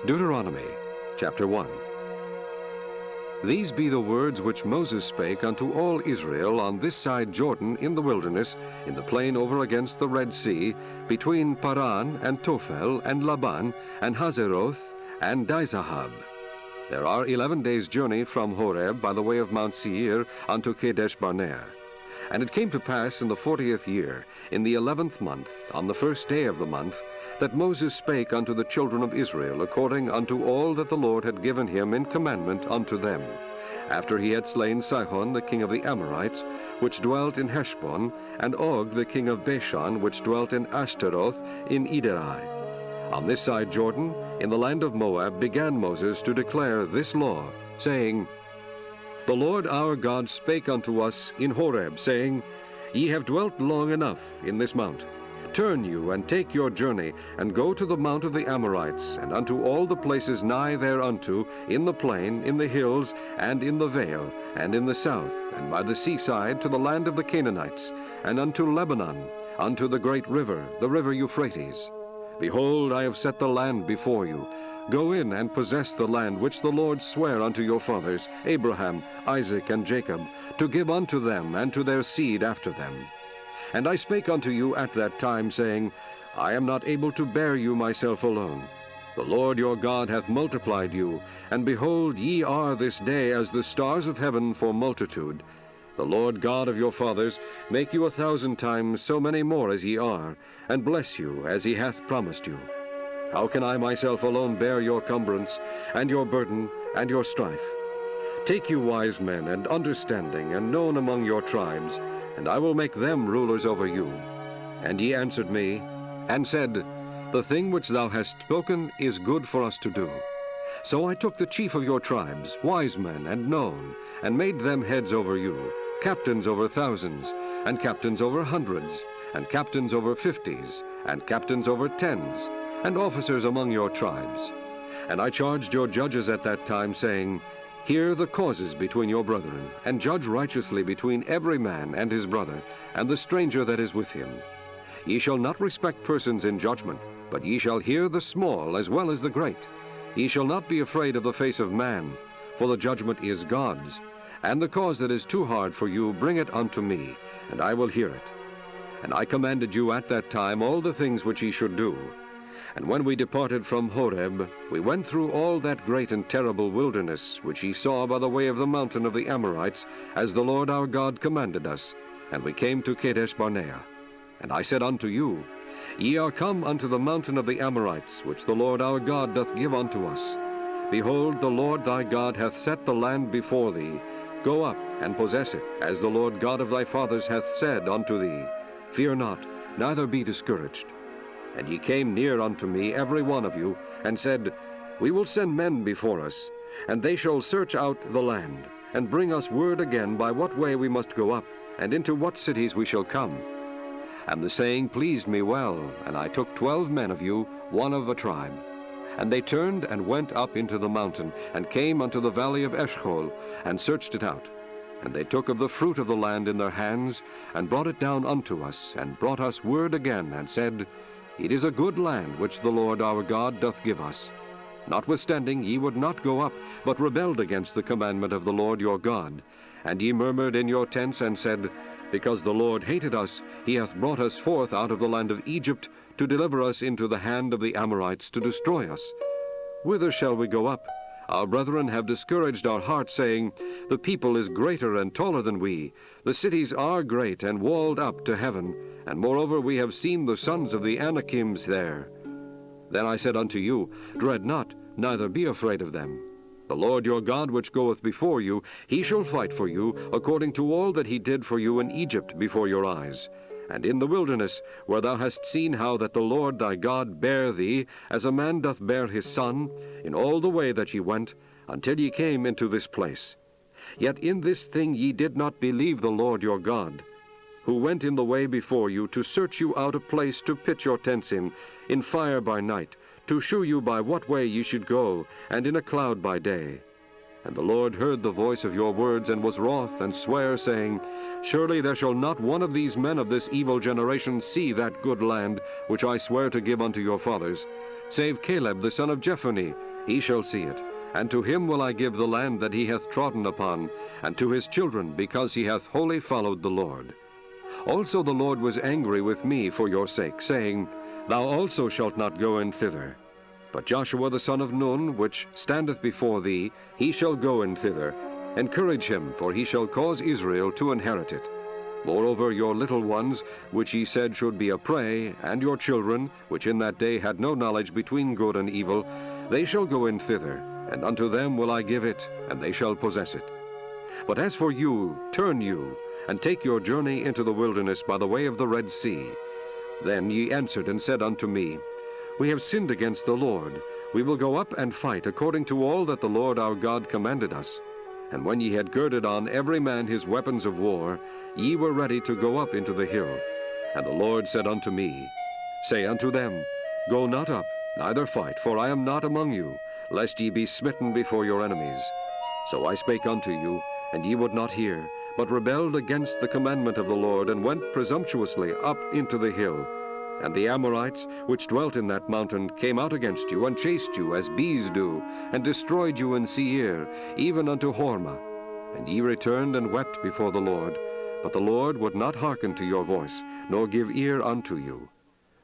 Deuteronomy, chapter 1. These be the words which Moses spake unto all Israel on this side Jordan in the wilderness, in the plain over against the Red Sea, between Paran and Tophel and Laban and Hazeroth and Dizahab. There are 11 days' journey from Horeb by the way of Mount Seir unto Kadesh Barnea. And it came to pass in the 40th year, in the 11th month, on the first day of the month, that Moses spake unto the children of Israel according unto all that the Lord had given him in commandment unto them, after he had slain Sihon the king of the Amorites, which dwelt in Heshbon, and Og the king of Bashan, which dwelt in Ashtaroth in Edrei. On this side Jordan, in the land of Moab, began Moses to declare this law, saying, The Lord our God spake unto us in Horeb, saying, Ye have dwelt long enough in this mount. Turn you, and take your journey, and go to the mount of the Amorites, and unto all the places nigh thereunto, in the plain, in the hills, and in the vale, and in the south, and by the seaside, to the land of the Canaanites, and unto Lebanon, unto the great river, the river Euphrates. Behold, I have set the land before you. Go in and possess the land which the Lord sware unto your fathers, Abraham, Isaac, and Jacob, to give unto them and to their seed after them. And I spake unto you at that time, saying, I am not able to bear you myself alone. The Lord your God hath multiplied you, and behold, ye are this day as the stars of heaven for multitude. The Lord God of your fathers make you 1,000 times so many more as ye are, and bless you as he hath promised you. How can I myself alone bear your cumbrance, and your burden, and your strife? Take you wise men, and understanding, and known among your tribes, and I will make them rulers over you. And ye answered me, and said, The thing which thou hast spoken is good for us to do. So I took the chief of your tribes, wise men and known, and made them heads over you, captains over thousands, and captains over hundreds, and captains over 50s, and captains over 10s, and officers among your tribes. And I charged your judges at that time, saying, Hear the causes between your brethren, and judge righteously between every man and his brother, and the stranger that is with him. Ye shall not respect persons in judgment, but ye shall hear the small as well as the great. Ye shall not be afraid of the face of man, for the judgment is God's. And the cause that is too hard for you, bring it unto me, and I will hear it. And I commanded you at that time all the things which ye should do. And when we departed from Horeb, we went through all that great and terrible wilderness, which ye saw by the way of the mountain of the Amorites, as the Lord our God commanded us, and we came to Kadesh Barnea. And I said unto you, Ye are come unto the mountain of the Amorites, which the Lord our God doth give unto us. Behold, the Lord thy God hath set the land before thee. Go up and possess it, as the Lord God of thy fathers hath said unto thee. Fear not, neither be discouraged. And ye came near unto me, every one of you, and said, We will send men before us, and they shall search out the land, and bring us word again by what way we must go up, and into what cities we shall come. And the saying pleased me well, and I took 12 men of you, one of a tribe. And they turned and went up into the mountain, and came unto the valley of Eshcol, and searched it out. And they took of the fruit of the land in their hands, and brought it down unto us, and brought us word again, and said, It is a good land which the Lord our God doth give us. Notwithstanding ye would not go up, but rebelled against the commandment of the Lord your God. And ye murmured in your tents, and said, Because the Lord hated us, he hath brought us forth out of the land of Egypt, to deliver us into the hand of the Amorites, to destroy us. Whither shall we go up? Our brethren have discouraged our hearts, saying, The people is greater and taller than we. The cities are great and walled up to heaven. And moreover we have seen the sons of the Anakims there. Then I said unto you, Dread not, neither be afraid of them. The Lord your God which goeth before you, he shall fight for you, according to all that he did for you in Egypt before your eyes. And in the wilderness, where thou hast seen how that the Lord thy God bare thee, as a man doth bear his son, in all the way that ye went, until ye came into this place. Yet in this thing ye did not believe the Lord your God, who went in the way before you, to search you out a place to pitch your tents in fire by night, to shew you by what way ye should go, and in a cloud by day. And the Lord heard the voice of your words, and was wroth, and sware, saying, Surely there shall not one of these men of this evil generation see that good land, which I swear to give unto your fathers, save Caleb the son of Jephunneh, he shall see it. And to him will I give the land that he hath trodden upon, and to his children, because he hath wholly followed the Lord. Also the Lord was angry with me for your sake, saying, Thou also shalt not go in thither. But Joshua the son of Nun, which standeth before thee, he shall go in thither. Encourage him, for he shall cause Israel to inherit it. Moreover, your little ones, which ye said should be a prey, and your children, which in that day had no knowledge between good and evil, they shall go in thither, and unto them will I give it, and they shall possess it. But as for you, turn you, and take your journey into the wilderness by the way of the Red Sea. Then ye answered and said unto me, We have sinned against the Lord. We will go up and fight according to all that the Lord our God commanded us. And when ye had girded on every man his weapons of war, ye were ready to go up into the hill. And the Lord said unto me, Say unto them, Go not up, neither fight, for I am not among you, lest ye be smitten before your enemies. So I spake unto you, and ye would not hear, but rebelled against the commandment of the Lord, and went presumptuously up into the hill. And the Amorites, which dwelt in that mountain, came out against you, and chased you as bees do, and destroyed you in Seir, even unto Hormah. And ye returned and wept before the Lord, but the Lord would not hearken to your voice, nor give ear unto you.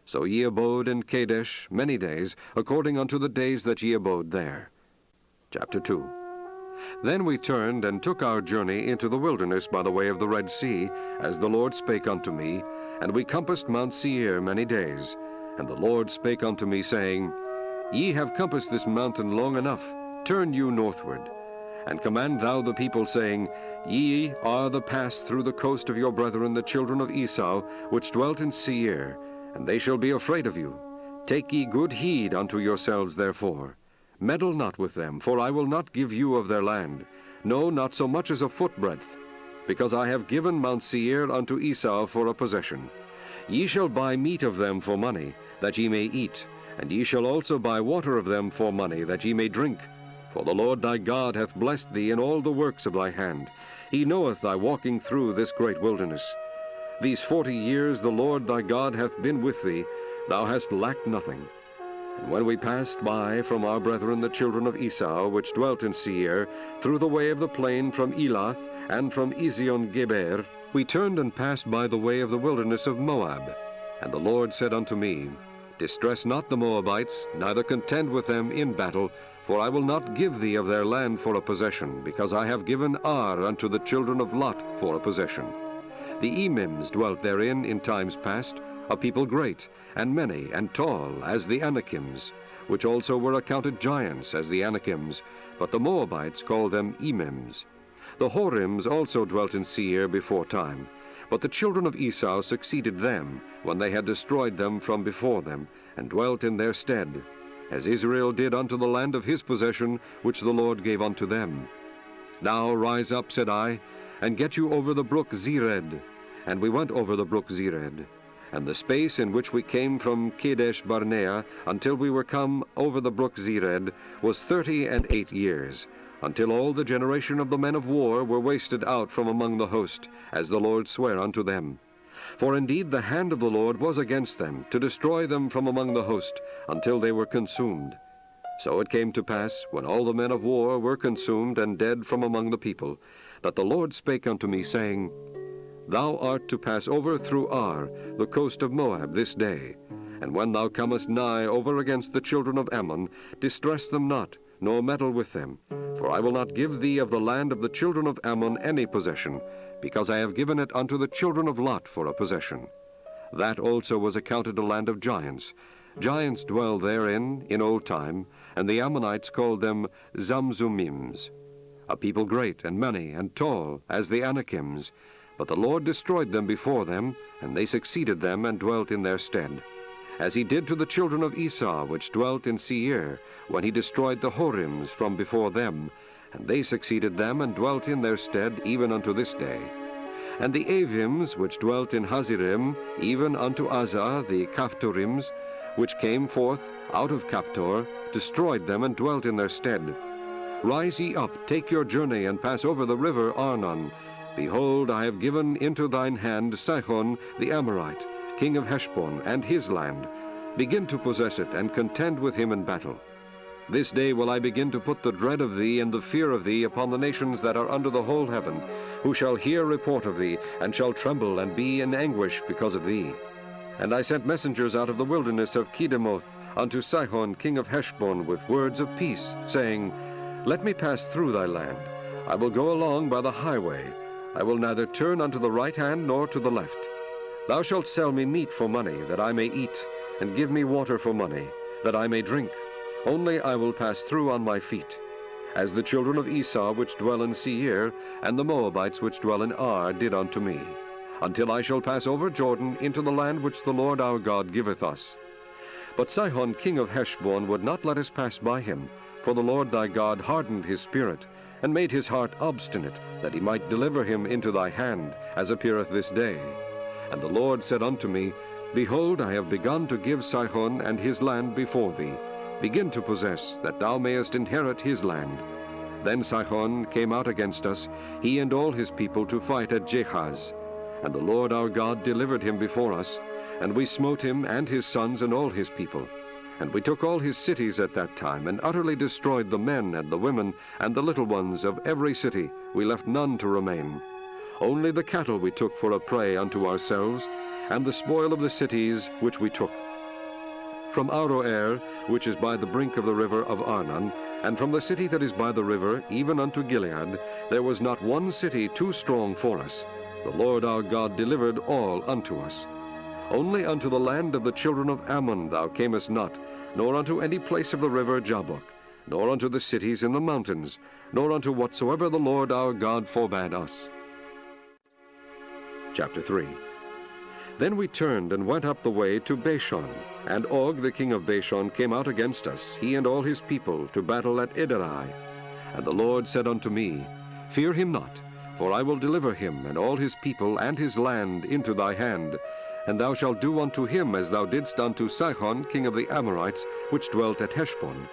So ye abode in Kadesh many days, according unto the days that ye abode there. Chapter 2. Then we turned and took our journey into the wilderness by the way of the Red Sea, as the Lord spake unto me, and we compassed Mount Seir many days. And the Lord spake unto me, saying, Ye have compassed this mountain long enough, turn you northward. And command thou the people, saying, Ye are the pass through the coast of your brethren the children of Esau, which dwelt in Seir, and they shall be afraid of you. Take ye good heed unto yourselves therefore. Meddle not with them, for I will not give you of their land, no, not so much as a footbreadth, because I have given Mount Seir unto Esau for a possession. Ye shall buy meat of them for money, that ye may eat, and ye shall also buy water of them for money, that ye may drink. For the Lord thy God hath blessed thee in all the works of thy hand. He knoweth thy walking through this great wilderness. These 40 years the Lord thy God hath been with thee, thou hast lacked nothing. And when we passed by from our brethren the children of Esau, which dwelt in Seir, through the way of the plain from Elath, and from Ezion-Geber, we turned and passed by the way of the wilderness of Moab. And the Lord said unto me, Distress not the Moabites, neither contend with them in battle, for I will not give thee of their land for a possession, because I have given Ar unto the children of Lot for a possession. The Emims dwelt therein in times past, a people great, and many, and tall, as the Anakims, which also were accounted giants as the Anakims, but the Moabites called them Emims. The Horims also dwelt in Seir before time, but the children of Esau succeeded them, when they had destroyed them from before them, and dwelt in their stead, as Israel did unto the land of his possession, which the Lord gave unto them. Now rise up, said I, and get you over the brook Zered. And we went over the brook Zered. And the space in which we came from Kadesh Barnea until we were come over the brook Zered was 38 years, until all the generation of the men of war were wasted out from among the host, as the Lord sware unto them. For indeed the hand of the Lord was against them, to destroy them from among the host, until they were consumed. So it came to pass, when all the men of war were consumed and dead from among the people, that the Lord spake unto me, saying, Thou art to pass over through Ar, the coast of Moab, this day. And when thou comest nigh over against the children of Ammon, distress them not, nor meddle with them. For I will not give thee of the land of the children of Ammon any possession, because I have given it unto the children of Lot for a possession. That also was accounted a land of giants. Giants dwell therein in old time, and the Ammonites called them Zamzummims, a people great and many and tall, as the Anakims. But the Lord destroyed them before them, and they succeeded them and dwelt in their stead. As he did to the children of Esau, which dwelt in Seir, when he destroyed the Horims from before them, and they succeeded them and dwelt in their stead even unto this day. And the Avims, which dwelt in Hazirim, even unto Azah, the Caphtorims, which came forth out of Caphtor, destroyed them and dwelt in their stead. Rise ye up, take your journey, and pass over the river Arnon. Behold, I have given into thine hand Sihon the Amorite, king of Heshbon, and his land. Begin to possess it, and contend with him in battle. This day will I begin to put the dread of thee and the fear of thee upon the nations that are under the whole heaven, who shall hear report of thee, and shall tremble and be in anguish because of thee. And I sent messengers out of the wilderness of Kedemoth unto Sihon king of Heshbon with words of peace, saying, Let me pass through thy land. I will go along by the highway. I will neither turn unto the right hand nor to the left. Thou shalt sell me meat for money, that I may eat, and give me water for money, that I may drink. Only I will pass through on my feet. As the children of Esau which dwell in Seir, and the Moabites which dwell in Ar did unto me, until I shall pass over Jordan into the land which the Lord our God giveth us. But Sihon king of Heshbon would not let us pass by him, for the Lord thy God hardened his spirit, and made his heart obstinate, that he might deliver him into thy hand, as appeareth this day. And the Lord said unto me, Behold, I have begun to give Sihon and his land before thee. Begin to possess, that thou mayest inherit his land. Then Sihon came out against us, he and all his people, to fight at Jehaz. And the Lord our God delivered him before us, and we smote him and his sons and all his people. And we took all his cities at that time, and utterly destroyed the men and the women and the little ones of every city. We left none to remain. Only the cattle we took for a prey unto ourselves, and the spoil of the cities which we took. From Aroer, which is by the brink of the river of Arnon, and from the city that is by the river, even unto Gilead, there was not one city too strong for us. The Lord our God delivered all unto us. Only unto the land of the children of Ammon thou camest not, nor unto any place of the river Jabbok, nor unto the cities in the mountains, nor unto whatsoever the Lord our God forbade us. Chapter 3. Then we turned and went up the way to Bashan, and Og the king of Bashan came out against us, he and all his people, to battle at Edrei. And the Lord said unto me, Fear him not, for I will deliver him and all his people and his land into thy hand, and thou shalt do unto him as thou didst unto Sihon king of the Amorites, which dwelt at Heshbon.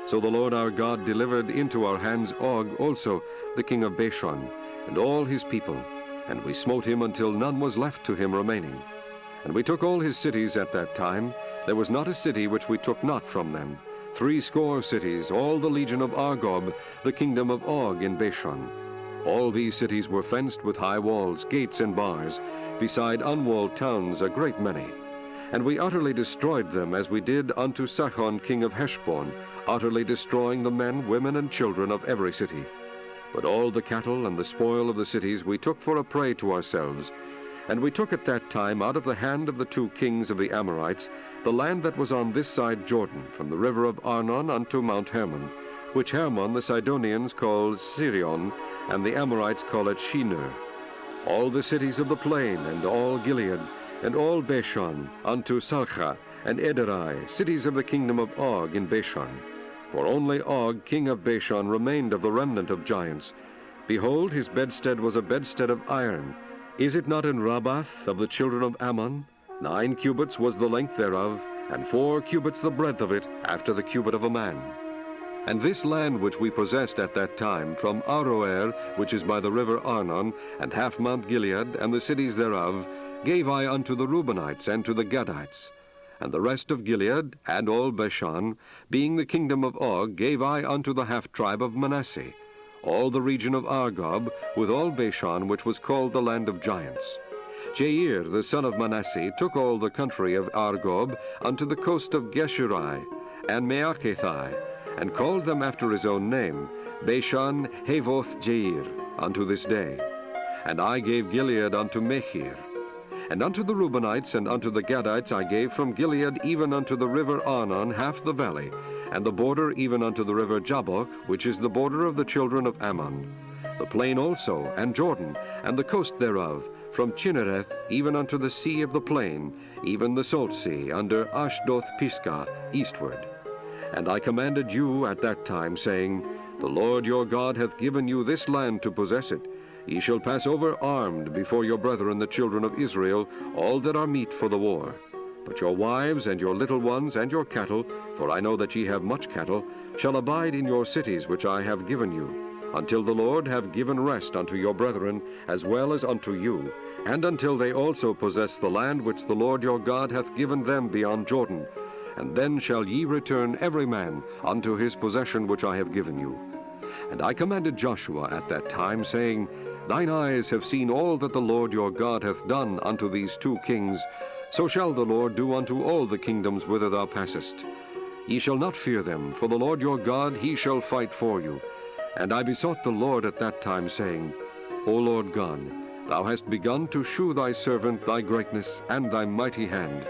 So the Lord our God delivered into our hands Og also, the king of Bashan, and all his people, and we smote him until none was left to him remaining. And we took all his cities at that time. There was not a city which we took not from them. 80 cities, all the legion of Argob, the kingdom of Og in Bashan. All these cities were fenced with high walls, gates, and bars, beside unwalled towns a great many. And we utterly destroyed them, as we did unto Sihon king of Heshbon, utterly destroying the men, women, and children of every city. But all the cattle and the spoil of the cities we took for a prey to ourselves. And we took at that time out of the hand of the 2 kings of the Amorites the land that was on this side Jordan, from the river of Arnon unto Mount Hermon, which Hermon the Sidonians call Sirion, and the Amorites call it Shinar. All the cities of the plain, and all Gilead, and all Bashan, unto Salcha, and Edrei, cities of the kingdom of Og in Bashan. For only Og, king of Bashan, remained of the remnant of giants. Behold, his bedstead was a bedstead of iron. Is it not in Rabbath of the children of Ammon? 9 cubits was the length thereof, and 4 cubits the breadth of it, after the cubit of a man. And this land which we possessed at that time, from Aroer, which is by the river Arnon, and half Mount Gilead, and the cities thereof, gave I unto the Reubenites and to the Gadites. And the rest of Gilead, and all Bashan, being the kingdom of Og, gave I unto the half-tribe of Manasseh, all the region of Argob, with all Bashan, which was called the land of giants. Jair, the son of Manasseh, took all the country of Argob unto the coast of Geshuri, and Maachathai, and called them after his own name, Bashan Havoth Jair, unto this day. And I gave Gilead unto Machir. And unto the Reubenites and unto the Gadites I gave from Gilead even unto the river Arnon half the valley, and the border even unto the river Jabbok, which is the border of the children of Ammon, the plain also, and Jordan, and the coast thereof, from Chinnereth even unto the sea of the plain, even the salt sea, under Ashdoth Pisgah, eastward. And I commanded you at that time, saying, The Lord your God hath given you this land to possess it. Ye shall pass over armed before your brethren the children of Israel, all that are meet for the war. But your wives and your little ones and your cattle, for I know that ye have much cattle, shall abide in your cities which I have given you, until the Lord have given rest unto your brethren, as well as unto you, and until they also possess the land which the Lord your God hath given them beyond Jordan, and then shall ye return every man unto his possession which I have given you. And I commanded Joshua at that time, saying, Thine eyes have seen all that the Lord your God hath done unto these 2 kings, so shall the Lord do unto all the kingdoms whither thou passest. Ye shall not fear them, for the Lord your God, he shall fight for you. And I besought the Lord at that time, saying, O Lord God, thou hast begun to shew thy servant thy greatness and thy mighty hand.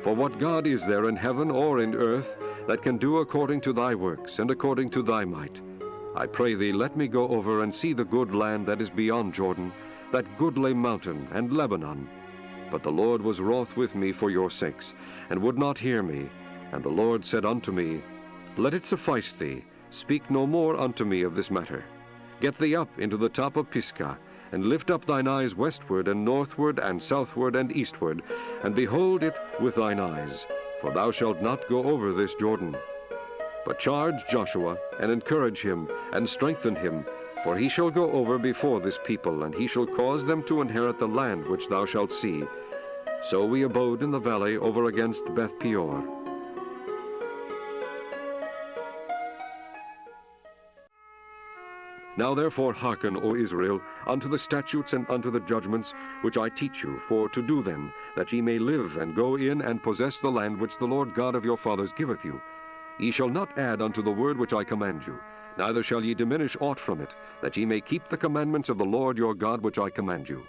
For what God is there in heaven or in earth that can do according to thy works and according to thy might? I pray thee, let me go over and see the good land that is beyond Jordan, that goodly mountain and Lebanon. But the Lord was wroth with me for your sakes, and would not hear me. And the Lord said unto me, Let it suffice thee, speak no more unto me of this matter. Get thee up into the top of Pisgah, and lift up thine eyes westward and northward and southward and eastward, and behold it with thine eyes, for thou shalt not go over this Jordan. But charge Joshua, and encourage him, and strengthen him, for he shall go over before this people, and he shall cause them to inherit the land which thou shalt see. So we abode in the valley over against Beth Peor. Now therefore hearken, O Israel, unto the statutes and unto the judgments which I teach you, for to do them, that ye may live, and go in and possess the land which the Lord God of your fathers giveth you. Ye shall not add unto the word which I command you, neither shall ye diminish aught from it, that ye may keep the commandments of the Lord your God which I command you.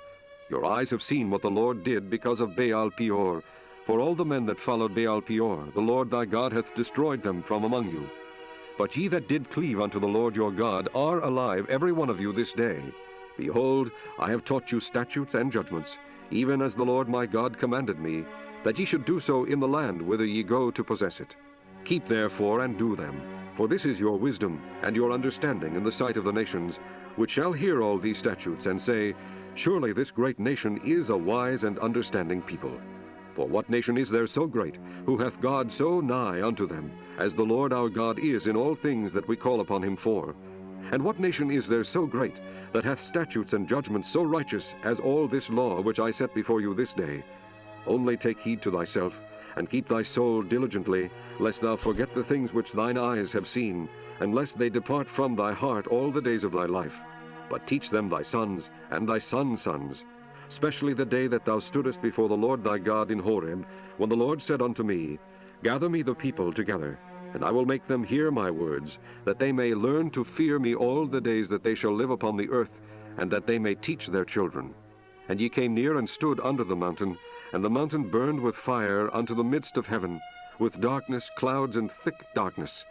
Your eyes have seen what the Lord did because of Baal Peor. For all the men that followed Baal Peor, the Lord thy God hath destroyed them from among you. But ye that did cleave unto the Lord your God are alive, every one of you this day. Behold, I have taught you statutes and judgments, even as the Lord my God commanded me, that ye should do so in the land whither ye go to possess it. Keep therefore and do them, for this is your wisdom and your understanding in the sight of the nations, which shall hear all these statutes, and say, Surely this great nation is a wise and understanding people. For what nation is there so great, who hath God so nigh unto them, as the Lord our God is in all things that we call upon him for? And what nation is there so great, that hath statutes and judgments so righteous as all this law which I set before you this day? Only take heed to thyself, and keep thy soul diligently, lest thou forget the things which thine eyes have seen, and lest they depart from thy heart all the days of thy life. But teach them thy sons, and thy sons' sons, especially the day that thou stoodest before the Lord thy God in Horeb, when the Lord said unto me, Gather me the people together, and I will make them hear my words, that they may learn to fear me all the days that they shall live upon the earth, and that they may teach their children. And ye came near and stood under the mountain, and the mountain burned with fire unto the midst of heaven, with darkness, clouds, and thick darkness.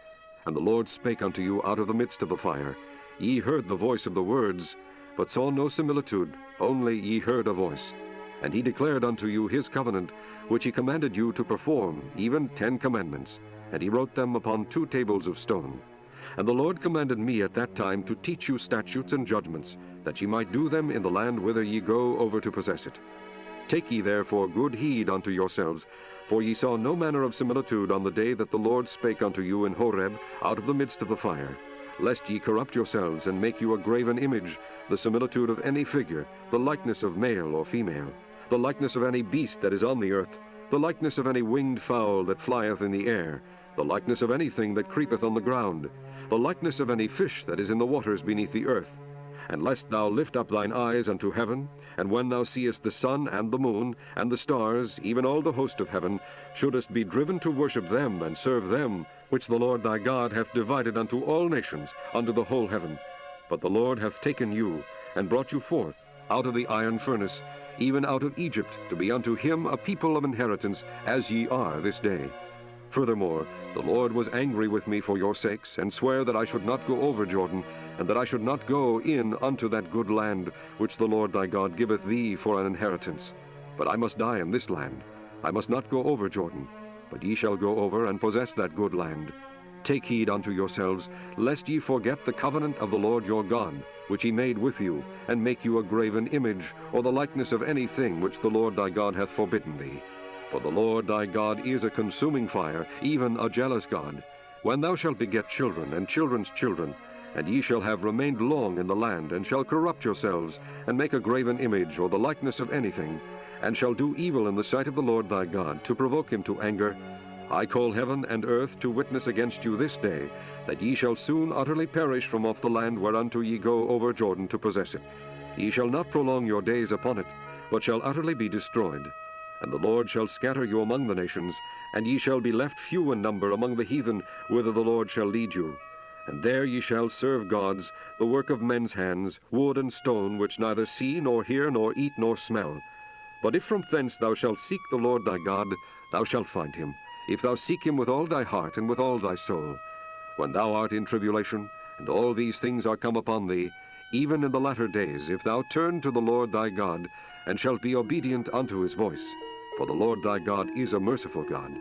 And the Lord spake unto you out of the midst of the fire. Ye heard the voice of the words, but saw no similitude, only ye heard a voice. And he declared unto you his covenant, which he commanded you to perform, even 10 commandments. And he wrote them upon 2 tables of stone. And the Lord commanded me at that time to teach you statutes and judgments, that ye might do them in the land whither ye go over to possess it. Take ye therefore good heed unto yourselves, for ye saw no manner of similitude on the day that the Lord spake unto you in Horeb out of the midst of the fire, lest ye corrupt yourselves, and make you a graven image, the similitude of any figure, the likeness of male or female, the likeness of any beast that is on the earth, the likeness of any winged fowl that flieth in the air, the likeness of anything that creepeth on the ground, the likeness of any fish that is in the waters beneath the earth. And lest thou lift up thine eyes unto heaven, and when thou seest the sun and the moon, and the stars, even all the host of heaven, shouldest be driven to worship them and serve them, which the Lord thy God hath divided unto all nations under the whole heaven. But the Lord hath taken you, and brought you forth out of the iron furnace, even out of Egypt, to be unto him a people of inheritance, as ye are this day. Furthermore, the Lord was angry with me for your sakes, and sware that I should not go over Jordan, and that I should not go in unto that good land which the Lord thy God giveth thee for an inheritance. But I must die in this land. I must not go over Jordan, but ye shall go over and possess that good land. Take heed unto yourselves, lest ye forget the covenant of the Lord your God, which he made with you, and make you a graven image, or the likeness of any thing which the Lord thy God hath forbidden thee. For the Lord thy God is a consuming fire, even a jealous God. When thou shalt beget children and children's children, and ye shall have remained long in the land, and shall corrupt yourselves, and make a graven image, or the likeness of anything, and shall do evil in the sight of the Lord thy God, to provoke him to anger, I call heaven and earth to witness against you this day, that ye shall soon utterly perish from off the land whereunto ye go over Jordan to possess it. Ye shall not prolong your days upon it, but shall utterly be destroyed. And the Lord shall scatter you among the nations, and ye shall be left few in number among the heathen, whither the Lord shall lead you. And there ye shall serve gods, the work of men's hands, wood and stone, which neither see, nor hear, nor eat, nor smell. But if from thence thou shalt seek the Lord thy God, thou shalt find him, if thou seek him with all thy heart and with all thy soul. When thou art in tribulation, and all these things are come upon thee, even in the latter days, if thou turn to the Lord thy God, and shalt be obedient unto his voice, for the Lord thy God is a merciful God.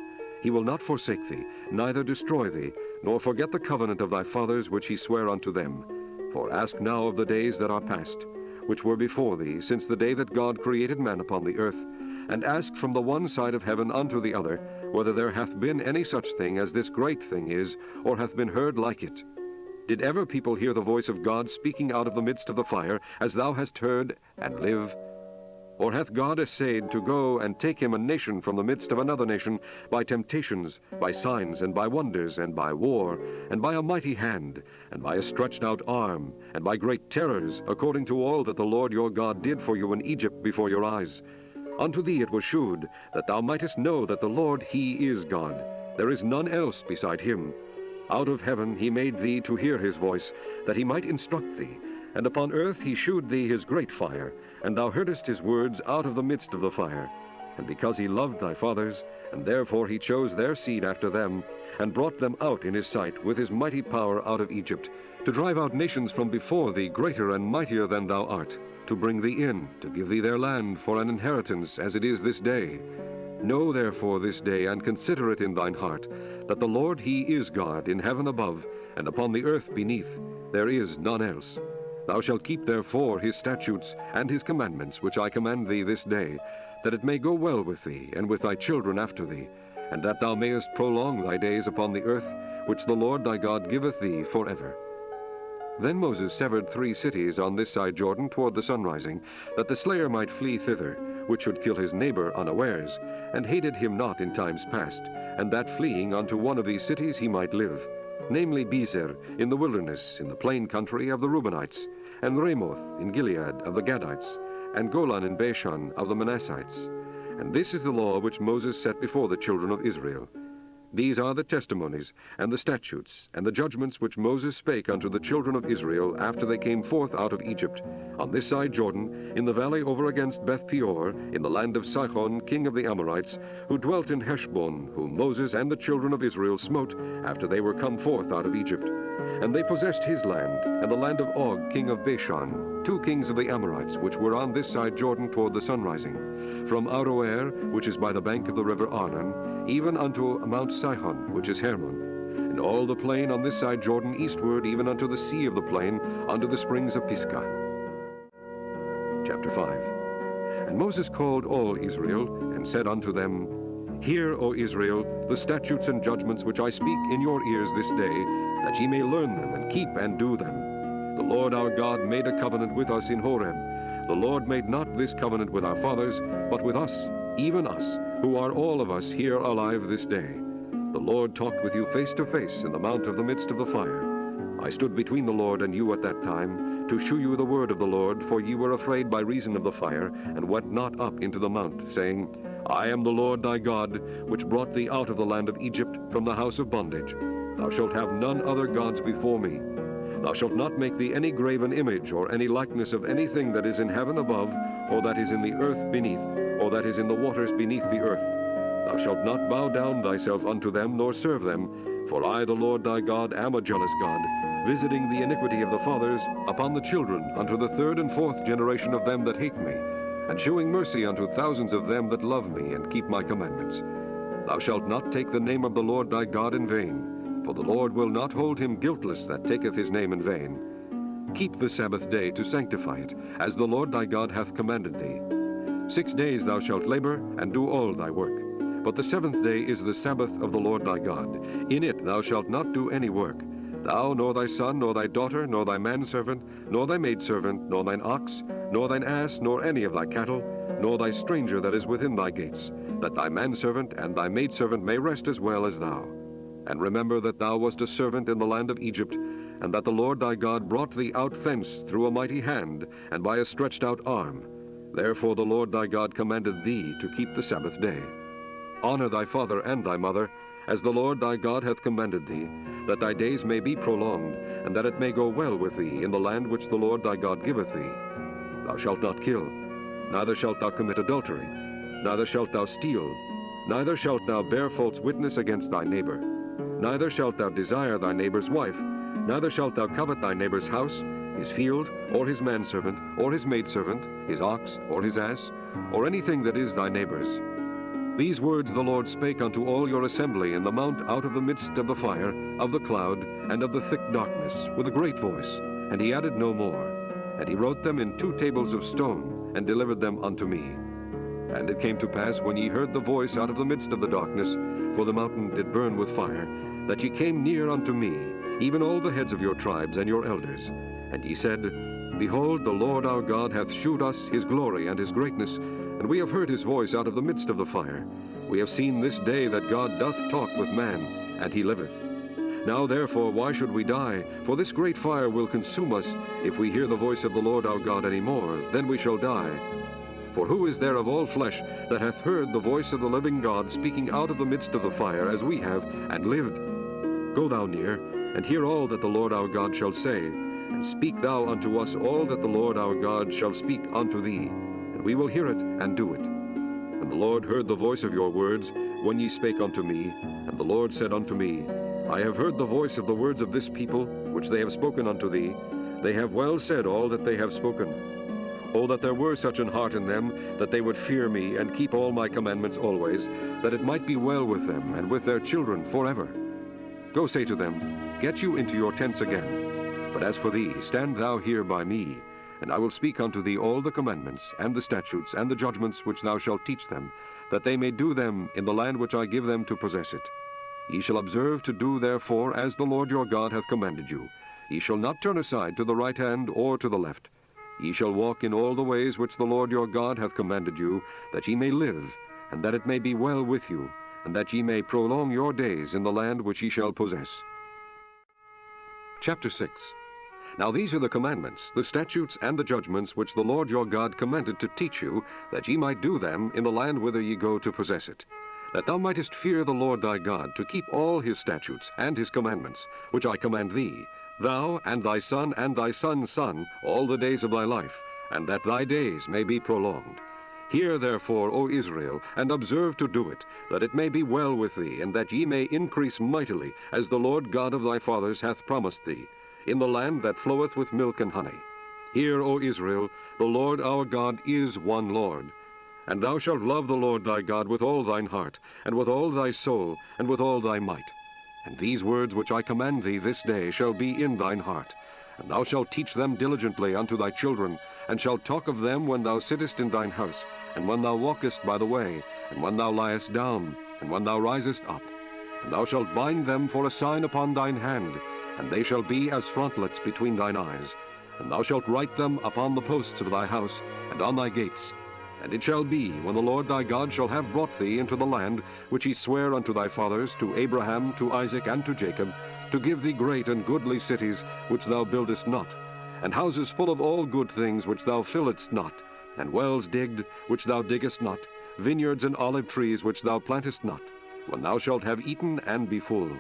He will not forsake thee, neither destroy thee, nor forget the covenant of thy fathers which he sware unto them. For ask now of the days that are past, which were before thee, since the day that God created man upon the earth, and ask from the one side of heaven unto the other, whether there hath been any such thing as this great thing is, or hath been heard like it. Did ever people hear the voice of God speaking out of the midst of the fire, as thou hast heard, and live? Or hath God essayed to go and take him a nation from the midst of another nation, by temptations, by signs, and by wonders, and by war, and by a mighty hand, and by a stretched out arm, and by great terrors, according to all that the Lord your God did for you in Egypt before your eyes? Unto thee it was shewed, that thou mightest know that the Lord he is God. There is none else beside him. Out of heaven he made thee to hear his voice, that he might instruct thee. And upon earth he shewed thee his great fire, and thou heardest his words out of the midst of the fire. And because he loved thy fathers, and therefore he chose their seed after them, and brought them out in his sight with his mighty power out of Egypt, to drive out nations from before thee greater and mightier than thou art, to bring thee in, to give thee their land for an inheritance, as it is this day. Know therefore this day, and consider it in thine heart, that the Lord he is God in heaven above, and upon the earth beneath. There is none else. Thou shalt keep therefore his statutes and his commandments, which I command thee this day, that it may go well with thee, and with thy children after thee, and that thou mayest prolong thy days upon the earth, which the Lord thy God giveth thee forever. Then Moses severed 3 cities on this side Jordan toward the sunrising, that the slayer might flee thither, which should kill his neighbor unawares, and hated him not in times past, and that fleeing unto one of these cities he might live, namely Bezer in the wilderness, in the plain country of the Reubenites, and Ramoth in Gilead of the Gadites, and Golan in Bashan of the Manassites. And this is the law which Moses set before the children of Israel. These are the testimonies, and the statutes, and the judgments which Moses spake unto the children of Israel after they came forth out of Egypt, on this side Jordan, in the valley over against Beth Peor, in the land of Sihon, king of the Amorites, who dwelt in Heshbon, whom Moses and the children of Israel smote after they were come forth out of Egypt. And they possessed his land, and the land of Og, king of Bashan, 2 kings of the Amorites, which were on this side Jordan toward the sunrising, from Aroer, which is by the bank of the river Arnon, even unto Mount Sihon, which is Hermon, and all the plain on this side Jordan eastward, even unto the sea of the plain, unto the springs of Pisgah. Chapter 5. And Moses called all Israel, and said unto them, Hear, O Israel, the statutes and judgments which I speak in your ears this day, that ye may learn them, and keep and do them. The Lord our God made a covenant with us in Horeb. The Lord made not this covenant with our fathers, but with us, even us, who are all of us here alive this day. The Lord talked with you face to face in the mount of the midst of the fire. I stood between the Lord and you at that time, to shew you the word of the Lord, for ye were afraid by reason of the fire, and went not up into the mount, saying, I am the Lord thy God, which brought thee out of the land of Egypt, from the house of bondage. Thou shalt have none other gods before me. Thou shalt not make thee any graven image, or any likeness of anything that is in heaven above, or that is in the earth beneath, or that is in the waters beneath the earth. Thou shalt not bow down thyself unto them, nor serve them, for I, the Lord thy God, am a jealous God, visiting the iniquity of the fathers upon the children, unto the 3rd and 4th generation of them that hate me, and shewing mercy unto thousands of them that love me, and keep my commandments. Thou shalt not take the name of the Lord thy God in vain, for the Lord will not hold him guiltless that taketh his name in vain. Keep the Sabbath day to sanctify it, as the Lord thy God hath commanded thee. 6 days thou shalt labor, and do all thy work. But the 7th day is the Sabbath of the Lord thy God. In it thou shalt not do any work, thou, nor thy son, nor thy daughter, nor thy manservant, nor thy maidservant, nor thine ox, nor thine ass, nor any of thy cattle, nor thy stranger that is within thy gates. that thy manservant and thy maidservant may rest as well as thou. And remember that thou wast a servant in the land of Egypt, and that the Lord thy God brought thee out thence through a mighty hand, and by a stretched out arm. Therefore the Lord thy God commanded thee to keep the Sabbath day. Honor thy father and thy mother, as the Lord thy God hath commanded thee, that thy days may be prolonged, and that it may go well with thee in the land which the Lord thy God giveth thee. Thou shalt not kill, neither shalt thou commit adultery, neither shalt thou steal, neither shalt thou bear false witness against thy neighbor, neither shalt thou desire thy neighbor's wife, neither shalt thou covet thy neighbor's house, his field, or his manservant, or his maidservant, his ox, or his ass, or anything that is thy neighbor's. These words the Lord spake unto all your assembly in the mount out of the midst of the fire, of the cloud, and of the thick darkness, with a great voice, and he added no more. And he wrote them in 2 tables of stone, and delivered them unto me. And it came to pass, when ye heard the voice out of the midst of the darkness, for the mountain did burn with fire, that ye came near unto me, even all the heads of your tribes and your elders. And ye said, Behold, the Lord our God hath shewed us his glory and his greatness, and we have heard his voice out of the midst of the fire. We have seen this day that God doth talk with man, and he liveth. Now therefore why should we die? For this great fire will consume us. If we hear the voice of the Lord our God any more, then we shall die. For who is there of all flesh that hath heard the voice of the living God speaking out of the midst of the fire, as we have, and lived? Go thou near, and hear all that the Lord our God shall say, and speak thou unto us all that the Lord our God shall speak unto thee, and we will hear it and do it. And the Lord heard the voice of your words, when ye spake unto me, and the Lord said unto me, I have heard the voice of the words of this people, which they have spoken unto thee. They have well said all that they have spoken. Oh, that there were such an heart in them, that they would fear me, and keep all my commandments always, that it might be well with them, and with their children forever. Go say to them, Get you into your tents again. But as for thee, stand thou here by me, and I will speak unto thee all the commandments, and the statutes, and the judgments which thou shalt teach them, that they may do them in the land which I give them to possess it. Ye shall observe to do therefore as the Lord your God hath commanded you. Ye shall not turn aside to the right hand or to the left. Ye shall walk in all the ways which the Lord your God hath commanded you, that ye may live, and that it may be well with you, and that ye may prolong your days in the land which ye shall possess. Chapter 6. Now these are the commandments, the statutes, and the judgments which the Lord your God commanded to teach you, that ye might do them in the land whither ye go to possess it. That thou mightest fear the Lord thy God, to keep all his statutes and his commandments, which I command thee, thou and thy son and thy son's son, all the days of thy life, and that thy days may be prolonged. Hear therefore, O Israel, and observe to do it, that it may be well with thee, and that ye may increase mightily, as the Lord God of thy fathers hath promised thee, in the land that floweth with milk and honey. Hear, O Israel, the Lord our God is one Lord. And thou shalt love the Lord thy God with all thine heart, and with all thy soul, and with all thy might. And these words which I command thee this day shall be in thine heart. And thou shalt teach them diligently unto thy children, and shalt talk of them when thou sittest in thine house, and when thou walkest by the way, and when thou liest down, and when thou risest up. And thou shalt bind them for a sign upon thine hand, and they shall be as frontlets between thine eyes. And thou shalt write them upon the posts of thy house, and on thy gates. And it shall be, when the Lord thy God shall have brought thee into the land which he sware unto thy fathers, to Abraham, to Isaac, and to Jacob, to give thee great and goodly cities which thou buildest not, and houses full of all good things which thou fillest not, and wells digged which thou diggest not, vineyards and olive trees which thou plantest not, when thou shalt have eaten and be full.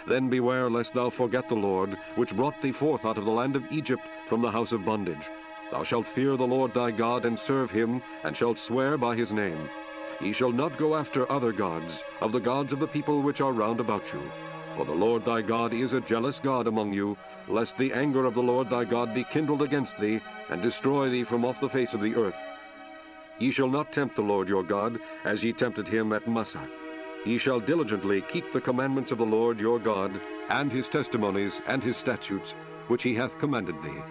Then beware lest thou forget the Lord, which brought thee forth out of the land of Egypt from the house of bondage. Thou shalt fear the Lord thy God, and serve him, and shalt swear by his name. Ye shall not go after other gods, of the gods of the people which are round about you. For the Lord thy God is a jealous God among you, lest the anger of the Lord thy God be kindled against thee, and destroy thee from off the face of the earth. Ye shall not tempt the Lord your God, as ye tempted him at Massah. Ye shall diligently keep the commandments of the Lord your God, and his testimonies and his statutes, which he hath commanded thee.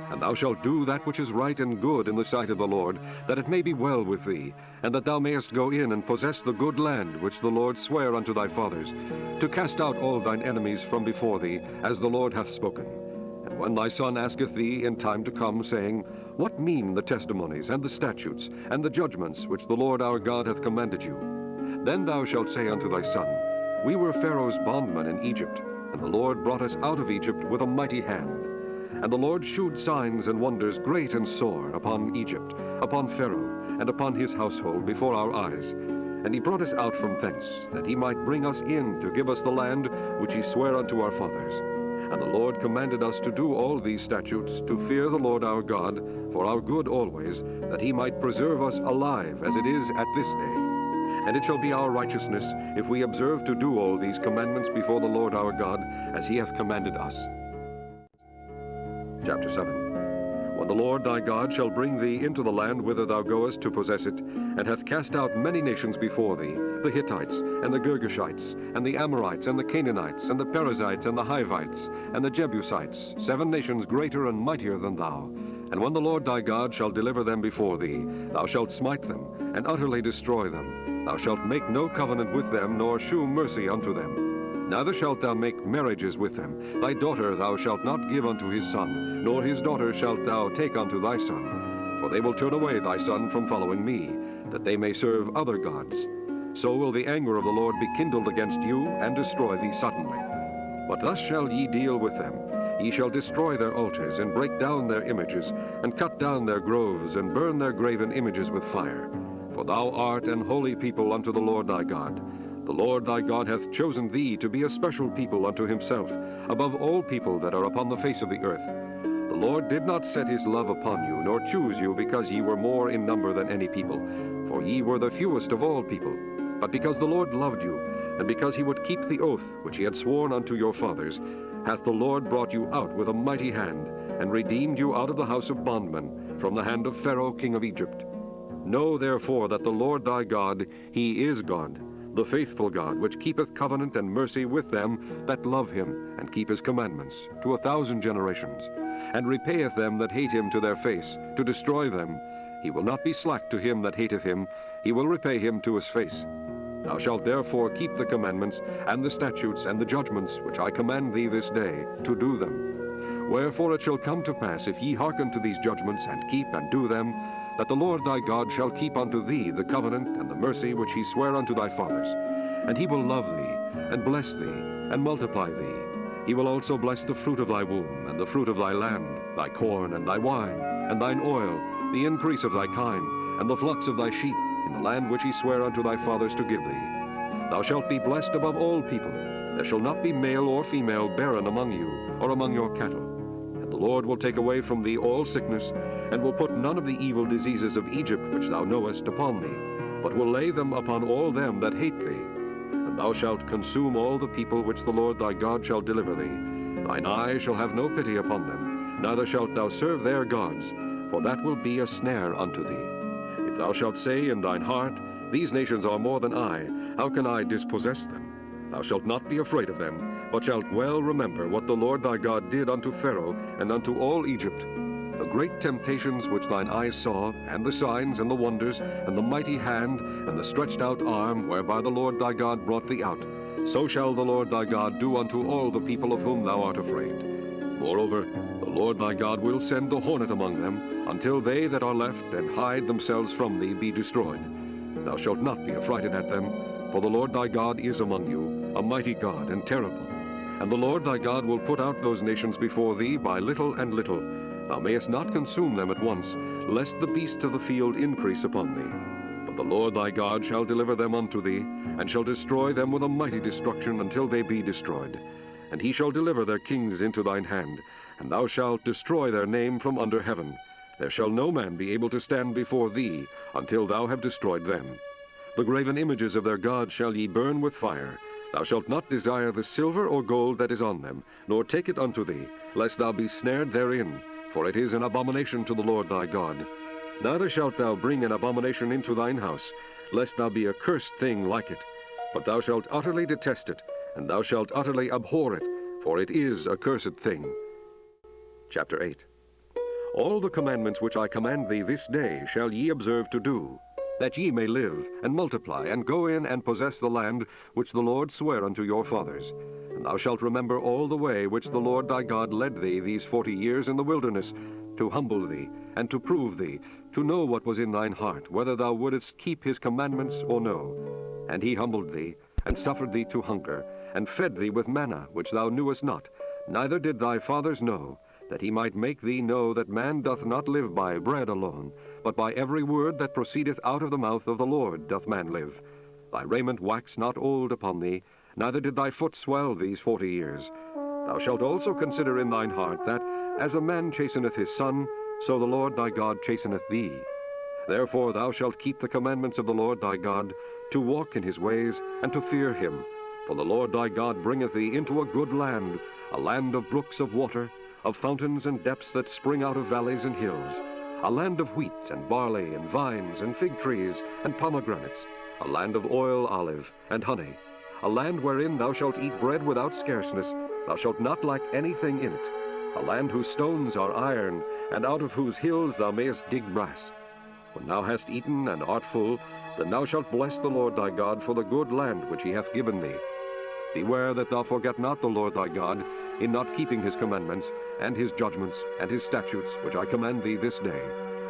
And thou shalt do that which is right and good in the sight of the Lord, that it may be well with thee, and that thou mayest go in and possess the good land which the Lord sware unto thy fathers, to cast out all thine enemies from before thee, as the Lord hath spoken. And when thy son asketh thee in time to come, saying, What mean the testimonies, and the statutes, and the judgments which the Lord our God hath commanded you? Then thou shalt say unto thy son, We were Pharaoh's bondmen in Egypt, and the Lord brought us out of Egypt with a mighty hand. And the Lord shewed signs and wonders great and sore upon Egypt, upon Pharaoh, and upon his household before our eyes. And he brought us out from thence, that he might bring us in to give us the land which he sware unto our fathers. And the Lord commanded us to do all these statutes, to fear the Lord our God, for our good always, that he might preserve us alive, as it is at this day. And it shall be our righteousness, if we observe to do all these commandments before the Lord our God, as he hath commanded us. Chapter 7. When the Lord thy God shall bring thee into the land whither thou goest to possess it, and hath cast out many nations before thee, the Hittites, and the Girgashites, and the Amorites, and the Canaanites, and the Perizzites, and the Hivites, and the Jebusites, 7 nations greater and mightier than thou. And when the Lord thy God shall deliver them before thee, thou shalt smite them, and utterly destroy them. Thou shalt make no covenant with them, nor shew mercy unto them. Neither shalt thou make marriages with them. Thy daughter thou shalt not give unto his son, nor his daughter shalt thou take unto thy son. For they will turn away thy son from following me, that they may serve other gods. So will the anger of the Lord be kindled against you, and destroy thee suddenly. But thus shall ye deal with them. Ye shall destroy their altars, and break down their images, and cut down their groves, and burn their graven images with fire. For thou art an holy people unto the Lord thy God. The Lord thy God hath chosen thee to be a special people unto himself, above all people that are upon the face of the earth. The Lord did not set his love upon you, nor choose you, because ye were more in number than any people, for ye were the fewest of all people, but because the Lord loved you, and because he would keep the oath which he had sworn unto your fathers, hath the Lord brought you out with a mighty hand, and redeemed you out of the house of bondmen, from the hand of Pharaoh king of Egypt. Know therefore that the Lord thy God, he is God, the faithful God, which keepeth covenant and mercy with them that love him, and keep his commandments, to 1,000 generations, and repayeth them that hate him to their face, to destroy them. He will not be slack to him that hateth him, he will repay him to his face. Thou shalt therefore keep the commandments, and the statutes, and the judgments, which I command thee this day, to do them. Wherefore it shall come to pass, if ye hearken to these judgments, and keep and do them, that the Lord thy God shall keep unto thee the covenant and the mercy which he sware unto thy fathers. And he will love thee, and bless thee, and multiply thee. He will also bless the fruit of thy womb, and the fruit of thy land, thy corn, and thy wine, and thine oil, the increase of thy kind, and the flocks of thy sheep, in the land which he sware unto thy fathers to give thee. Thou shalt be blessed above all people. There shall not be male or female barren among you, or among your cattle. And the Lord will take away from thee all sickness, and will put none of the evil diseases of Egypt which thou knowest upon thee, but will lay them upon all them that hate thee. And thou shalt consume all the people which the Lord thy God shall deliver thee. Thine eye shall have no pity upon them, neither shalt thou serve their gods, for that will be a snare unto thee. If thou shalt say in thine heart, These nations are more than I, how can I dispossess them? Thou shalt not be afraid of them, but shalt well remember what the Lord thy God did unto Pharaoh and unto all Egypt, the great temptations which thine eyes saw, and the signs, and the wonders, and the mighty hand, and the stretched out arm, whereby the Lord thy God brought thee out. So shall the Lord thy God do unto all the people of whom thou art afraid. Moreover, the Lord thy God will send the hornet among them, until they that are left and hide themselves from thee be destroyed. Thou shalt not be affrighted at them, for the Lord thy God is among you, a mighty God and terrible. And the Lord thy God will put out those nations before thee by little and little. Thou mayest not consume them at once, lest the beasts of the field increase upon thee. But the Lord thy God shall deliver them unto thee, and shall destroy them with a mighty destruction until they be destroyed. And he shall deliver their kings into thine hand, and thou shalt destroy their name from under heaven. There shall no man be able to stand before thee, until thou have destroyed them. The graven images of their gods shall ye burn with fire. Thou shalt not desire the silver or gold that is on them, nor take it unto thee, lest thou be snared therein, for it is an abomination to the Lord thy God. Neither shalt thou bring an abomination into thine house, lest thou be a cursed thing like it. But thou shalt utterly detest it, and thou shalt utterly abhor it, for it is a cursed thing. Chapter 8. All the commandments which I command thee this day shall ye observe to do, that ye may live, and multiply, and go in and possess the land which the Lord sware unto your fathers. And thou shalt remember all the way which the Lord thy God led thee these 40 years in the wilderness, to humble thee, and to prove thee, to know what was in thine heart, whether thou wouldest keep his commandments or no. And he humbled thee, and suffered thee to hunger, and fed thee with manna, which thou knewest not, neither did thy fathers know, that he might make thee know that man doth not live by bread alone, but by every word that proceedeth out of the mouth of the Lord doth man live. Thy raiment waxed not old upon thee, neither did thy foot swell these 40 years. Thou shalt also consider in thine heart that, as a man chasteneth his son, so the Lord thy God chasteneth thee. Therefore thou shalt keep the commandments of the Lord thy God, to walk in his ways, and to fear him. For the Lord thy God bringeth thee into a good land, a land of brooks of water, of fountains and depths that spring out of valleys and hills, a land of wheat and barley and vines and fig trees and pomegranates, a land of oil, olive, and honey, a land wherein thou shalt eat bread without scarceness, thou shalt not lack anything in it, a land whose stones are iron, and out of whose hills thou mayest dig brass. When thou hast eaten and art full, then thou shalt bless the Lord thy God for the good land which he hath given thee. Beware that thou forget not the Lord thy God, in not keeping his commandments, and his judgments, and his statutes, which I command thee this day,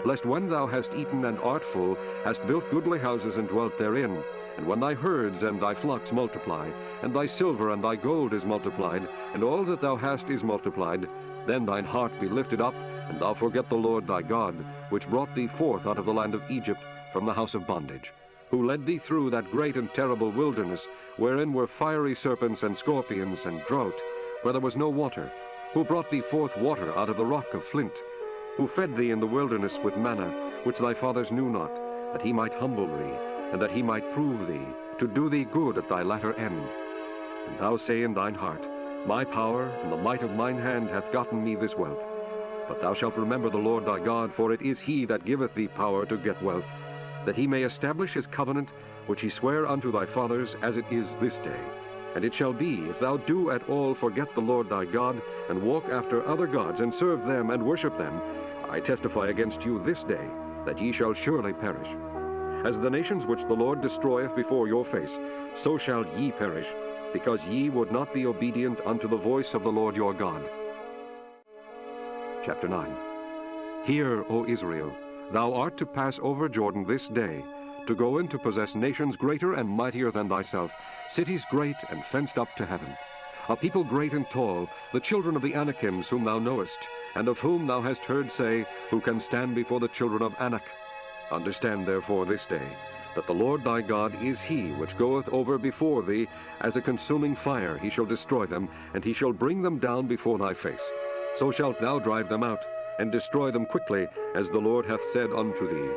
lest when thou hast eaten and art full, hast built goodly houses and dwelt therein, and when thy herds and thy flocks multiply, and thy silver and thy gold is multiplied, and all that thou hast is multiplied, then thine heart be lifted up, and thou forget the Lord thy God, which brought thee forth out of the land of Egypt from the house of bondage, who led thee through that great and terrible wilderness, wherein were fiery serpents and scorpions and drought, where there was no water, who brought thee forth water out of the rock of flint, who fed thee in the wilderness with manna, which thy fathers knew not, that he might humble thee, and that he might prove thee, to do thee good at thy latter end. And thou say in thine heart, My power and the might of mine hand hath gotten me this wealth. But thou shalt remember the Lord thy God, for it is he that giveth thee power to get wealth, that he may establish his covenant, which he sware unto thy fathers, as it is this day. And it shall be, if thou do at all forget the Lord thy God, and walk after other gods, and serve them, and worship them, I testify against you this day, that ye shall surely perish. As the nations which the Lord destroyeth before your face, so shall ye perish, because ye would not be obedient unto the voice of the Lord your God. Chapter 9. Hear, O Israel, thou art to pass over Jordan this day, to go in to possess nations greater and mightier than thyself, cities great and fenced up to heaven, a people great and tall, the children of the Anakims whom thou knowest, and of whom thou hast heard say, Who can stand before the children of Anak? Understand therefore this day, that the Lord thy God is he which goeth over before thee, as a consuming fire he shall destroy them, and he shall bring them down before thy face. So shalt thou drive them out, and destroy them quickly, as the Lord hath said unto thee.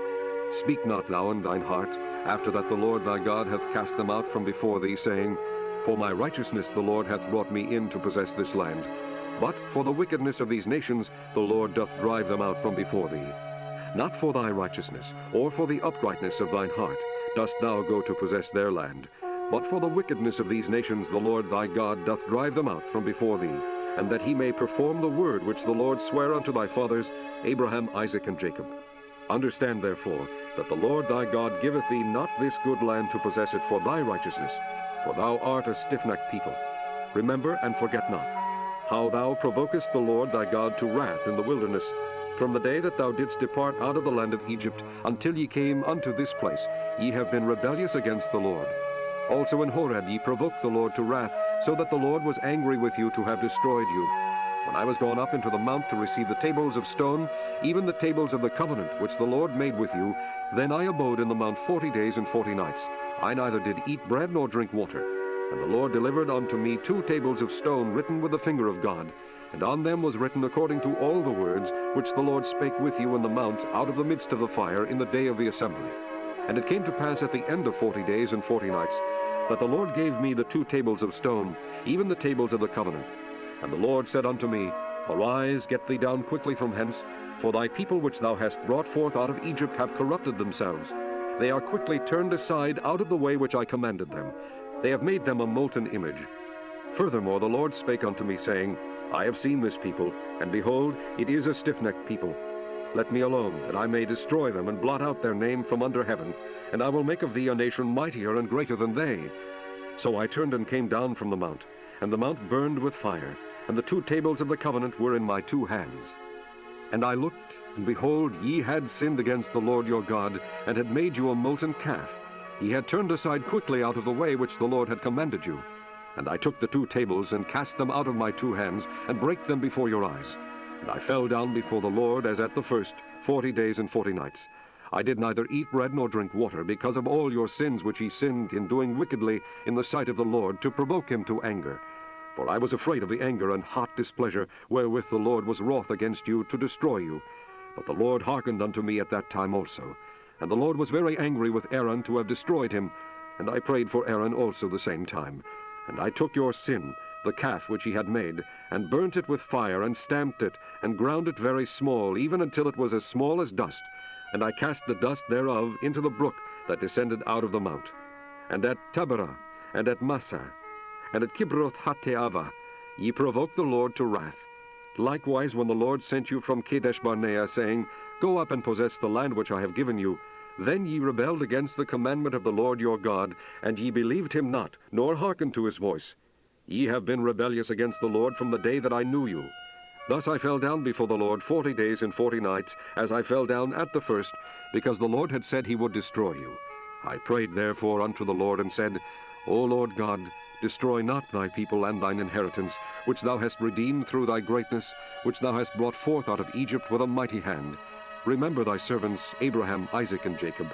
Speak not thou in thine heart, after that the Lord thy God hath cast them out from before thee, saying, For my righteousness the Lord hath brought me in to possess this land. But for the wickedness of these nations the Lord doth drive them out from before thee. Not for thy righteousness, or for the uprightness of thine heart, dost thou go to possess their land, but for the wickedness of these nations the Lord thy God doth drive them out from before thee, and that he may perform the word which the Lord sware unto thy fathers, Abraham, Isaac, and Jacob. Understand therefore that the Lord thy God giveth thee not this good land to possess it for thy righteousness, for thou art a stiff-necked people. Remember and forget not how thou provokest the Lord thy God to wrath in the wilderness, from the day that thou didst depart out of the land of Egypt until ye came unto this place. Ye have been rebellious against the Lord. Also in Horeb ye provoked the Lord to wrath, so that the Lord was angry with you to have destroyed you. When I was gone up into the mount to receive the tables of stone, even the tables of the covenant which the Lord made with you, then I abode in the mount 40 days and 40 nights. I neither did eat bread nor drink water. And the Lord delivered unto me 2 tables of stone written with the finger of God, and on them was written according to all the words which the Lord spake with you in the mount out of the midst of the fire in the day of the assembly. And it came to pass at the end of 40 days and 40 nights, that the Lord gave me the 2 tables of stone, even the tables of the covenant. And the Lord said unto me, Arise, get thee down quickly from hence, for thy people which thou hast brought forth out of Egypt have corrupted themselves. They are quickly turned aside out of the way which I commanded them. They have made them a molten image. Furthermore the Lord spake unto me, saying, I have seen this people, and behold, it is a stiff-necked people. Let me alone, that I may destroy them and blot out their name from under heaven, and I will make of thee a nation mightier and greater than they. So I turned and came down from the mount, and the mount burned with fire, and the 2 tables of the covenant were in my 2 hands. And I looked, and behold, ye had sinned against the Lord your God, and had made you a molten calf. Ye had turned aside quickly out of the way which the Lord had commanded you. And I took the 2 tables, and cast them out of my 2 hands, and brake them before your eyes. And I fell down before the Lord as at the first, 40 days and 40 nights. I did neither eat bread nor drink water, because of all your sins which ye sinned in doing wickedly in the sight of the Lord, to provoke him to anger. For I was afraid of the anger and hot displeasure wherewith the Lord was wroth against you, to destroy you. But the Lord hearkened unto me at that time also. And the Lord was very angry with Aaron to have destroyed him. And I prayed for Aaron also the same time. And I took your sin, the calf which ye had made, and burnt it with fire, and stamped it, and ground it very small, even until it was as small as dust. And I cast the dust thereof into the brook that descended out of the mount. And at Taberah, and at Massah, and at Kibroth Hattaavah, ye provoked the Lord to wrath. Likewise, when the Lord sent you from Kadesh Barnea, saying, Go up and possess the land which I have given you, then ye rebelled against the commandment of the Lord your God, and ye believed him not, nor hearkened to his voice. Ye have been rebellious against the Lord from the day that I knew you. Thus I fell down before the Lord 40 days and 40 nights, as I fell down at the first, because the Lord had said he would destroy you. I prayed therefore unto the Lord, and said, O Lord God, destroy not thy people and thine inheritance, which thou hast redeemed through thy greatness, which thou hast brought forth out of Egypt with a mighty hand. Remember thy servants Abraham, Isaac, and Jacob.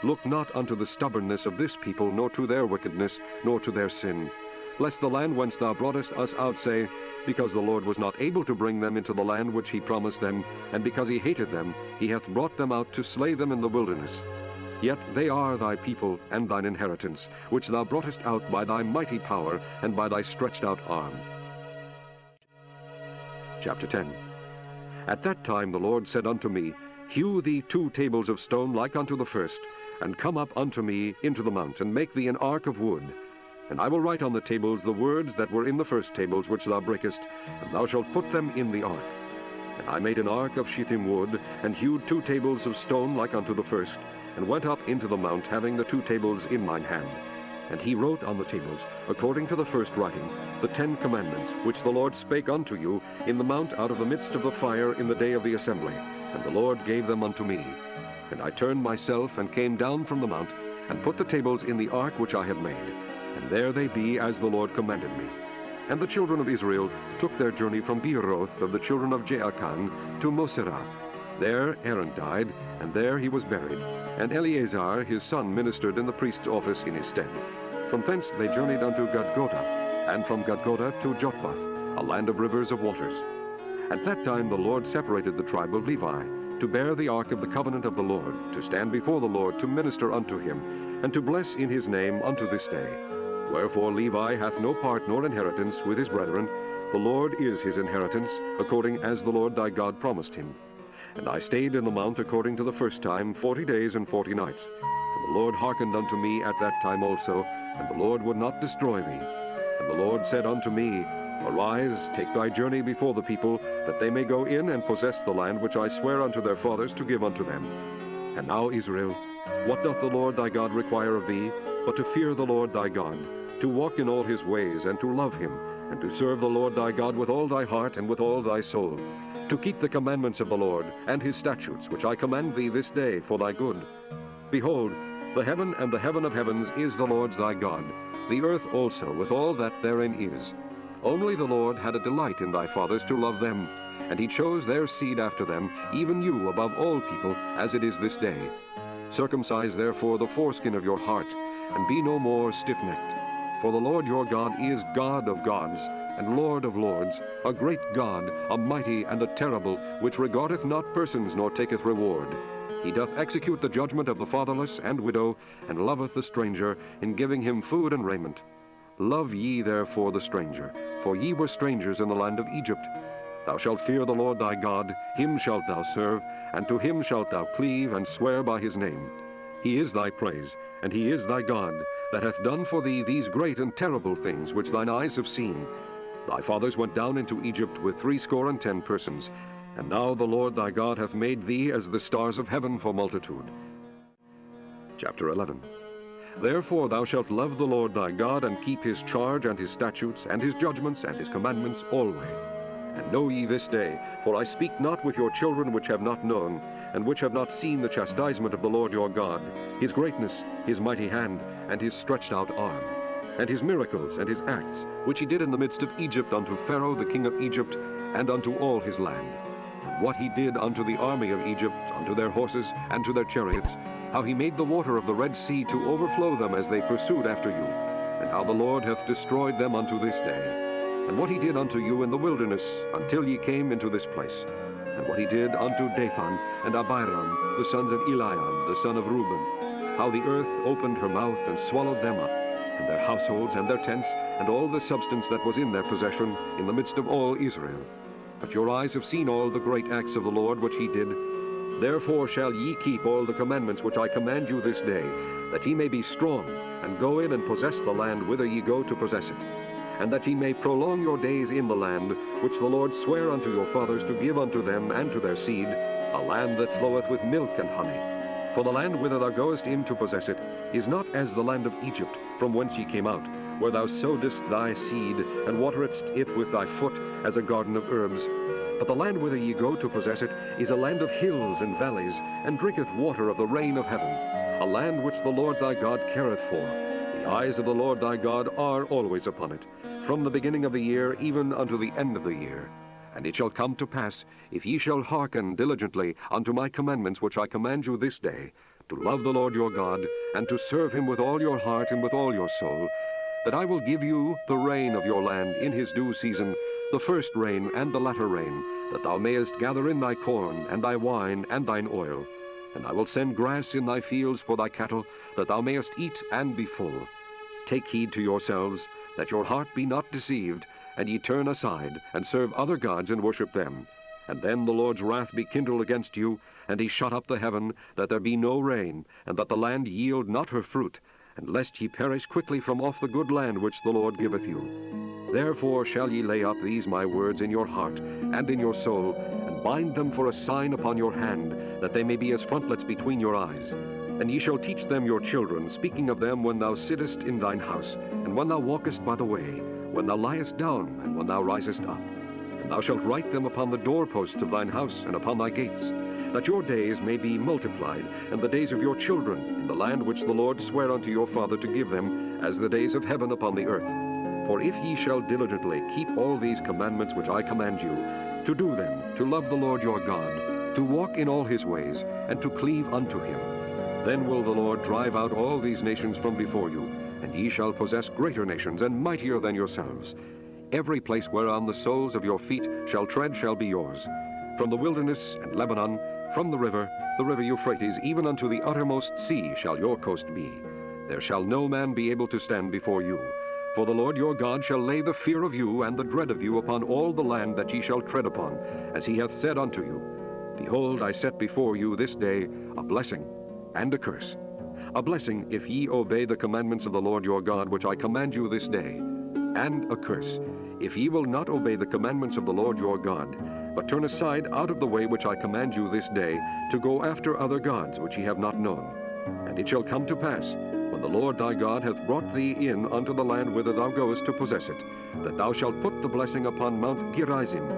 Look not unto the stubbornness of this people, nor to their wickedness, nor to their sin. Lest the land whence thou broughtest us out say, Because the Lord was not able to bring them into the land which he promised them, and because he hated them, he hath brought them out to slay them in the wilderness. Yet they are thy people and thine inheritance, which thou broughtest out by thy mighty power and by thy stretched out arm. Chapter 10. At that time the Lord said unto me, Hew thee 2 tables of stone like unto the first, and come up unto me into the mount, and make thee an ark of wood. And I will write on the tables the words that were in the first tables which thou breakest, and thou shalt put them in the ark. And I made an ark of shittim wood, and hewed 2 tables of stone like unto the first, and went up into the mount, having the 2 tables in mine hand. And he wrote on the tables, according to the first writing, the 10 commandments, which the Lord spake unto you in the mount out of the midst of the fire in the day of the assembly. And the Lord gave them unto me. And I turned myself, and came down from the mount, and put the tables in the ark which I had made. And there they be as the Lord commanded me. And the children of Israel took their journey from Beeroth of the children of Jaakan to Moserah. There Aaron died, and there he was buried. And Eleazar his son ministered in the priest's office in his stead. From thence they journeyed unto Gadgodah, and from Gadgodah to Jotbath, a land of rivers of waters. At that time the Lord separated the tribe of Levi, to bear the ark of the covenant of the Lord, to stand before the Lord, to minister unto him, and to bless in his name unto this day. Wherefore Levi hath no part nor inheritance with his brethren. The Lord is his inheritance, according as the Lord thy God promised him. And I stayed in the mount according to the first time 40 days and 40 nights. And the Lord hearkened unto me at that time also, and the Lord would not destroy thee. And the Lord said unto me, Arise, take thy journey before the people, that they may go in and possess the land which I swear unto their fathers to give unto them. And now, Israel, what doth the Lord thy God require of thee, but to fear the Lord thy God, to walk in all his ways, and to love him, and to serve the Lord thy God with all thy heart and with all thy soul, to keep the commandments of the Lord, and his statutes, which I command thee this day for thy good. Behold, the heaven and the heaven of heavens is the Lord's thy God, the earth also with all that therein is. Only the Lord had a delight in thy fathers to love them, and he chose their seed after them, even you above all people, as it is this day. Circumcise therefore the foreskin of your heart, and be no more stiff-necked. For the Lord your God is God of gods, and Lord of lords, a great God, a mighty and a terrible, which regardeth not persons nor taketh reward. He doth execute the judgment of the fatherless and widow, and loveth the stranger, in giving him food and raiment. Love ye therefore the stranger, for ye were strangers in the land of Egypt. Thou shalt fear the Lord thy God, him shalt thou serve, and to him shalt thou cleave, and swear by his name. He is thy praise, and he is thy God, that hath done for thee these great and terrible things which thine eyes have seen. Thy fathers went down into Egypt with 70 persons, and now the Lord thy God hath made thee as the stars of heaven for multitude. Chapter 11. Therefore thou shalt love the Lord thy God, and keep his charge, and his statutes, and his judgments, and his commandments alway. And know ye this day, for I speak not with your children which have not known, and which have not seen the chastisement of the Lord your God, his greatness, his mighty hand, and his stretched out arm, and his miracles and his acts, which he did in the midst of Egypt unto Pharaoh the king of Egypt, and unto all his land, and what he did unto the army of Egypt, unto their horses, and to their chariots, how he made the water of the Red Sea to overflow them as they pursued after you, and how the Lord hath destroyed them unto this day, and what he did unto you in the wilderness, until ye came into this place, and what he did unto Dathan and Abiram, the sons of Eliam, the son of Reuben, how the earth opened her mouth and swallowed them up, and their households and their tents, and all the substance that was in their possession, in the midst of all Israel. But your eyes have seen all the great acts of the Lord which he did. Therefore shall ye keep all the commandments which I command you this day, that ye may be strong, and go in and possess the land whither ye go to possess it, and that ye may prolong your days in the land which the Lord sware unto your fathers to give unto them and to their seed, a land that floweth with milk and honey. For the land whither thou goest in to possess it is not as the land of Egypt, from whence ye came out, where thou sowedst thy seed, and wateredst it with thy foot, as a garden of herbs. But the land whither ye go to possess it is a land of hills and valleys, and drinketh water of the rain of heaven, a land which the Lord thy God careth for. The eyes of the Lord thy God are always upon it, from the beginning of the year even unto the end of the year. And it shall come to pass, if ye shall hearken diligently unto my commandments which I command you this day, to love the Lord your God, and to serve him with all your heart and with all your soul, that I will give you the rain of your land in his due season, the first rain and the latter rain, that thou mayest gather in thy corn, and thy wine, and thine oil. And I will send grass in thy fields for thy cattle, that thou mayest eat and be full. Take heed to yourselves, that your heart be not deceived, and ye turn aside, and serve other gods, and worship them. And then the Lord's wrath be kindled against you, and he shut up the heaven, that there be no rain, and that the land yield not her fruit, and lest ye perish quickly from off the good land which the Lord giveth you. Therefore shall ye lay up these my words in your heart and in your soul, and bind them for a sign upon your hand, that they may be as frontlets between your eyes. And ye shall teach them your children, speaking of them when thou sittest in thine house, and when thou walkest by the way, when thou liest down, and when thou risest up. And thou shalt write them upon the doorposts of thine house, and upon thy gates, that your days may be multiplied, and the days of your children, in the land which the Lord sware unto your father to give them, as the days of heaven upon the earth. For if ye shall diligently keep all these commandments which I command you, to do them, to love the Lord your God, to walk in all his ways, and to cleave unto him, then will the Lord drive out all these nations from before you, and ye shall possess greater nations and mightier than yourselves. Every place whereon the soles of your feet shall tread shall be yours. From the wilderness and Lebanon, from the river Euphrates, even unto the uttermost sea shall your coast be. There shall no man be able to stand before you. For the Lord your God shall lay the fear of you and the dread of you upon all the land that ye shall tread upon, as he hath said unto you. Behold, I set before you this day a blessing and a curse. A blessing if ye obey the commandments of the Lord your God, which I command you this day, and a curse if ye will not obey the commandments of the Lord your God, but turn aside out of the way which I command you this day, to go after other gods which ye have not known. And it shall come to pass, when the Lord thy God hath brought thee in unto the land whither thou goest to possess it, that thou shalt put the blessing upon Mount Gerizim,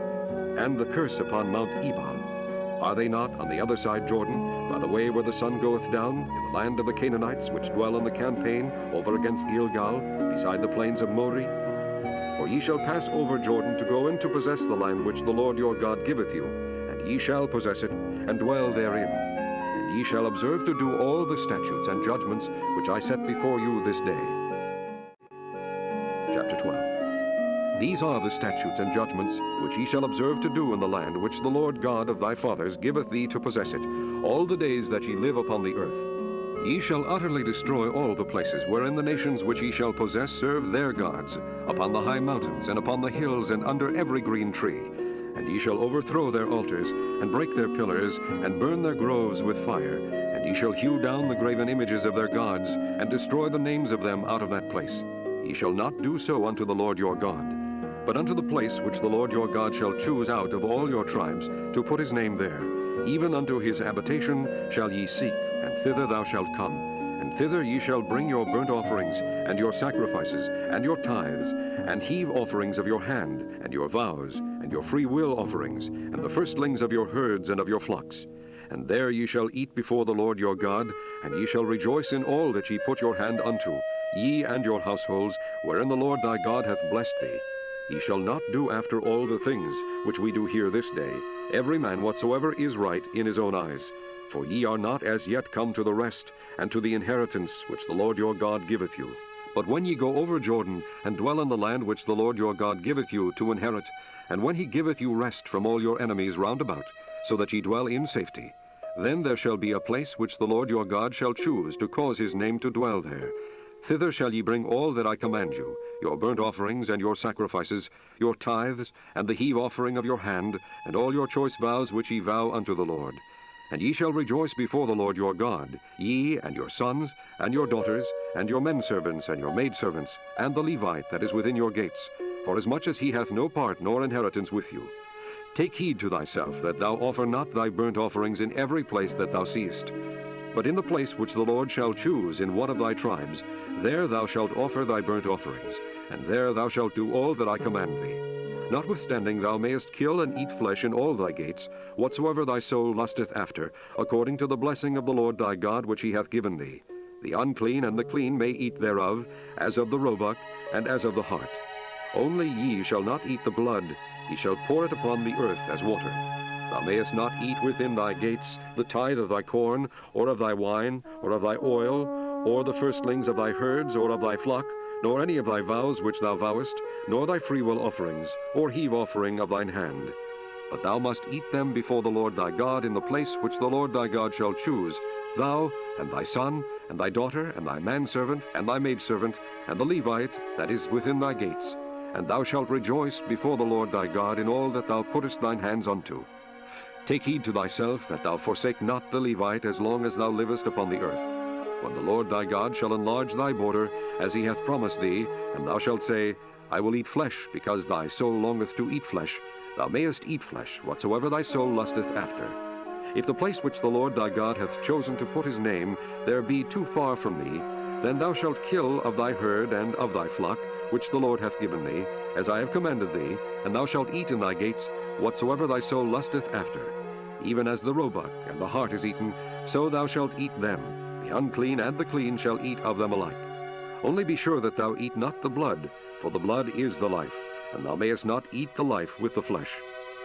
and the curse upon Mount Ebal. Are they not on the other side Jordan, by the way where the sun goeth down, in the land of the Canaanites, which dwell on the campaign, over against Gilgal, beside the plains of Moreh? For ye shall pass over Jordan to go in to possess the land which the Lord your God giveth you, and ye shall possess it, and dwell therein. And ye shall observe to do all the statutes and judgments which I set before you this day. Chapter 12. These are the statutes and judgments which ye shall observe to do in the land which the Lord God of thy fathers giveth thee to possess it, all the days that ye live upon the earth. Ye shall utterly destroy all the places wherein the nations which ye shall possess serve their gods, upon the high mountains, and upon the hills, and under every green tree. And ye shall overthrow their altars, and break their pillars, and burn their groves with fire. And ye shall hew down the graven images of their gods, and destroy the names of them out of that place. Ye shall not do so unto the Lord your God. But unto the place which the Lord your God shall choose out of all your tribes, to put his name there, even unto his habitation shall ye seek, and thither thou shalt come. And thither ye shall bring your burnt offerings, and your sacrifices, and your tithes, and heave offerings of your hand, and your vows, and your free will offerings, and the firstlings of your herds and of your flocks. and there ye shall eat before the Lord your God, and ye shall rejoice in all that ye put your hand unto, ye and your households, wherein the Lord thy God hath blessed thee. Ye shall not do after all the things which we do here this day, every man whatsoever is right in his own eyes. For ye are not as yet come to the rest, and to the inheritance which the Lord your God giveth you. But when ye go over Jordan, and dwell in the land which the Lord your God giveth you to inherit, and when he giveth you rest from all your enemies round about, so that ye dwell in safety, then there shall be a place which the Lord your God shall choose to cause his name to dwell there. Thither shall ye bring all that I command you, your burnt offerings and your sacrifices, your tithes, and the heave offering of your hand, and all your choice vows which ye vow unto the Lord. And ye shall rejoice before the Lord your God, ye and your sons, and your daughters, and your men servants, and your maidservants, and the Levite that is within your gates, forasmuch as he hath no part nor inheritance with you. Take heed to thyself, that thou offer not thy burnt offerings in every place that thou seest. But in the place which the Lord shall choose in one of thy tribes, there thou shalt offer thy burnt offerings, and there thou shalt do all that I command thee. Notwithstanding thou mayest kill and eat flesh in all thy gates, whatsoever thy soul lusteth after, according to the blessing of the Lord thy God which he hath given thee. The unclean and the clean may eat thereof, as of the roebuck, and as of the hart. Only ye shall not eat the blood, ye shall pour it upon the earth as water. Thou mayest not eat within thy gates the tithe of thy corn, or of thy wine, or of thy oil, or the firstlings of thy herds, or of thy flock, nor any of thy vows which thou vowest, nor thy freewill offerings, or heave offering of thine hand. But thou must eat them before the Lord thy God in the place which the Lord thy God shall choose, thou, and thy son, and thy daughter, and thy manservant, and thy maidservant, and the Levite that is within thy gates. And thou shalt rejoice before the Lord thy God in all that thou puttest thine hands unto. Take heed to thyself that thou forsake not the Levite as long as thou livest upon the earth. When the Lord thy God shall enlarge thy border, as he hath promised thee, and thou shalt say, I will eat flesh, because thy soul longeth to eat flesh, thou mayest eat flesh, whatsoever thy soul lusteth after. If the place which the Lord thy God hath chosen to put his name, there be too far from thee, then thou shalt kill of thy herd and of thy flock, which the Lord hath given thee, as I have commanded thee, and thou shalt eat in thy gates, whatsoever thy soul lusteth after. Even as the roebuck and the hart is eaten, so thou shalt eat them. The unclean and the clean shall eat of them alike. Only be sure that thou eat not the blood, for the blood is the life, and thou mayest not eat the life with the flesh.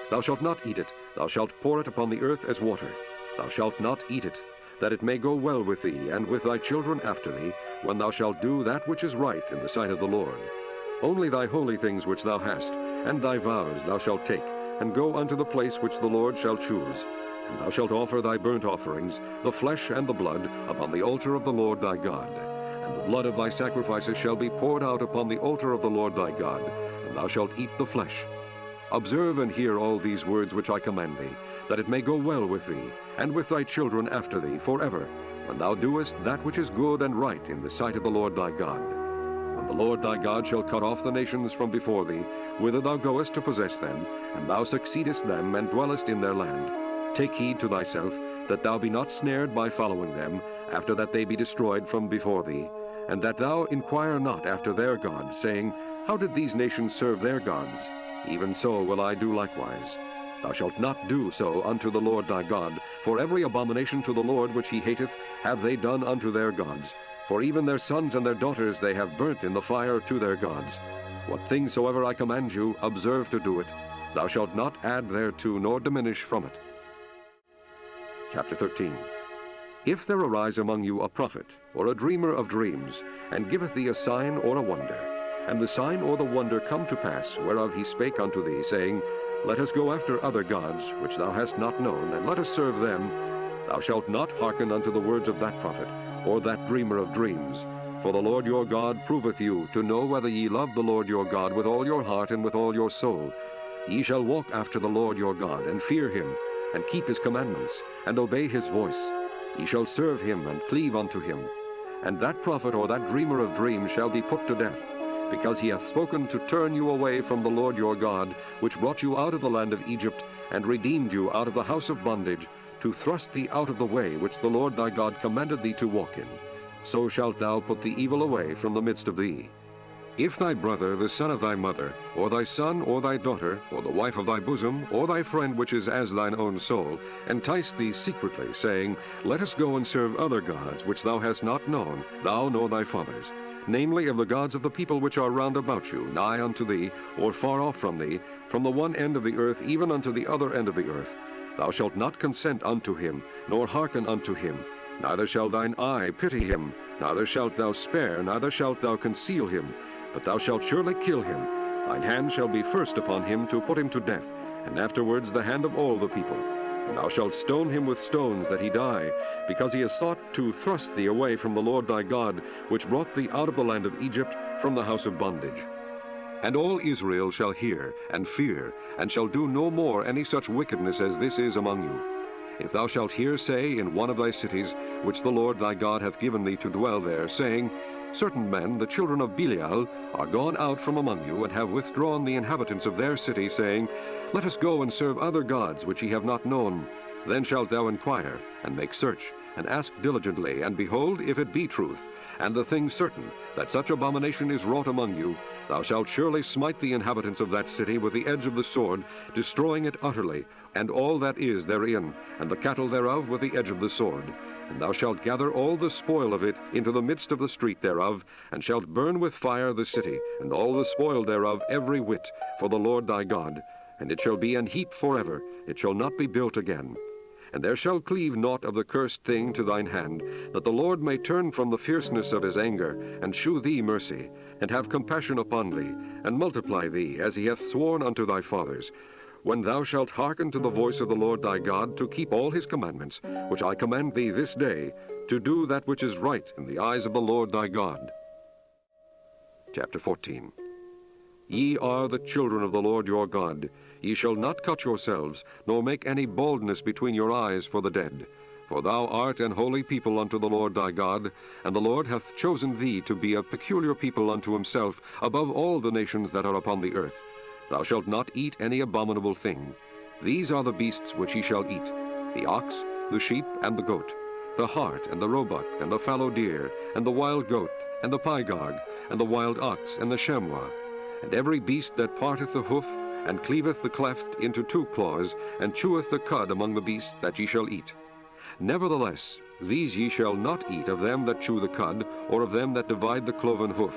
Thou shalt not eat it, thou shalt pour it upon the earth as water. Thou shalt not eat it, that it may go well with thee and with thy children after thee, when thou shalt do that which is right in the sight of the Lord. Only thy holy things which thou hast, and thy vows thou shalt take, and go unto the place which the Lord shall choose. And thou shalt offer thy burnt offerings, the flesh and the blood, upon the altar of the Lord thy God. And the blood of thy sacrifices shall be poured out upon the altar of the Lord thy God, and thou shalt eat the flesh. Observe and hear all these words which I command thee, that it may go well with thee, and with thy children after thee forever, when thou doest that which is good and right in the sight of the Lord thy God. When the Lord thy God shall cut off the nations from before thee, whither thou goest to possess them, and thou succeedest them, and dwellest in their land, take heed to thyself, that thou be not snared by following them, after that they be destroyed from before thee, and that thou inquire not after their gods, saying, How did these nations serve their gods? Even so will I do likewise. Thou shalt not do so unto the Lord thy God, for every abomination to the Lord which he hateth have they done unto their gods, for even their sons and their daughters they have burnt in the fire to their gods. What things soever I command you, observe to do it. Thou shalt not add thereto, nor diminish from it. Chapter 13. If there arise among you a prophet, or a dreamer of dreams, and giveth thee a sign or a wonder, and the sign or the wonder come to pass, whereof he spake unto thee, saying, Let us go after other gods, which thou hast not known, and let us serve them, thou shalt not hearken unto the words of that prophet, or that dreamer of dreams. For the Lord your God proveth you, to know whether ye love the Lord your God with all your heart and with all your soul. Ye shall walk after the Lord your God, and fear him, and keep his commandments, and obey his voice. Ye shall serve him, and cleave unto him. And that prophet or that dreamer of dreams shall be put to death, because he hath spoken to turn you away from the Lord your God, which brought you out of the land of Egypt, and redeemed you out of the house of bondage, to thrust thee out of the way which the Lord thy God commanded thee to walk in. So shalt thou put the evil away from the midst of thee. If thy brother, the son of thy mother, or thy son, or thy daughter, or the wife of thy bosom, or thy friend which is as thine own soul, entice thee secretly, saying, Let us go and serve other gods, which thou hast not known, thou nor thy fathers, namely of the gods of the people which are round about you, nigh unto thee, or far off from thee, from the one end of the earth even unto the other end of the earth, thou shalt not consent unto him, nor hearken unto him, neither shall thine eye pity him, neither shalt thou spare, neither shalt thou conceal him, but thou shalt surely kill him. Thine hand shall be first upon him to put him to death, and afterwards the hand of all the people. And thou shalt stone him with stones that he die, because he has sought to thrust thee away from the Lord thy God, which brought thee out of the land of Egypt, from the house of bondage. And all Israel shall hear and fear, and shall do no more any such wickedness as this is among you. If thou shalt hear say in one of thy cities, which the Lord thy God hath given thee to dwell there, saying, Certain men, the children of Belial, are gone out from among you, and have withdrawn the inhabitants of their city, saying, Let us go and serve other gods which ye have not known. Then shalt thou inquire, and make search, and ask diligently, and behold, if it be truth, and the thing certain, that such abomination is wrought among you, thou shalt surely smite the inhabitants of that city with the edge of the sword, destroying it utterly, and all that is therein, and the cattle thereof with the edge of the sword. And thou shalt gather all the spoil of it into the midst of the street thereof, and shalt burn with fire the city, and all the spoil thereof every whit, for the Lord thy God. And it shall be an heap forever, it shall not be built again. And there shall cleave naught of the cursed thing to thine hand, that the Lord may turn from the fierceness of his anger, and shew thee mercy, and have compassion upon thee, and multiply thee, as he hath sworn unto thy fathers, when thou shalt hearken to the voice of the Lord thy God, to keep all his commandments, which I command thee this day, to do that which is right in the eyes of the Lord thy God. Chapter 14. Ye are the children of the Lord your God. Ye shall not cut yourselves, nor make any baldness between your eyes for the dead. For thou art an holy people unto the Lord thy God, and the Lord hath chosen thee to be a peculiar people unto himself, above all the nations that are upon the earth. Thou shalt not eat any abominable thing. These are the beasts which ye shall eat, the ox, the sheep, and the goat, the hart, and the roebuck, and the fallow deer, and the wild goat, and the pygarg, and the wild ox, and the chamois, and every beast that parteth the hoof, and cleaveth the cleft into two claws, and cheweth the cud among the beasts that ye shall eat. Nevertheless, these ye shall not eat of them that chew the cud, or of them that divide the cloven hoof,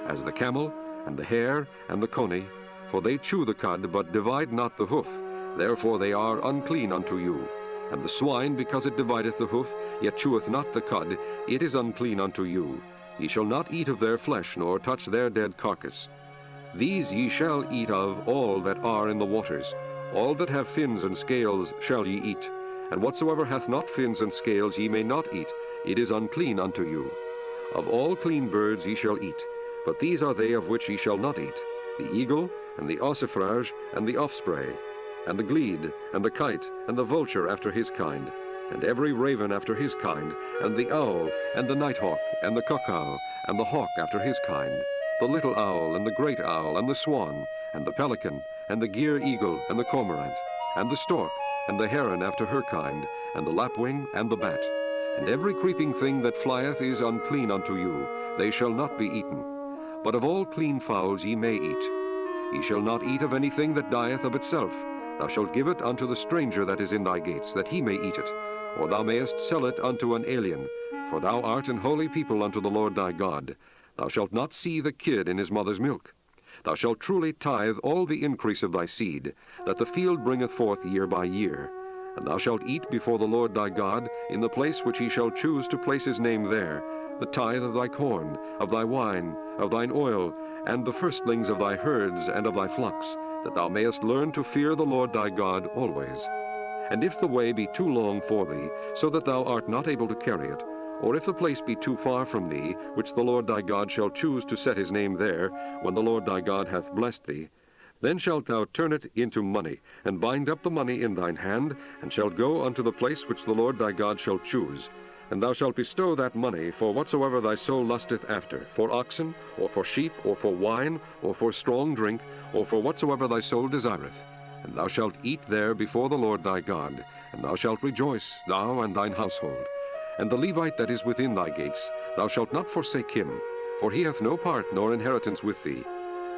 as the camel, and the hare, and the coney, for they chew the cud, but divide not the hoof, therefore they are unclean unto you. And the swine, because it divideth the hoof, yet cheweth not the cud, it is unclean unto you. Ye shall not eat of their flesh, nor touch their dead carcass. These ye shall eat of all that are in the waters. All that have fins and scales shall ye eat. And whatsoever hath not fins and scales ye may not eat, it is unclean unto you. Of all clean birds ye shall eat, but these are they of which ye shall not eat: the eagle, and the ossifrage, and the osprey, and the glede, and the kite, and the vulture after his kind, and every raven after his kind, and the owl, and the nighthawk, and the cuckow, and the hawk after his kind, the little owl, and the great owl, and the swan, and the pelican, and the gier eagle, and the cormorant, and the stork, and the heron after her kind, and the lapwing, and the bat. And every creeping thing that flieth is unclean unto you, they shall not be eaten. But of all clean fowls ye may eat. Ye shall not eat of anything that dieth of itself. Thou shalt give it unto the stranger that is in thy gates, that he may eat it, or thou mayest sell it unto an alien, for thou art an holy people unto the Lord thy God. Thou shalt not see the kid in his mother's milk. Thou shalt truly tithe all the increase of thy seed, that the field bringeth forth year by year. And thou shalt eat before the Lord thy God, in the place which he shall choose to place his name there, the tithe of thy corn, of thy wine, of thine oil, and the firstlings of thy herds and of thy flocks, that thou mayest learn to fear the Lord thy God always. And if the way be too long for thee, so that thou art not able to carry it, or if the place be too far from thee, which the Lord thy God shall choose to set his name there, when the Lord thy God hath blessed thee, then shalt thou turn it into money, and bind up the money in thine hand, and shalt go unto the place which the Lord thy God shall choose. And thou shalt bestow that money for whatsoever thy soul lusteth after, for oxen, or for sheep, or for wine, or for strong drink, or for whatsoever thy soul desireth. And thou shalt eat there before the Lord thy God, and thou shalt rejoice, thou and thine household. And the Levite that is within thy gates, thou shalt not forsake him, for he hath no part nor inheritance with thee.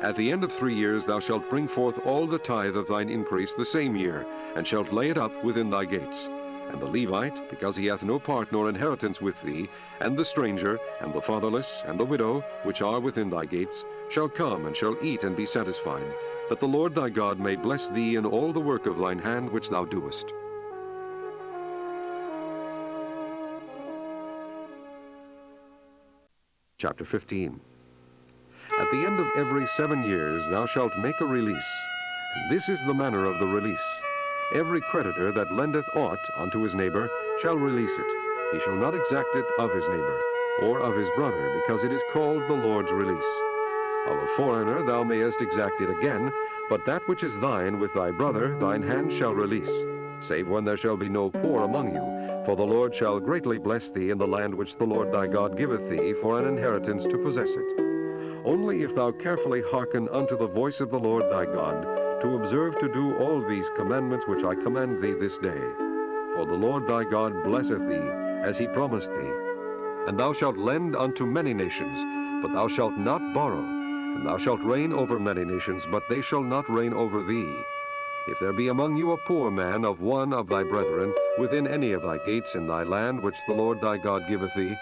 At the end of 3 years thou shalt bring forth all the tithe of thine increase the same year, and shalt lay it up within thy gates. And the Levite, because he hath no part nor inheritance with thee, and the stranger, and the fatherless, and the widow, which are within thy gates, shall come and shall eat and be satisfied, that the Lord thy God may bless thee in all the work of thine hand which thou doest. Chapter 15. At the end of every 7 years thou shalt make a release, and this is the manner of the release. Every creditor that lendeth aught unto his neighbor shall release it. He shall not exact it of his neighbor, or of his brother, because it is called the Lord's release. Of a foreigner thou mayest exact it again, but that which is thine with thy brother thine hand shall release, save when there shall be no poor among you, for the Lord shall greatly bless thee in the land which the Lord thy God giveth thee for an inheritance to possess it. Only if thou carefully hearken unto the voice of the Lord thy God, to observe to do all these commandments which I command thee this day. For the Lord thy God blesseth thee, as he promised thee. And thou shalt lend unto many nations, but thou shalt not borrow. And thou shalt reign over many nations, but they shall not reign over thee. If there be among you a poor man of one of thy brethren, within any of thy gates in thy land which the Lord thy God giveth thee,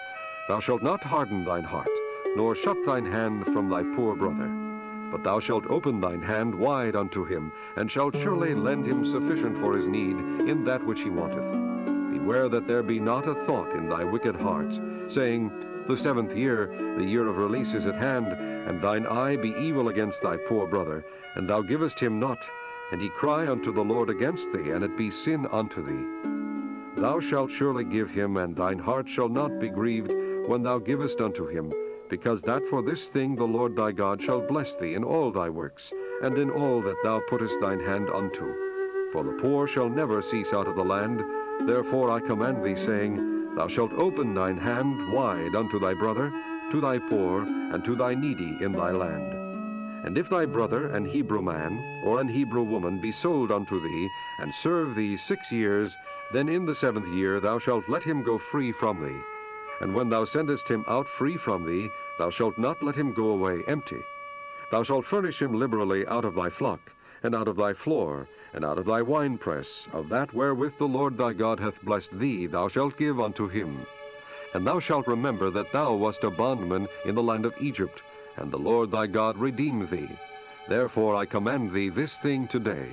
thou shalt not harden thine heart, nor shut thine hand from thy poor brother. But thou shalt open thine hand wide unto him, and shalt surely lend him sufficient for his need in that which he wanteth. Beware that there be not a thought in thy wicked heart, saying, The 7th year, the year of release is at hand, and thine eye be evil against thy poor brother, and thou givest him not, and he cry unto the Lord against thee, and it be sin unto thee. Thou shalt surely give him, and thine heart shall not be grieved when thou givest unto him, because that for this thing the Lord thy God shall bless thee in all thy works, and in all that thou puttest thine hand unto. For the poor shall never cease out of the land. Therefore I command thee, saying, Thou shalt open thine hand wide unto thy brother, to thy poor, and to thy needy in thy land. And if thy brother, an Hebrew man, or an Hebrew woman, be sold unto thee, and serve thee 6 years, then in the 7th year thou shalt let him go free from thee. And when thou sendest him out free from thee, thou shalt not let him go away empty. Thou shalt furnish him liberally out of thy flock, and out of thy floor, and out of thy winepress, of that wherewith the Lord thy God hath blessed thee, thou shalt give unto him. And thou shalt remember that thou wast a bondman in the land of Egypt, and the Lord thy God redeemed thee. Therefore I command thee this thing today.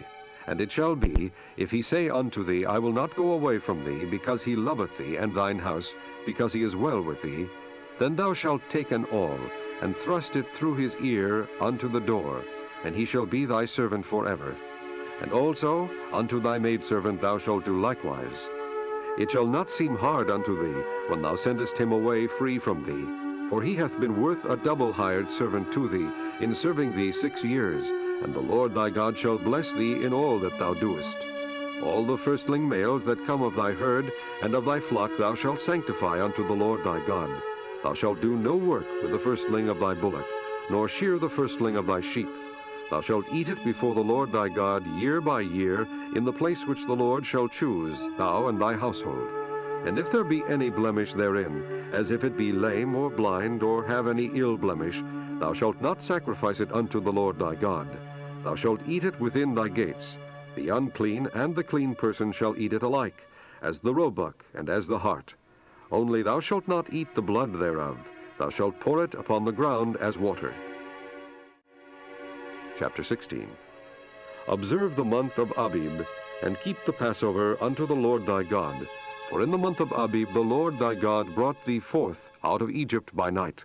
And it shall be, if he say unto thee, I will not go away from thee, because he loveth thee and thine house, because he is well with thee, then thou shalt take an awl, and thrust it through his ear unto the door, and he shall be thy servant forever. And also unto thy maidservant thou shalt do likewise. It shall not seem hard unto thee, when thou sendest him away free from thee, for he hath been worth a double hired servant to thee, in serving thee 6 years, and the Lord thy God shall bless thee in all that thou doest. All the firstling males that come of thy herd and of thy flock thou shalt sanctify unto the Lord thy God. Thou shalt do no work with the firstling of thy bullock, nor shear the firstling of thy sheep. Thou shalt eat it before the Lord thy God year by year, in the place which the Lord shall choose, thou and thy household. And if there be any blemish therein, as if it be lame or blind, or have any ill blemish, thou shalt not sacrifice it unto the Lord thy God. Thou shalt eat it within thy gates. The unclean and the clean person shall eat it alike, as the roebuck and as the hart. Only thou shalt not eat the blood thereof. Thou shalt pour it upon the ground as water. Chapter 16. Observe the month of Abib, and keep the Passover unto the Lord thy God. For in the month of Abib the Lord thy God brought thee forth out of Egypt by night.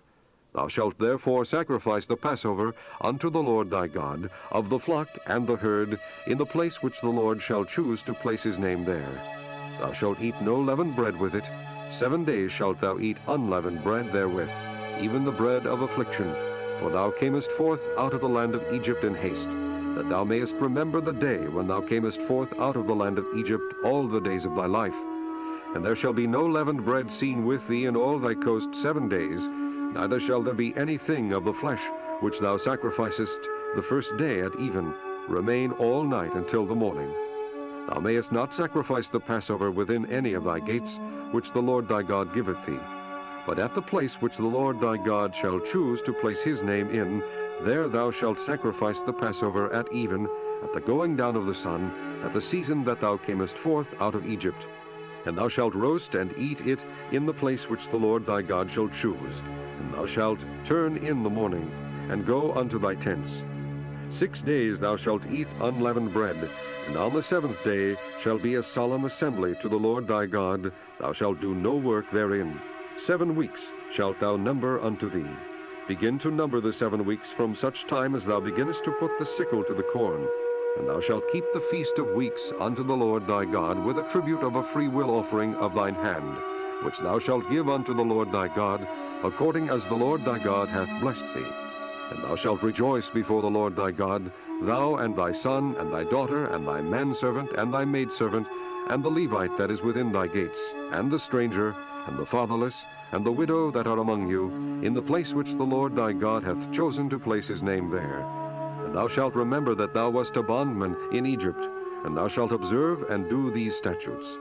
Thou shalt therefore sacrifice the Passover unto the Lord thy God, of the flock and the herd, in the place which the Lord shall choose to place his name there. Thou shalt eat no leavened bread with it. 7 days shalt thou eat unleavened bread therewith, even the bread of affliction. For thou camest forth out of the land of Egypt in haste, that thou mayest remember the day when thou camest forth out of the land of Egypt all the days of thy life. And there shall be no leavened bread seen with thee in all thy coast 7 days, neither shall there be anything of the flesh which thou sacrificest the first day at even, remain all night until the morning. Thou mayest not sacrifice the Passover within any of thy gates, which the Lord thy God giveth thee. But at the place which the Lord thy God shall choose to place his name in, there thou shalt sacrifice the Passover at even, at the going down of the sun, at the season that thou camest forth out of Egypt. And thou shalt roast and eat it in the place which the Lord thy God shall choose. And thou shalt turn in the morning, and go unto thy tents. 6 days thou shalt eat unleavened bread, and on the 7th day shall be a solemn assembly to the Lord thy God. Thou shalt do no work therein. 7 weeks shalt thou number unto thee. Begin to number the 7 weeks from such time as thou beginnest to put the sickle to the corn. And thou shalt keep the feast of weeks unto the Lord thy God with a tribute of a freewill offering of thine hand, which thou shalt give unto the Lord thy God, according as the Lord thy God hath blessed thee. And thou shalt rejoice before the Lord thy God, thou and thy son, and thy daughter, and thy manservant, and thy maidservant, and the Levite that is within thy gates, and the stranger, and the fatherless, and the widow that are among you, in the place which the Lord thy God hath chosen to place his name there. And thou shalt remember that thou wast a bondman in Egypt, and thou shalt observe and do these statutes.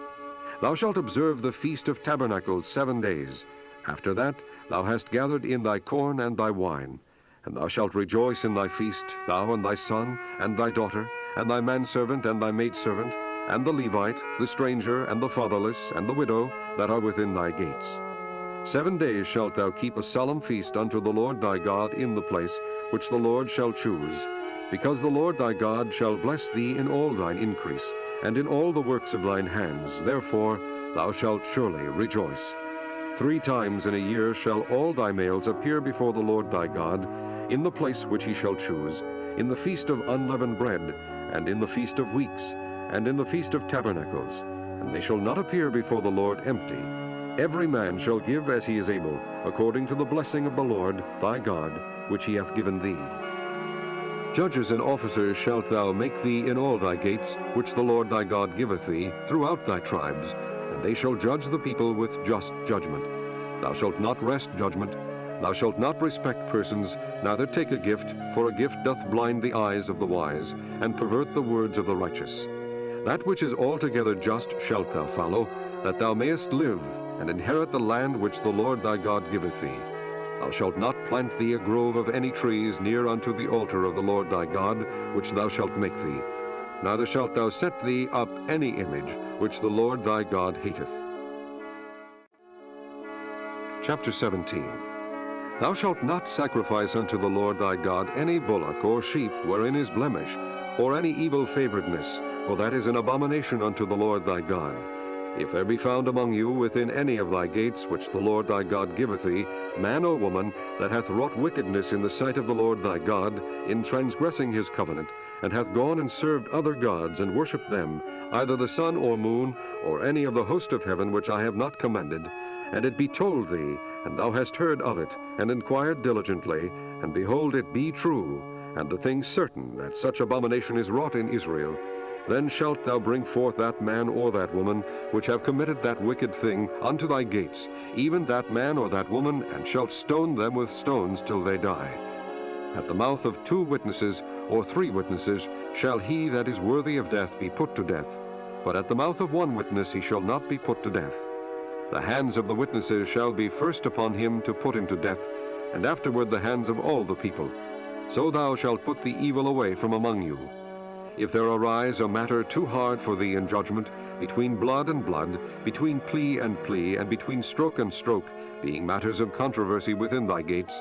Thou shalt observe the Feast of Tabernacles 7 days. After that thou hast gathered in thy corn and thy wine. And thou shalt rejoice in thy feast, thou and thy son, and thy daughter, and thy manservant, and thy maidservant, and the Levite, the stranger, and the fatherless, and the widow, that are within thy gates. 7 days shalt thou keep a solemn feast unto the Lord thy God in the place which the Lord shall choose, because the Lord thy God shall bless thee in all thine increase, and in all the works of thine hands. Therefore thou shalt surely rejoice. 3 times in a year shall all thy males appear before the Lord thy God, in the place which he shall choose, in the feast of unleavened bread, and in the feast of weeks, and in the feast of tabernacles. And they shall not appear before the Lord empty. Every man shall give as he is able, according to the blessing of the Lord thy God, which he hath given thee. Judges and officers shalt thou make thee in all thy gates, which the Lord thy God giveth thee, throughout thy tribes, and they shall judge the people with just judgment. Thou shalt not wrest judgment. Thou shalt not respect persons, neither take a gift, for a gift doth blind the eyes of the wise, and pervert the words of the righteous. That which is altogether just shalt thou follow, that thou mayest live, and inherit the land which the Lord thy God giveth thee. Thou shalt not plant thee a grove of any trees near unto the altar of the Lord thy God, which thou shalt make thee. Neither shalt thou set thee up any image, which the Lord thy God hateth. Chapter 17. Thou shalt not sacrifice unto the Lord thy God any bullock or sheep wherein is blemish, or any evil favoredness, for that is an abomination unto the Lord thy God. If there be found among you within any of thy gates which the Lord thy God giveth thee, man or woman, that hath wrought wickedness in the sight of the Lord thy God, in transgressing his covenant, and hath gone and served other gods, and worshipped them, either the sun or moon, or any of the host of heaven which I have not commanded, and it be told thee, and thou hast heard of it, and inquired diligently, and behold, it be true, and the thing certain that such abomination is wrought in Israel, then shalt thou bring forth that man or that woman which have committed that wicked thing unto thy gates, even that man or that woman, and shalt stone them with stones till they die. At the mouth of 2 witnesses or 3 witnesses shall he that is worthy of death be put to death, but at the mouth of 1 witness he shall not be put to death. The hands of the witnesses shall be first upon him to put him to death, and afterward the hands of all the people. So thou shalt put the evil away from among you. If there arise a matter too hard for thee in judgment, between blood and blood, between plea, and between stroke and stroke, being matters of controversy within thy gates,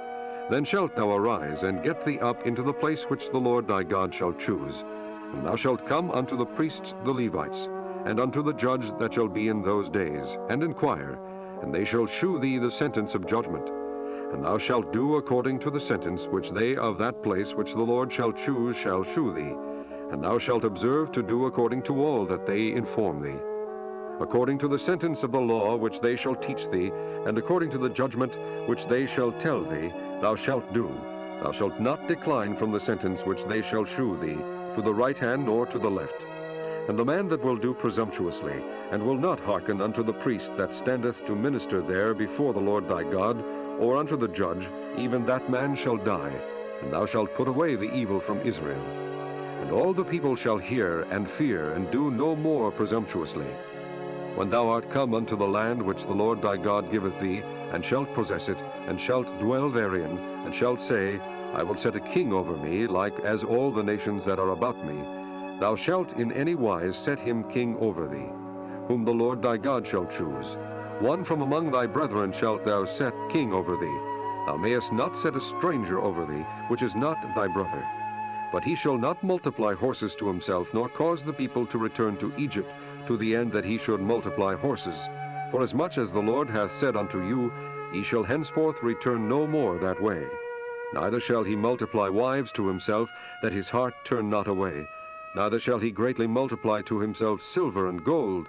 then shalt thou arise, and get thee up into the place which the Lord thy God shall choose. And thou shalt come unto the priests the Levites, and unto the judge that shall be in those days, and inquire, and they shall shew thee the sentence of judgment. And thou shalt do according to the sentence which they of that place which the Lord shall choose shall shew thee. And thou shalt observe to do according to all that they inform thee. According to the sentence of the law which they shall teach thee, and according to the judgment which they shall tell thee, thou shalt do. Thou shalt not decline from the sentence which they shall shew thee, to the right hand nor to the left. And the man that will do presumptuously, and will not hearken unto the priest that standeth to minister there before the Lord thy God, or unto the judge, even that man shall die, and thou shalt put away the evil from Israel. And all the people shall hear and fear, and do no more presumptuously. When thou art come unto the land which the Lord thy God giveth thee, and shalt possess it, and shalt dwell therein, and shalt say, I will set a king over me, like as all the nations that are about me, thou shalt in any wise set him king over thee, whom the Lord thy God shall choose. One from among thy brethren shalt thou set king over thee. Thou mayest not set a stranger over thee, which is not thy brother. But he shall not multiply horses to himself, nor cause the people to return to Egypt, to the end that he should multiply horses. For as much as the Lord hath said unto you, ye shall henceforth return no more that way. Neither shall he multiply wives to himself, that his heart turn not away. Neither shall he greatly multiply to himself silver and gold.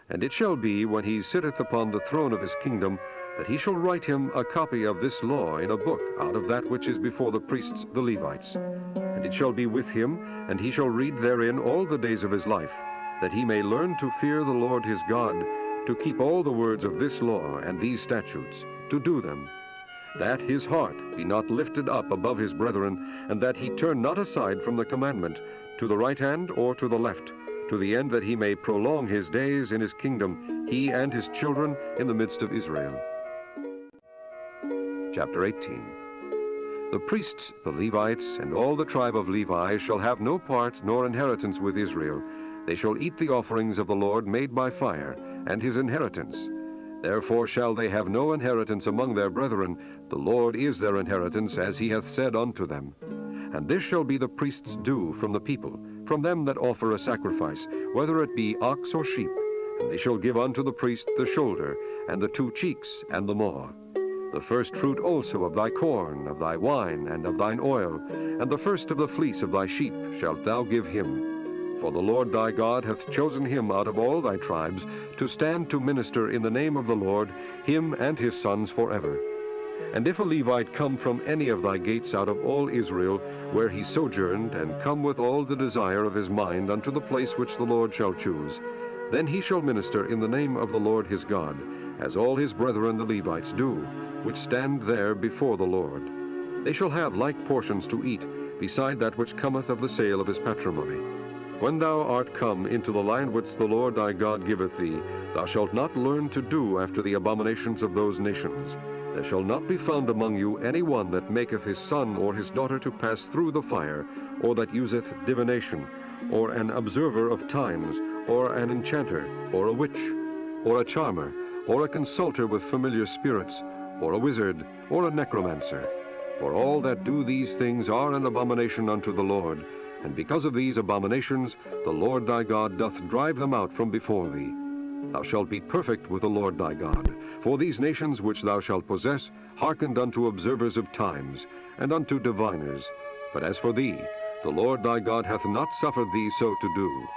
And it shall be, when he sitteth upon the throne of his kingdom, that he shall write him a copy of this law in a book, out of that which is before the priests the Levites. And it shall be with him, and he shall read therein all the days of his life, that he may learn to fear the Lord his God, to keep all the words of this law and these statutes, to do them, that his heart be not lifted up above his brethren, and that he turn not aside from the commandment, to the right hand or to the left, to the end that he may prolong his days in his kingdom, he and his children in the midst of Israel. Chapter 18. The priests, the Levites, and all the tribe of Levi shall have no part nor inheritance with Israel. They shall eat the offerings of the Lord made by fire, and his inheritance. Therefore shall they have no inheritance among their brethren. The Lord is their inheritance, as he hath said unto them. And this shall be the priest's due from the people, from them that offer a sacrifice, whether it be ox or sheep. And they shall give unto the priest the shoulder, and the 2 cheeks, and the maw. The first fruit also of thy corn, of thy wine, and of thine oil, and the first of the fleece of thy sheep shalt thou give him. For the Lord thy God hath chosen him out of all thy tribes, to stand to minister in the name of the Lord, him and his sons forever. And if a Levite come from any of thy gates out of all Israel, where he sojourned, and come with all the desire of his mind unto the place which the Lord shall choose, then he shall minister in the name of the Lord his God, as all his brethren the Levites do, which stand there before the Lord. They shall have like portions to eat, beside that which cometh of the sale of his patrimony. When thou art come into the land which the Lord thy God giveth thee, thou shalt not learn to do after the abominations of those nations. There shall not be found among you any one that maketh his son or his daughter to pass through the fire, or that useth divination, or an observer of times, or an enchanter, or a witch, or a charmer, or a consulter with familiar spirits, or a wizard, or a necromancer. For all that do these things are an abomination unto the Lord, and because of these abominations the Lord thy God doth drive them out from before thee. Thou shalt be perfect with the Lord thy God. For these nations which thou shalt possess hearkened unto observers of times, and unto diviners. But as for thee, the Lord thy God hath not suffered thee so to do.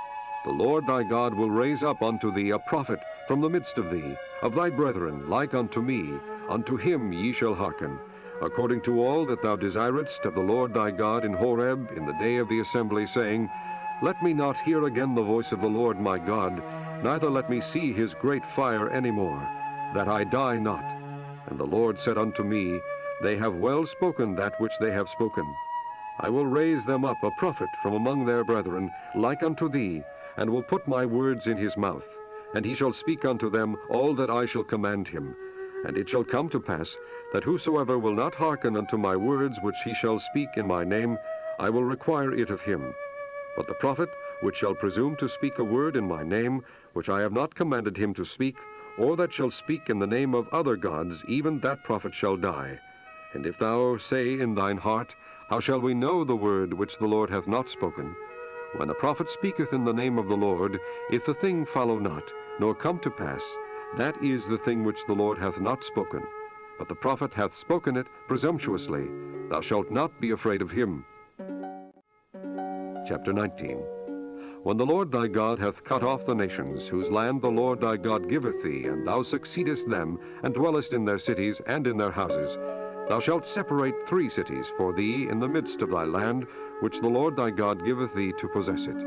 The Lord thy God will raise up unto thee a prophet from the midst of thee, of thy brethren, like unto me. Unto him ye shall hearken, according to all that thou desiredst of the Lord thy God in Horeb in the day of the assembly, saying, Let me not hear again the voice of the Lord my God, neither let me see his great fire any more, that I die not. And the Lord said unto me, They have well spoken that which they have spoken. I will raise them up a prophet from among their brethren, like unto thee, and will put my words in his mouth. And he shall speak unto them all that I shall command him. And it shall come to pass, that whosoever will not hearken unto my words which he shall speak in my name, I will require it of him. But the prophet which shall presume to speak a word in my name, which I have not commanded him to speak, or that shall speak in the name of other gods, even that prophet shall die. And if thou say in thine heart, How shall we know the word which the Lord hath not spoken? When a prophet speaketh in the name of the Lord, if the thing follow not, nor come to pass, that is the thing which the Lord hath not spoken. But the prophet hath spoken it presumptuously. Thou shalt not be afraid of him. Chapter 19. When the Lord thy God hath cut off the nations, whose land the Lord thy God giveth thee, and thou succeedest them, and dwellest in their cities and in their houses, thou shalt separate 3 cities for thee in the midst of thy land, which the Lord thy God giveth thee to possess it.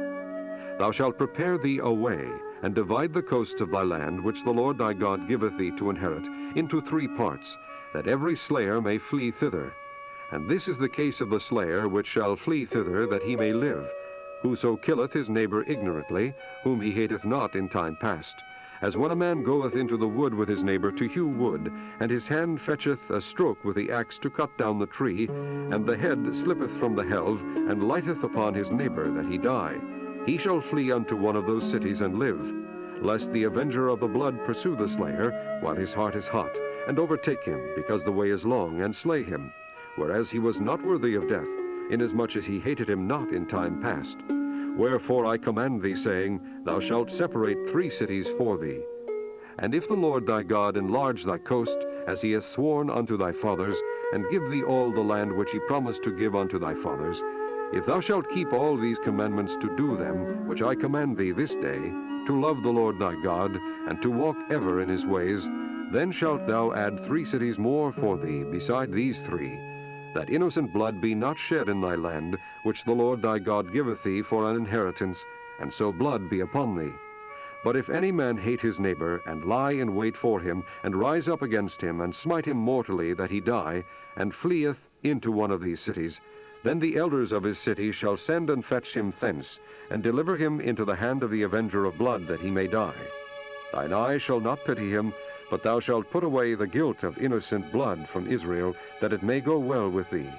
Thou shalt prepare thee a way, and divide the coast of thy land, which the Lord thy God giveth thee to inherit, into 3 parts, that every slayer may flee thither. And this is the case of the slayer which shall flee thither, that he may live. Whoso killeth his neighbor ignorantly, whom he hateth not in time past, as when a man goeth into the wood with his neighbor to hew wood, and his hand fetcheth a stroke with the axe to cut down the tree, and the head slippeth from the helve, and lighteth upon his neighbor that he die. He shall flee unto one of those cities and live, lest the avenger of the blood pursue the slayer while his heart is hot, and overtake him, because the way is long, and slay him, whereas he was not worthy of death, inasmuch as he hated him not in time past. Wherefore I command thee, saying, Thou shalt separate 3 cities for thee. And if the Lord thy God enlarge thy coast, as he hath sworn unto thy fathers, and give thee all the land which he promised to give unto thy fathers, if thou shalt keep all these commandments to do them, which I command thee this day, to love the Lord thy God, and to walk ever in his ways, then shalt thou add 3 cities more for thee beside these 3, that innocent blood be not shed in thy land, which the Lord thy God giveth thee for an inheritance, and so blood be upon thee. But if any man hate his neighbor, and lie in wait for him, and rise up against him, and smite him mortally that he die, and fleeth into one of these cities, then the elders of his city shall send and fetch him thence, and deliver him into the hand of the avenger of blood, that he may die. Thine eye shall not pity him, but thou shalt put away the guilt of innocent blood from Israel, that it may go well with thee.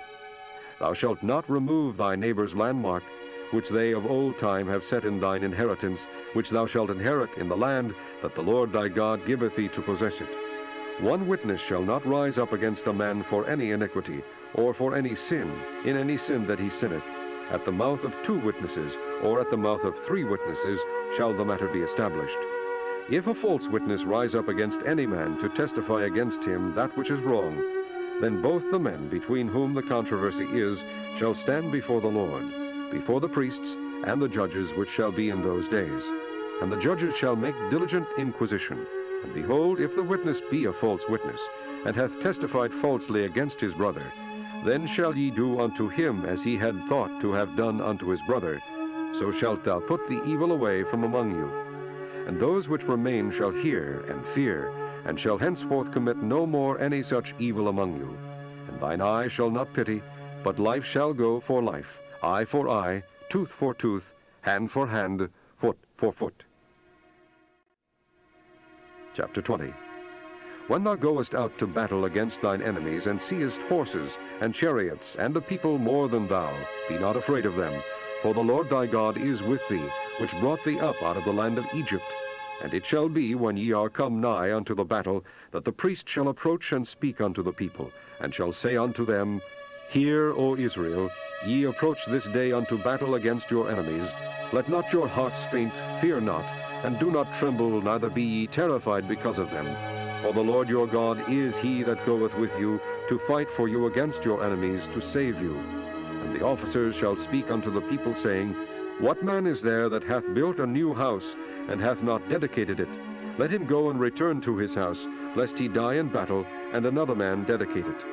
Thou shalt not remove thy neighbor's landmark, which they of old time have set in thine inheritance, which thou shalt inherit in the land that the Lord thy God giveth thee to possess it. One witness shall not rise up against a man for any iniquity, or for any sin, in any sin that he sinneth. At the mouth of 2 witnesses, or at the mouth of 3 witnesses, shall the matter be established. If a false witness rise up against any man to testify against him that which is wrong, then both the men between whom the controversy is shall stand before the Lord, before the priests and the judges which shall be in those days. And the judges shall make diligent inquisition. And behold, if the witness be a false witness, and hath testified falsely against his brother, then shall ye do unto him as he had thought to have done unto his brother. So shalt thou put the evil away from among you. And those which remain shall hear and fear, and shall henceforth commit no more any such evil among you. And thine eye shall not pity, but life shall go for life, eye for eye, tooth for tooth, hand for hand, foot for foot. Chapter 20. When thou goest out to battle against thine enemies, and seest horses, and chariots, and a people more than thou, be not afraid of them, for the Lord thy God is with thee, which brought thee up out of the land of Egypt. And it shall be, when ye are come nigh unto the battle, that the priest shall approach and speak unto the people, and shall say unto them, Hear, O Israel, ye approach this day unto battle against your enemies. Let not your hearts faint, fear not, and do not tremble, neither be ye terrified because of them. For the Lord your God is he that goeth with you, to fight for you against your enemies, to save you. And the officers shall speak unto the people, saying, What man is there that hath built a new house, and hath not dedicated it? Let him go and return to his house, lest he die in battle, and another man dedicate it.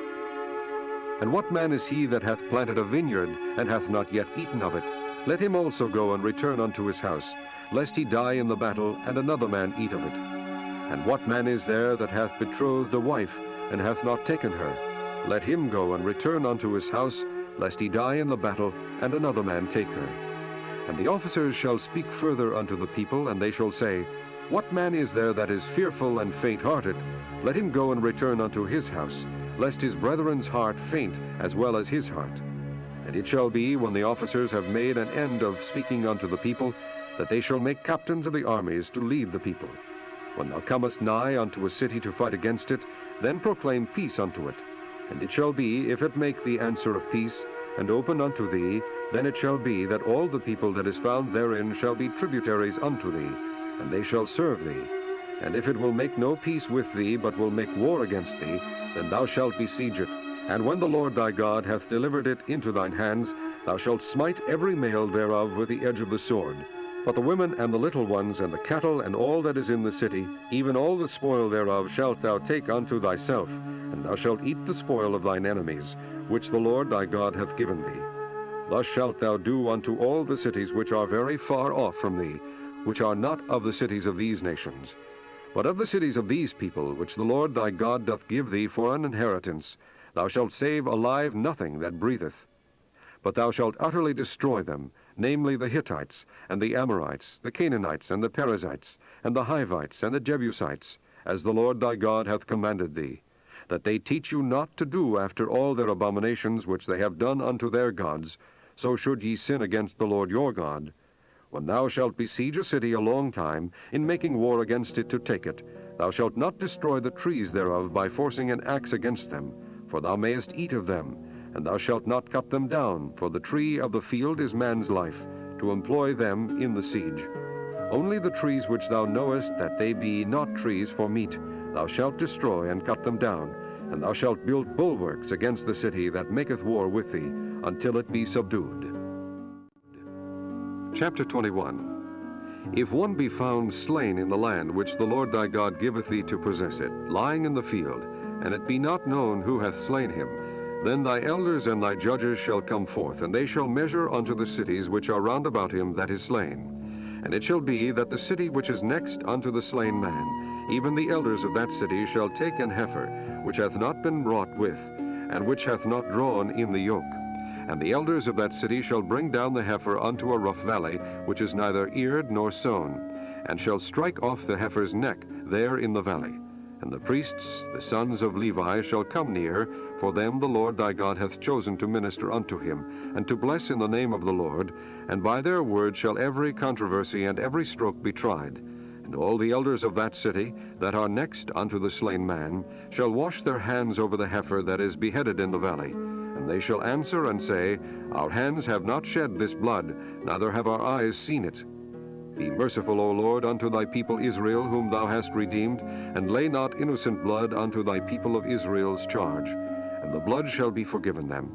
And what man is he that hath planted a vineyard, and hath not yet eaten of it? Let him also go and return unto his house, lest he die in the battle, and another man eat of it. And what man is there that hath betrothed a wife, and hath not taken her? Let him go and return unto his house, lest he die in the battle, and another man take her. And the officers shall speak further unto the people, and they shall say, What man is there that is fearful and faint-hearted? Let him go and return unto his house, lest his brethren's heart faint as well as his heart. And it shall be, when the officers have made an end of speaking unto the people, that they shall make captains of the armies to lead the people. When thou comest nigh unto a city to fight against it, then proclaim peace unto it. And it shall be, if it make thee answer of peace, and open unto thee, then it shall be that all the people that is found therein shall be tributaries unto thee, and they shall serve thee. And if it will make no peace with thee, but will make war against thee, then thou shalt besiege it. And when the Lord thy God hath delivered it into thine hands, thou shalt smite every male thereof with the edge of the sword. But the women and the little ones, and the cattle, and all that is in the city, even all the spoil thereof shalt thou take unto thyself, and thou shalt eat the spoil of thine enemies, which the Lord thy God hath given thee. Thus shalt thou do unto all the cities which are very far off from thee, which are not of the cities of these nations. But of the cities of these people, which the Lord thy God doth give thee for an inheritance, thou shalt save alive nothing that breatheth. But thou shalt utterly destroy them, namely the Hittites, and the Amorites, the Canaanites, and the Perizzites, and the Hivites, and the Jebusites, as the Lord thy God hath commanded thee, that they teach you not to do after all their abominations which they have done unto their gods, so should ye sin against the Lord your God. When thou shalt besiege a city a long time, in making war against it to take it, thou shalt not destroy the trees thereof by forcing an axe against them, for thou mayest eat of them, and thou shalt not cut them down, for the tree of the field is man's life, to employ them in the siege. Only the trees which thou knowest that they be not trees for meat, thou shalt destroy and cut them down, and thou shalt build bulwarks against the city that maketh war with thee, until it be subdued. Chapter 21. If one be found slain in the land which the Lord thy God giveth thee to possess it, lying in the field, and it be not known who hath slain him, then thy elders and thy judges shall come forth, and they shall measure unto the cities which are round about him that is slain. And it shall be that the city which is next unto the slain man, even the elders of that city shall take an heifer, which hath not been wrought with, and which hath not drawn in the yoke. And the elders of that city shall bring down the heifer unto a rough valley, which is neither eared nor sown, and shall strike off the heifer's neck there in the valley. And the priests, the sons of Levi, shall come near, for them the Lord thy God hath chosen to minister unto him, and to bless in the name of the Lord, and by their word shall every controversy and every stroke be tried. And all the elders of that city, that are next unto the slain man, shall wash their hands over the heifer that is beheaded in the valley. And they shall answer and say, Our hands have not shed this blood, neither have our eyes seen it. Be merciful, O Lord, unto thy people Israel, whom thou hast redeemed, and lay not innocent blood unto thy people of Israel's charge, and the blood shall be forgiven them.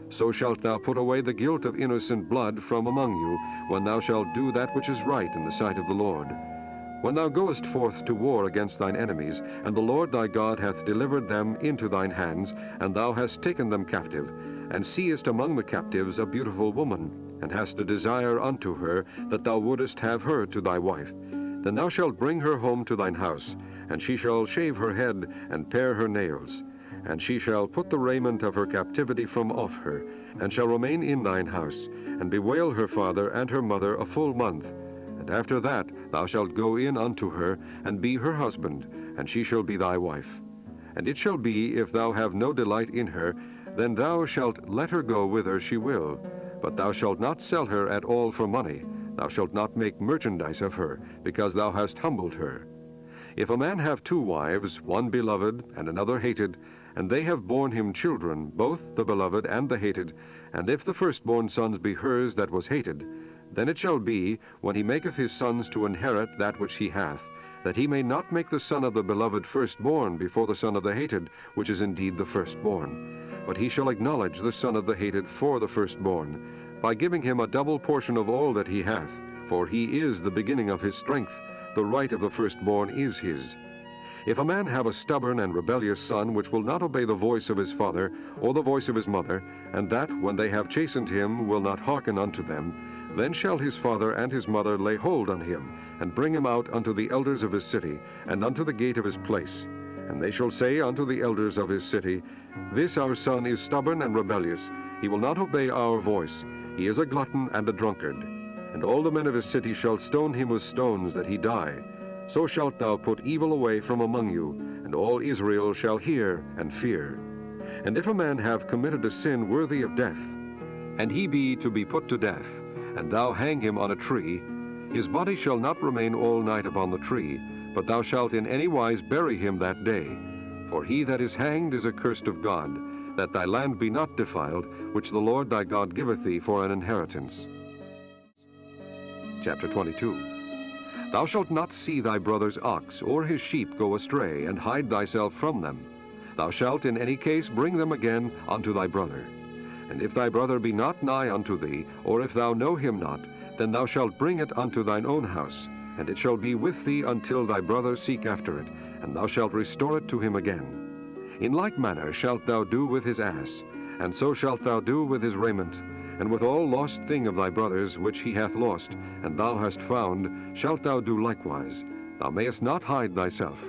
So shalt thou put away the guilt of innocent blood from among you, when thou shalt do that which is right in the sight of the Lord. When thou goest forth to war against thine enemies, and the Lord thy God hath delivered them into thine hands, and thou hast taken them captive, and seest among the captives a beautiful woman, and hast a desire unto her, that thou wouldest have her to thy wife, then thou shalt bring her home to thine house, and she shall shave her head, and pare her nails. And she shall put the raiment of her captivity from off her, and shall remain in thine house, and bewail her father and her mother a full month. And after that thou shalt go in unto her, and be her husband, and she shall be thy wife. And it shall be, if thou have no delight in her, then thou shalt let her go whither she will. But thou shalt not sell her at all for money. Thou shalt not make merchandise of her, because thou hast humbled her. If a man have two wives, one beloved and another hated, and they have borne him children, both the beloved and the hated, and if the firstborn sons be hers that was hated, then it shall be, when he maketh his sons to inherit that which he hath, that he may not make the son of the beloved firstborn before the son of the hated, which is indeed the firstborn. But he shall acknowledge the son of the hated for the firstborn, by giving him a double portion of all that he hath, for he is the beginning of his strength, the right of the firstborn is his. If a man have a stubborn and rebellious son, which will not obey the voice of his father, or the voice of his mother, and that, when they have chastened him, will not hearken unto them, then shall his father and his mother lay hold on him, and bring him out unto the elders of his city, and unto the gate of his place. And they shall say unto the elders of his city, This our son is stubborn and rebellious, he will not obey our voice, he is a glutton and a drunkard. And all the men of his city shall stone him with stones, that he die. So shalt thou put evil away from among you, and all Israel shall hear and fear. And if a man have committed a sin worthy of death, and he be to be put to death, and thou hang him on a tree, his body shall not remain all night upon the tree, but thou shalt in any wise bury him that day. For he that is hanged is accursed of God, that thy land be not defiled, which the Lord thy God giveth thee for an inheritance. Chapter 22. Thou shalt not see thy brother's ox or his sheep go astray, and hide thyself from them. Thou shalt in any case bring them again unto thy brother. And if thy brother be not nigh unto thee, or if thou know him not, then thou shalt bring it unto thine own house, and it shall be with thee until thy brother seek after it, and thou shalt restore it to him again. In like manner shalt thou do with his ass, and so shalt thou do with his raiment, and with all lost thing of thy brother's which he hath lost, and thou hast found, shalt thou do likewise. Thou mayest not hide thyself.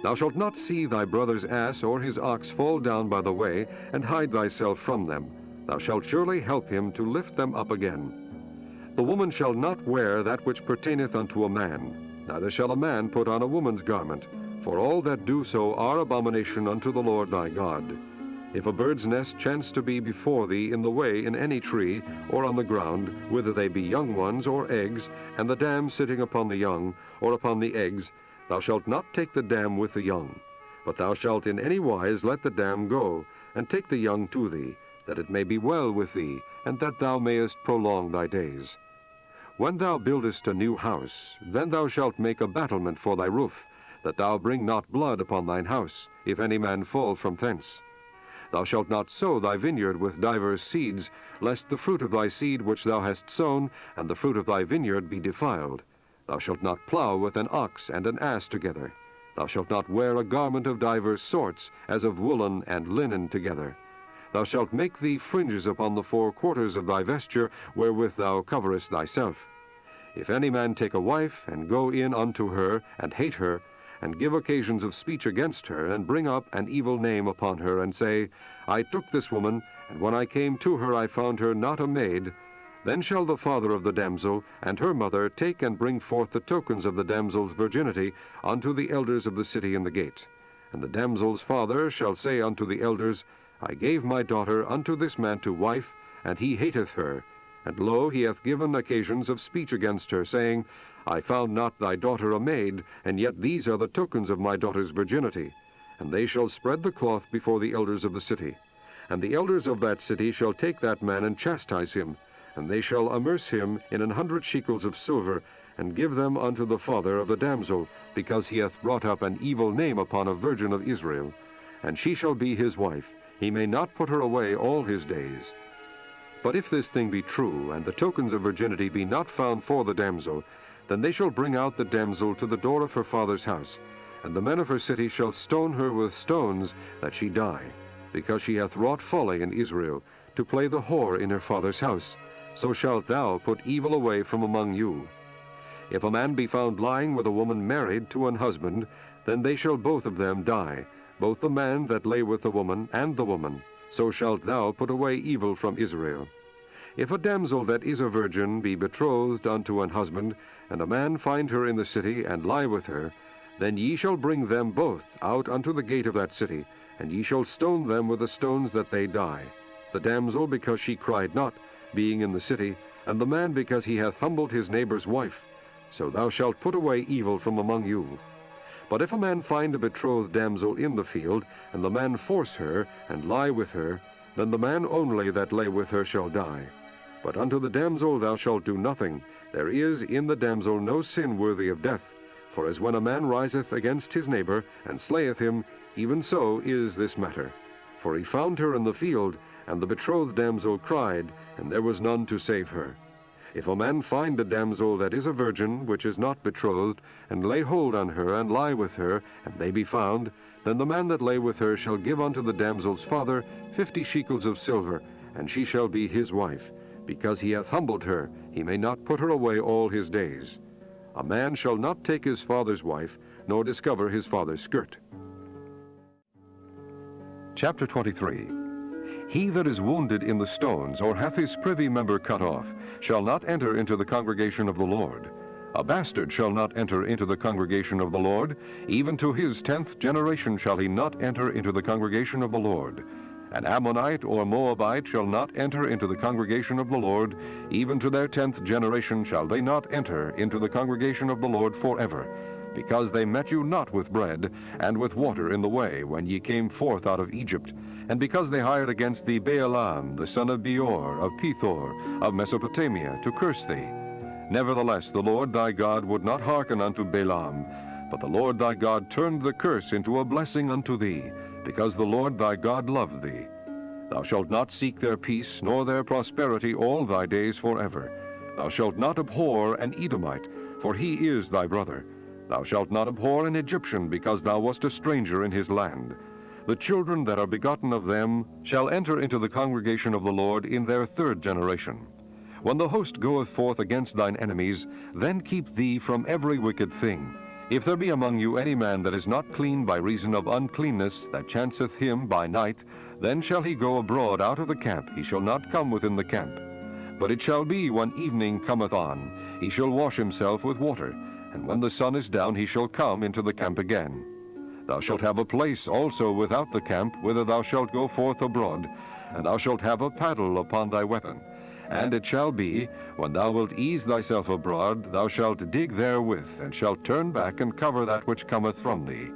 Thou shalt not see thy brother's ass or his ox fall down by the way, and hide thyself from them. Thou shalt surely help him to lift them up again. The woman shall not wear that which pertaineth unto a man, neither shall a man put on a woman's garment, for all that do so are abomination unto the Lord thy God. If a bird's nest chance to be before thee in the way in any tree, or on the ground, whether they be young ones or eggs, and the dam sitting upon the young, or upon the eggs, thou shalt not take the dam with the young, but thou shalt in any wise let the dam go, and take the young to thee, that it may be well with thee, and that thou mayest prolong thy days. When thou buildest a new house, then thou shalt make a battlement for thy roof, that thou bring not blood upon thine house, if any man fall from thence. Thou shalt not sow thy vineyard with divers seeds, lest the fruit of thy seed which thou hast sown, and the fruit of thy vineyard be defiled. Thou shalt not plow with an ox and an ass together. Thou shalt not wear a garment of divers sorts, as of woolen and linen together. Thou shalt make thee fringes upon the four quarters of thy vesture, wherewith thou coverest thyself. If any man take a wife, and go in unto her, and hate her, and give occasions of speech against her, and bring up an evil name upon her, and say, I took this woman, and when I came to her I found her not a maid, then shall the father of the damsel and her mother take and bring forth the tokens of the damsel's virginity unto the elders of the city in the gate. And the damsel's father shall say unto the elders, I gave my daughter unto this man to wife, and he hateth her. And lo, he hath given occasions of speech against her, saying, I found not thy daughter a maid, and yet these are the tokens of my daughter's virginity. And they shall spread the cloth before the elders of the city. And the elders of that city shall take that man and chastise him, and they shall amerce him in 100 shekels of silver, and give them unto the father of the damsel, because he hath brought up an evil name upon a virgin of Israel. And she shall be his wife. He may not put her away all his days. But if this thing be true, and the tokens of virginity be not found for the damsel, then they shall bring out the damsel to the door of her father's house, and the men of her city shall stone her with stones, that she die, because she hath wrought folly in Israel, to play the whore in her father's house. So shalt thou put evil away from among you. If a man be found lying with a woman married to an husband, then they shall both of them die, both the man that lay with the woman and the woman. So shalt thou put away evil from Israel. If a damsel that is a virgin be betrothed unto an husband, and a man find her in the city, and lie with her, then ye shall bring them both out unto the gate of that city, and ye shall stone them with the stones that they die, the damsel because she cried not, being in the city, and the man because he hath humbled his neighbor's wife. So thou shalt put away evil from among you. But if a man find a betrothed damsel in the field, and the man force her, and lie with her, then the man only that lay with her shall die. But unto the damsel thou shalt do nothing. There is in the damsel no sin worthy of death. For as when a man riseth against his neighbor, and slayeth him, even so is this matter. For he found her in the field, and the betrothed damsel cried, and there was none to save her. If a man find a damsel that is a virgin, which is not betrothed, and lay hold on her, and lie with her, and they be found, then the man that lay with her shall give unto the damsel's father 50 shekels of silver, and she shall be his wife. Because he hath humbled her, he may not put her away all his days. A man shall not take his father's wife, nor discover his father's skirt. Chapter 23. He that is wounded in the stones, or hath his privy member cut off, shall not enter into the congregation of the Lord. A bastard shall not enter into the congregation of the Lord. Even to his 10th generation shall he not enter into the congregation of the Lord. An Ammonite or Moabite shall not enter into the congregation of the Lord. Even to their 10th generation shall they not enter into the congregation of the Lord forever, because they met you not with bread and with water in the way when ye came forth out of Egypt, and because they hired against thee Baalam, the son of Beor, of Pethor, of Mesopotamia, to curse thee. Nevertheless the Lord thy God would not hearken unto Balaam, but the Lord thy God turned the curse into a blessing unto thee, because the Lord thy God loved thee. Thou shalt not seek their peace, nor their prosperity all thy days forever. Thou shalt not abhor an Edomite, for he is thy brother. Thou shalt not abhor an Egyptian, because thou wast a stranger in his land. The children that are begotten of them shall enter into the congregation of the Lord in their 3rd generation. When the host goeth forth against thine enemies, then keep thee from every wicked thing. If there be among you any man that is not clean by reason of uncleanness, that chanceth him by night, then shall he go abroad out of the camp, he shall not come within the camp. But it shall be, when evening cometh on, he shall wash himself with water, and when the sun is down he shall come into the camp again. Thou shalt have a place also without the camp, whither thou shalt go forth abroad, and thou shalt have a paddle upon thy weapon. And it shall be, when thou wilt ease thyself abroad, thou shalt dig therewith, and shalt turn back and cover that which cometh from thee.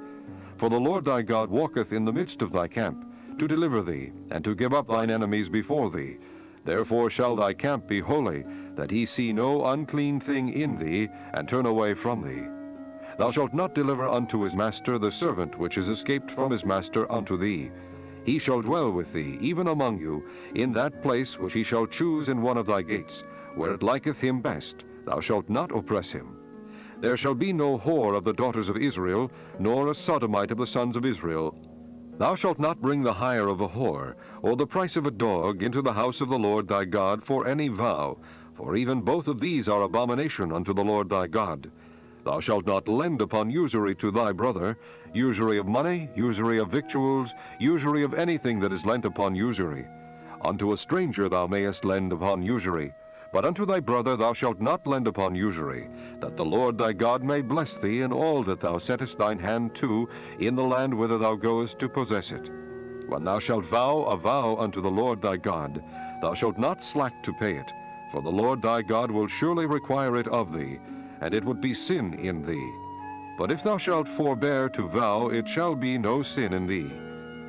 For the Lord thy God walketh in the midst of thy camp, to deliver thee, and to give up thine enemies before thee. Therefore shall thy camp be holy, that he see no unclean thing in thee, and turn away from thee. Thou shalt not deliver unto his master the servant which is escaped from his master unto thee. He shall dwell with thee, even among you, in that place which he shall choose in one of thy gates, where it liketh him best. Thou shalt not oppress him. There shall be no whore of the daughters of Israel, nor a sodomite of the sons of Israel. Thou shalt not bring the hire of a whore, or the price of a dog, into the house of the Lord thy God for any vow, for even both of these are abomination unto the Lord thy God. Thou shalt not lend upon usury to thy brother, usury of money, usury of victuals, usury of anything that is lent upon usury. Unto a stranger thou mayest lend upon usury, but unto thy brother thou shalt not lend upon usury, that the Lord thy God may bless thee in all that thou settest thine hand to, in the land whither thou goest to possess it. When thou shalt vow a vow unto the Lord thy God, thou shalt not slack to pay it, for the Lord thy God will surely require it of thee, and it would be sin in thee. But if thou shalt forbear to vow, it shall be no sin in thee.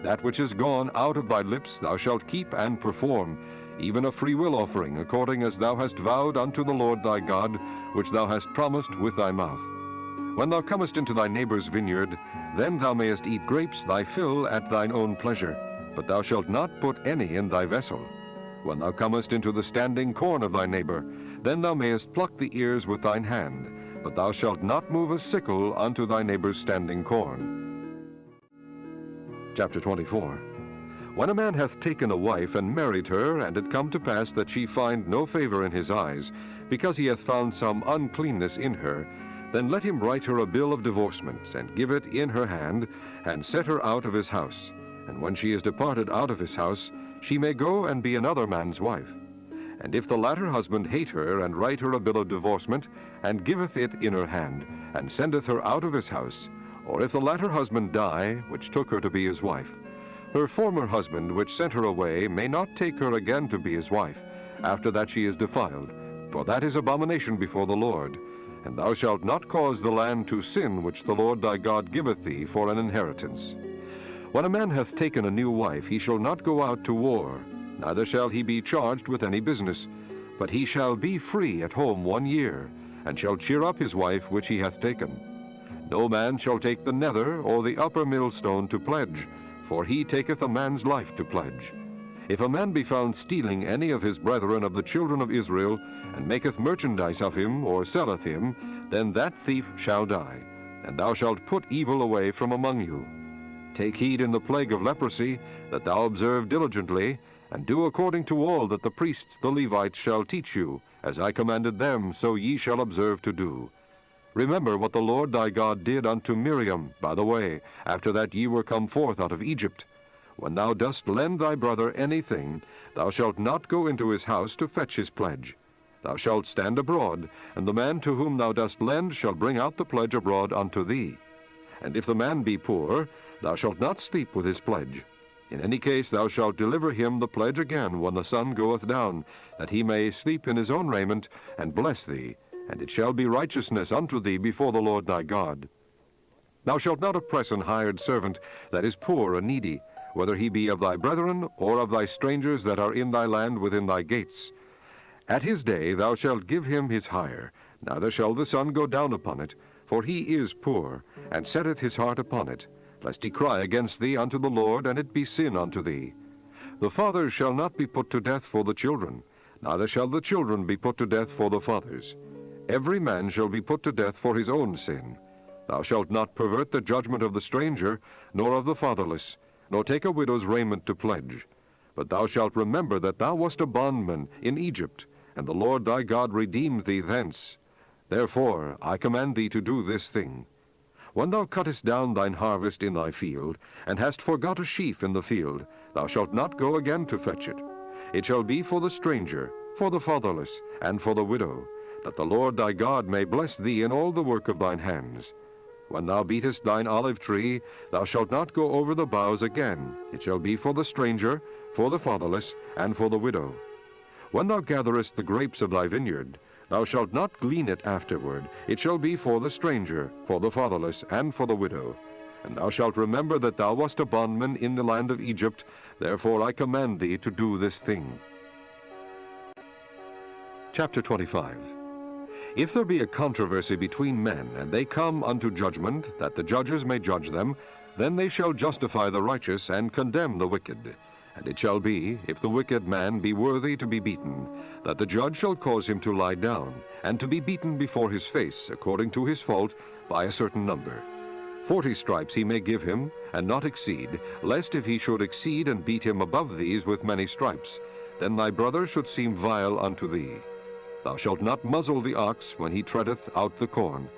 That which is gone out of thy lips thou shalt keep and perform, even a freewill offering, according as thou hast vowed unto the Lord thy God, which thou hast promised with thy mouth. When thou comest into thy neighbor's vineyard, then thou mayest eat grapes thy fill at thine own pleasure, but thou shalt not put any in thy vessel. When thou comest into the standing corn of thy neighbor, then thou mayest pluck the ears with thine hand, but thou shalt not move a sickle unto thy neighbor's standing corn. Chapter 24. When a man hath taken a wife and married her, and it come to pass that she find no favor in his eyes, because he hath found some uncleanness in her, then let him write her a bill of divorcement, and give it in her hand, and set her out of his house. And when she is departed out of his house, she may go and be another man's wife. And if the latter husband hate her, and write her a bill of divorcement, and giveth it in her hand, and sendeth her out of his house, or if the latter husband die, which took her to be his wife, her former husband, which sent her away, may not take her again to be his wife, after that she is defiled, for that is abomination before the Lord. And thou shalt not cause the land to sin, which the Lord thy God giveth thee for an inheritance. When a man hath taken a new wife, he shall not go out to war, neither shall he be charged with any business, but he shall be free at home 1 year, and shall cheer up his wife which he hath taken. No man shall take the nether or the upper millstone to pledge, for he taketh a man's life to pledge. If a man be found stealing any of his brethren of the children of Israel, and maketh merchandise of him, or selleth him, then that thief shall die, and thou shalt put evil away from among you. Take heed in the plague of leprosy, that thou observe diligently, and do according to all that the priests the Levites shall teach you, as I commanded them, so ye shall observe to do. Remember what the Lord thy God did unto Miriam by the way, after that ye were come forth out of Egypt. When thou dost lend thy brother anything, thou shalt not go into his house to fetch his pledge. Thou shalt stand abroad, and the man to whom thou dost lend shall bring out the pledge abroad unto thee. And if the man be poor, thou shalt not sleep with his pledge. In any case thou shalt deliver him the pledge again when the sun goeth down, that he may sleep in his own raiment, and bless thee, and it shall be righteousness unto thee before the Lord thy God. Thou shalt not oppress an hired servant that is poor and needy, whether he be of thy brethren, or of thy strangers that are in thy land within thy gates. At his day thou shalt give him his hire, neither shall the sun go down upon it, for he is poor, and setteth his heart upon it, lest he cry against thee unto the Lord, and it be sin unto thee. The fathers shall not be put to death for the children, neither shall the children be put to death for the fathers. Every man shall be put to death for his own sin. Thou shalt not pervert the judgment of the stranger, nor of the fatherless, nor take a widow's raiment to pledge. But thou shalt remember that thou wast a bondman in Egypt, and the Lord thy God redeemed thee thence. Therefore I command thee to do this thing. When thou cuttest down thine harvest in thy field, and hast forgot a sheaf in the field, thou shalt not go again to fetch it. It shall be for the stranger, for the fatherless, and for the widow, that the Lord thy God may bless thee in all the work of thine hands. When thou beatest thine olive tree, thou shalt not go over the boughs again. It shall be for the stranger, for the fatherless, and for the widow. When thou gatherest the grapes of thy vineyard, thou shalt not glean it afterward. It shall be for the stranger, for the fatherless, and for the widow. And thou shalt remember that thou wast a bondman in the land of Egypt. Therefore I command thee to do this thing. Chapter 25. If there be a controversy between men, and they come unto judgment, that the judges may judge them, then they shall justify the righteous, and condemn the wicked. And it shall be, if the wicked man be worthy to be beaten, that the judge shall cause him to lie down, and to be beaten before his face, according to his fault, by a certain number. 40 stripes he may give him, and not exceed, lest if he should exceed and beat him above these with many stripes, then thy brother should seem vile unto thee. Thou shalt not muzzle the ox when he treadeth out the corn.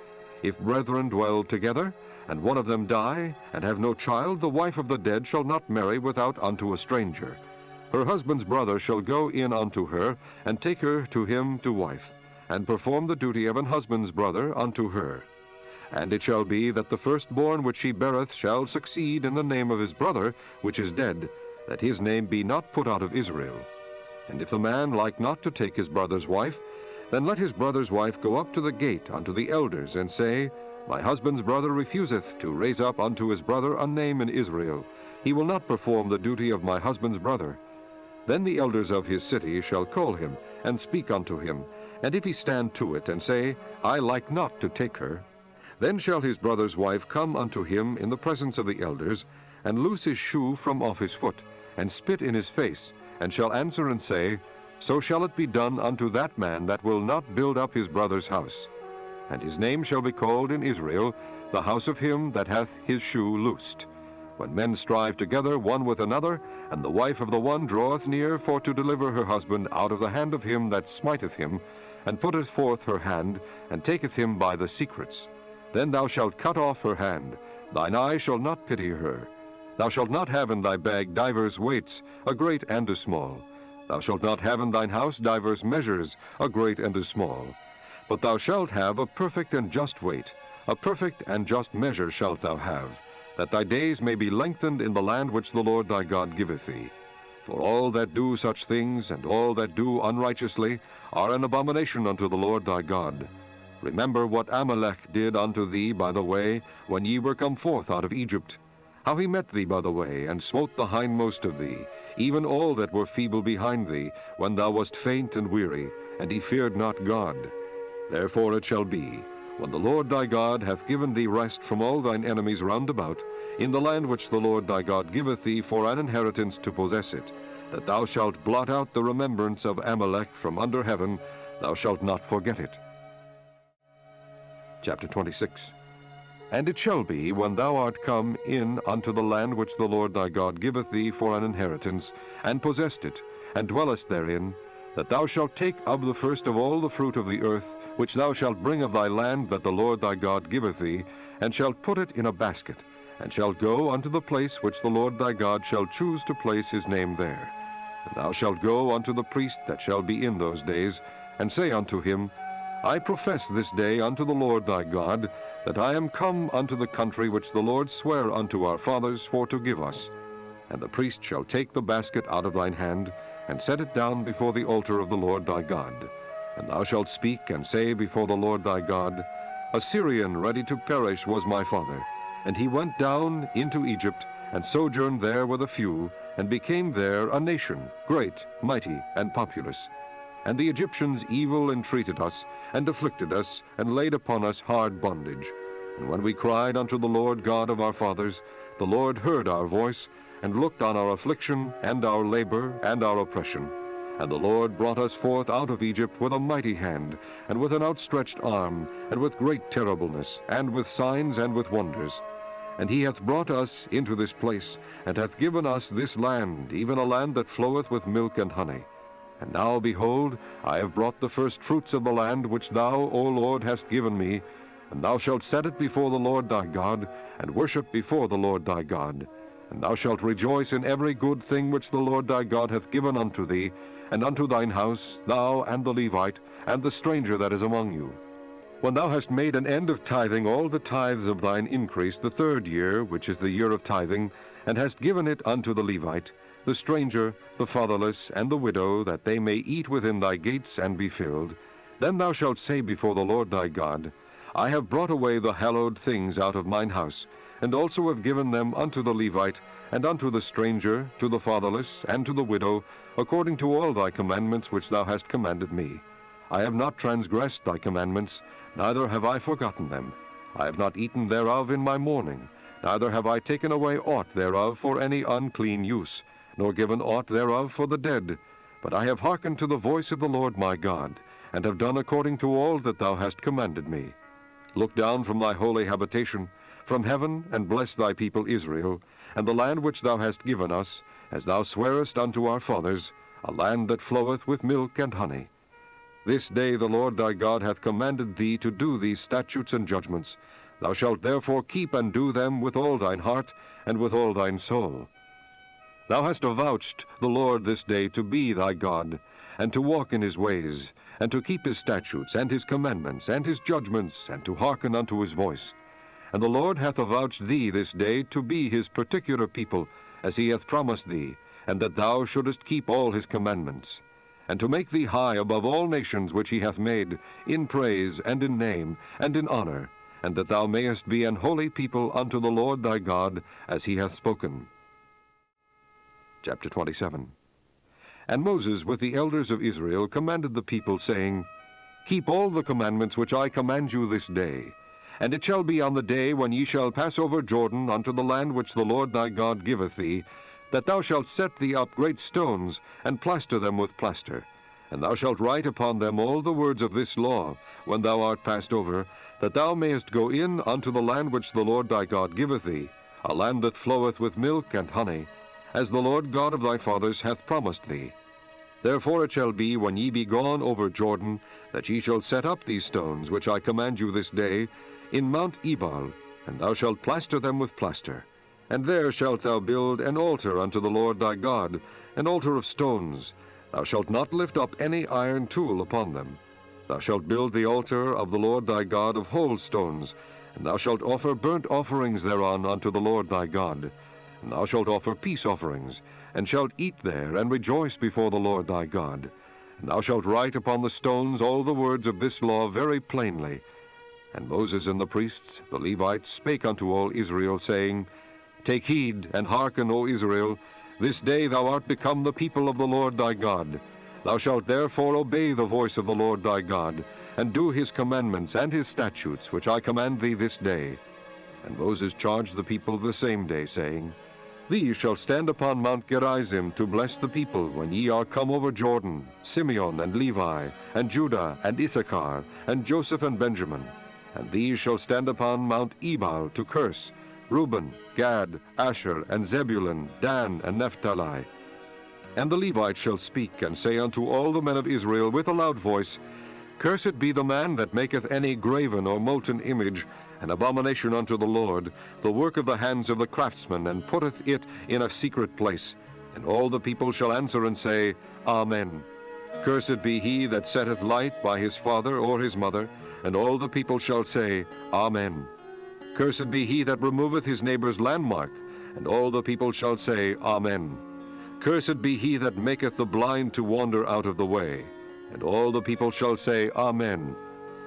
If brethren dwell together, and one of them die, and have no child, the wife of the dead shall not marry without unto a stranger. Her husband's brother shall go in unto her, and take her to him to wife, and perform the duty of an husband's brother unto her. And it shall be that the firstborn which she beareth shall succeed in the name of his brother, which is dead, that his name be not put out of Israel. And if the man like not to take his brother's wife, then let his brother's wife go up to the gate unto the elders, and say, My husband's brother refuseth to raise up unto his brother a name in Israel. He will not perform the duty of my husband's brother. Then the elders of his city shall call him, and speak unto him. And if he stand to it, and say, I like not to take her, then shall his brother's wife come unto him in the presence of the elders, and loose his shoe from off his foot, and spit in his face, and shall answer and say, So shall it be done unto that man that will not build up his brother's house. And his name shall be called in Israel, the house of him that hath his shoe loosed. When men strive together one with another, and the wife of the one draweth near for to deliver her husband out of the hand of him that smiteth him, and putteth forth her hand, and taketh him by the secrets, then thou shalt cut off her hand. Thine eye shall not pity her. Thou shalt not have in thy bag divers weights, a great and a small. Thou shalt not have in thine house divers measures, a great and a small. But thou shalt have a perfect and just weight, a perfect and just measure shalt thou have, that thy days may be lengthened in the land which the Lord thy God giveth thee. For all that do such things, and all that do unrighteously, are an abomination unto the Lord thy God. Remember what Amalek did unto thee by the way, when ye were come forth out of Egypt, how he met thee by the way, and smote the hindmost of thee, even all that were feeble behind thee, when thou wast faint and weary, and he feared not God. Therefore it shall be, when the Lord thy God hath given thee rest from all thine enemies round about, in the land which the Lord thy God giveth thee for an inheritance to possess it, that thou shalt blot out the remembrance of Amalek from under heaven, thou shalt not forget it. Chapter 26. And it shall be, when thou art come in unto the land which the Lord thy God giveth thee for an inheritance, and possessed it, and dwellest therein, that thou shalt take of the first of all the fruit of the earth, which thou shalt bring of thy land that the Lord thy God giveth thee, and shalt put it in a basket, and shalt go unto the place which the Lord thy God shall choose to place his name there. And thou shalt go unto the priest that shall be in those days, and say unto him, I profess this day unto the Lord thy God, that I am come unto the country which the Lord sware unto our fathers for to give us. And the priest shall take the basket out of thine hand, and set it down before the altar of the Lord thy God. And thou shalt speak and say before the Lord thy God, A Syrian ready to perish was my father, and he went down into Egypt, and sojourned there with a few, and became there a nation, great, mighty, and populous. And the Egyptians evil entreated us, and afflicted us, and laid upon us hard bondage. And when we cried unto the Lord God of our fathers, the Lord heard our voice, and looked on our affliction, and our labor, and our oppression. And the Lord brought us forth out of Egypt with a mighty hand, and with an outstretched arm, and with great terribleness, and with signs and with wonders. And he hath brought us into this place, and hath given us this land, even a land that floweth with milk and honey. And now, behold, I have brought the first fruits of the land which thou, O Lord, hast given me, and thou shalt set it before the Lord thy God, and worship before the Lord thy God. And thou shalt rejoice in every good thing which the Lord thy God hath given unto thee, and unto thine house, thou and the Levite, and the stranger that is among you. When thou hast made an end of tithing all the tithes of thine increase the 3rd year, which is the year of tithing, and hast given it unto the Levite, the stranger, the fatherless, and the widow, that they may eat within thy gates and be filled, then thou shalt say before the Lord thy God, I have brought away the hallowed things out of mine house, and also have given them unto the Levite, and unto the stranger, to the fatherless, and to the widow, according to all thy commandments which thou hast commanded me. I have not transgressed thy commandments, neither have I forgotten them. I have not eaten thereof in my mourning, neither have I taken away aught thereof for any unclean use, nor given aught thereof for the dead. But I have hearkened to the voice of the Lord my God, and have done according to all that thou hast commanded me. Look down from thy holy habitation, from heaven, and bless thy people Israel, and the land which thou hast given us, as thou swarest unto our fathers, a land that floweth with milk and honey. This day the Lord thy God hath commanded thee to do these statutes and judgments. Thou shalt therefore keep and do them with all thine heart, and with all thine soul. Thou hast avouched the Lord this day to be thy God, and to walk in his ways, and to keep his statutes, and his commandments, and his judgments, and to hearken unto his voice. And the Lord hath avouched thee this day to be his particular people, as he hath promised thee, and that thou shouldest keep all his commandments, and to make thee high above all nations which he hath made, in praise, and in name, and in honor, and that thou mayest be an holy people unto the Lord thy God, as he hath spoken. Chapter 27. And Moses with the elders of Israel commanded the people, saying, Keep all the commandments which I command you this day. And it shall be on the day when ye shall pass over Jordan unto the land which the Lord thy God giveth thee, that thou shalt set thee up great stones, and plaster them with plaster. And thou shalt write upon them all the words of this law, when thou art passed over, that thou mayest go in unto the land which the Lord thy God giveth thee, a land that floweth with milk and honey, as the Lord God of thy fathers hath promised thee. Therefore it shall be, when ye be gone over Jordan, that ye shall set up these stones, which I command you this day, in Mount Ebal, and thou shalt plaster them with plaster. And there shalt thou build an altar unto the Lord thy God, an altar of stones. Thou shalt not lift up any iron tool upon them. Thou shalt build the altar of the Lord thy God of whole stones, and thou shalt offer burnt offerings thereon unto the Lord thy God. And thou shalt offer peace offerings, and shalt eat there, and rejoice before the Lord thy God. And thou shalt write upon the stones all the words of this law very plainly. And Moses and the priests, the Levites, spake unto all Israel, saying, Take heed, and hearken, O Israel, this day thou art become the people of the Lord thy God. Thou shalt therefore obey the voice of the Lord thy God, and do his commandments and his statutes, which I command thee this day. And Moses charged the people the same day, saying, These shall stand upon Mount Gerizim to bless the people when ye are come over Jordan, Simeon and Levi, and Judah and Issachar, and Joseph and Benjamin. And these shall stand upon Mount Ebal to curse, Reuben, Gad, Asher, and Zebulun, Dan, and Naphtali. And the Levites shall speak, and say unto all the men of Israel with a loud voice, Cursed be the man that maketh any graven or molten image, an abomination unto the Lord, the work of the hands of the craftsman, and putteth it in a secret place. And all the people shall answer and say, Amen. Cursed be he that setteth light by his father or his mother, and all the people shall say, Amen. Cursed be he that removeth his neighbor's landmark, and all the people shall say, Amen. Cursed be he that maketh the blind to wander out of the way, and all the people shall say, Amen.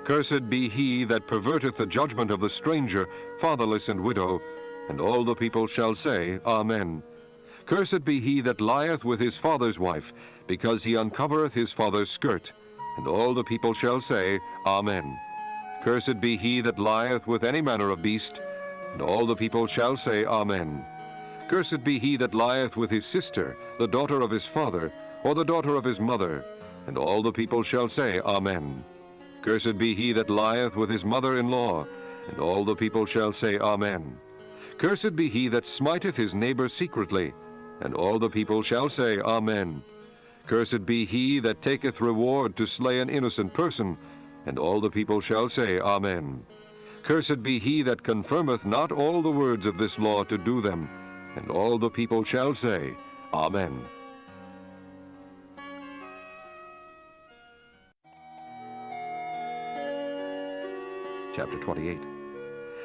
Cursed be he that perverteth the judgment of the stranger, fatherless and widow, and all the people shall say, Amen. Cursed be he that lieth with his father's wife, because he uncovereth his father's skirt, and all the people shall say, Amen. Cursed be he that lieth with any manner of beast, and all the people shall say, Amen. Cursed be he that lieth with his sister, the daughter of his father, or the daughter of his mother, and all the people shall say, Amen. Cursed be he that lieth with his mother-in-law, and all the people shall say, Amen. Cursed be he that smiteth his neighbor secretly, and all the people shall say, Amen. Cursed be he that taketh reward to slay an innocent person, and all the people shall say, Amen. Cursed be he that confirmeth not all the words of this law to do them, and all the people shall say, Amen. Chapter 28.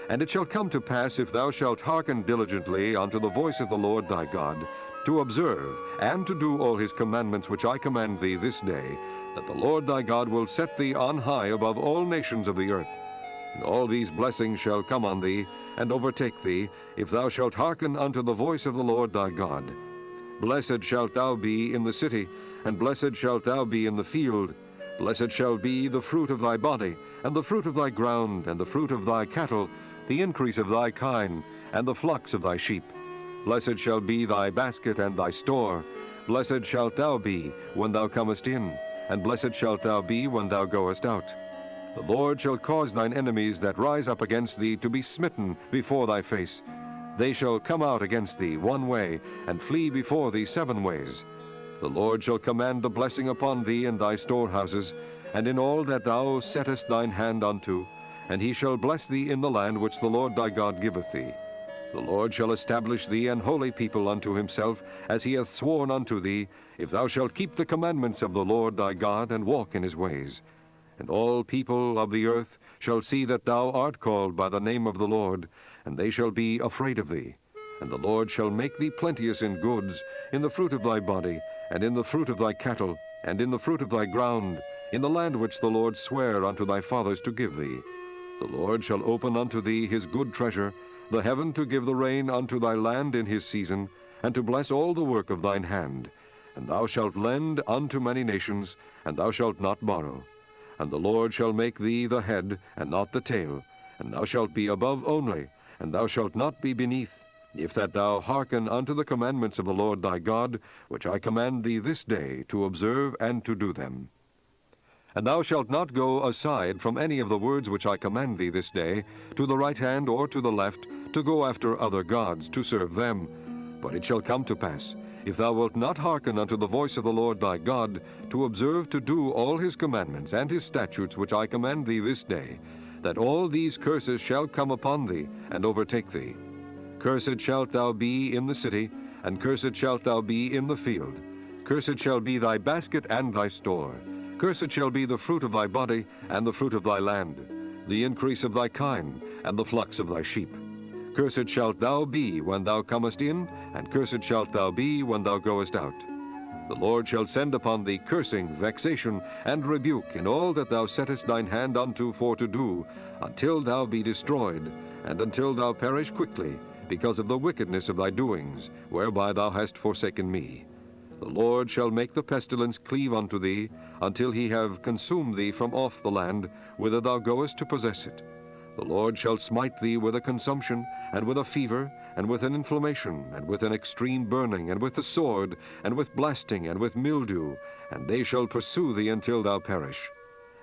And it shall come to pass, if thou shalt hearken diligently unto the voice of the Lord thy God, to observe and to do all his commandments which I command thee this day, that the Lord thy God will set thee on high above all nations of the earth. And all these blessings shall come on thee, and overtake thee, if thou shalt hearken unto the voice of the Lord thy God. Blessed shalt thou be in the city, and blessed shalt thou be in the field. Blessed shall be the fruit of thy body, and the fruit of thy ground, and the fruit of thy cattle, the increase of thy kine, and the flocks of thy sheep. Blessed shall be thy basket and thy store. Blessed shalt thou be when thou comest in, and blessed shalt thou be when thou goest out. The Lord shall cause thine enemies that rise up against thee to be smitten before thy face. They shall come out against thee one way, and flee before thee 7 ways. The Lord shall command the blessing upon thee in thy storehouses, and in all that thou settest thine hand unto, and he shall bless thee in the land which the Lord thy God giveth thee. The Lord shall establish thee an holy people unto himself, as he hath sworn unto thee, if thou shalt keep the commandments of the Lord thy God, and walk in his ways. And all people of the earth shall see that thou art called by the name of the Lord, and they shall be afraid of thee. And the Lord shall make thee plenteous in goods, in the fruit of thy body, and in the fruit of thy cattle, and in the fruit of thy ground, in the land which the Lord sware unto thy fathers to give thee. The Lord shall open unto thee his good treasure, the heaven to give the rain unto thy land in his season, and to bless all the work of thine hand. And thou shalt lend unto many nations, and thou shalt not borrow. And the Lord shall make thee the head, and not the tail, and thou shalt be above only, and thou shalt not be beneath, if that thou hearken unto the commandments of the Lord thy God, which I command thee this day, to observe and to do them. And thou shalt not go aside from any of the words which I command thee this day, to the right hand or to the left, to go after other gods, to serve them. But it shall come to pass, if thou wilt not hearken unto the voice of the Lord thy God, to observe to do all his commandments and his statutes which I command thee this day, that all these curses shall come upon thee, and overtake thee. Cursed shalt thou be in the city, and cursed shalt thou be in the field. Cursed shall be thy basket and thy store. Cursed shall be the fruit of thy body, and the fruit of thy land, the increase of thy kine, and the flocks of thy sheep. Cursed shalt thou be when thou comest in, and cursed shalt thou be when thou goest out. The Lord shall send upon thee cursing, vexation, and rebuke in all that thou settest thine hand unto for to do, until thou be destroyed, and until thou perish quickly, because of the wickedness of thy doings, whereby thou hast forsaken me. The Lord shall make the pestilence cleave unto thee, until he have consumed thee from off the land, whither thou goest to possess it. The Lord shall smite thee with a consumption, and with a fever, and with an inflammation, and with an extreme burning, and with the sword, and with blasting, and with mildew, and they shall pursue thee until thou perish.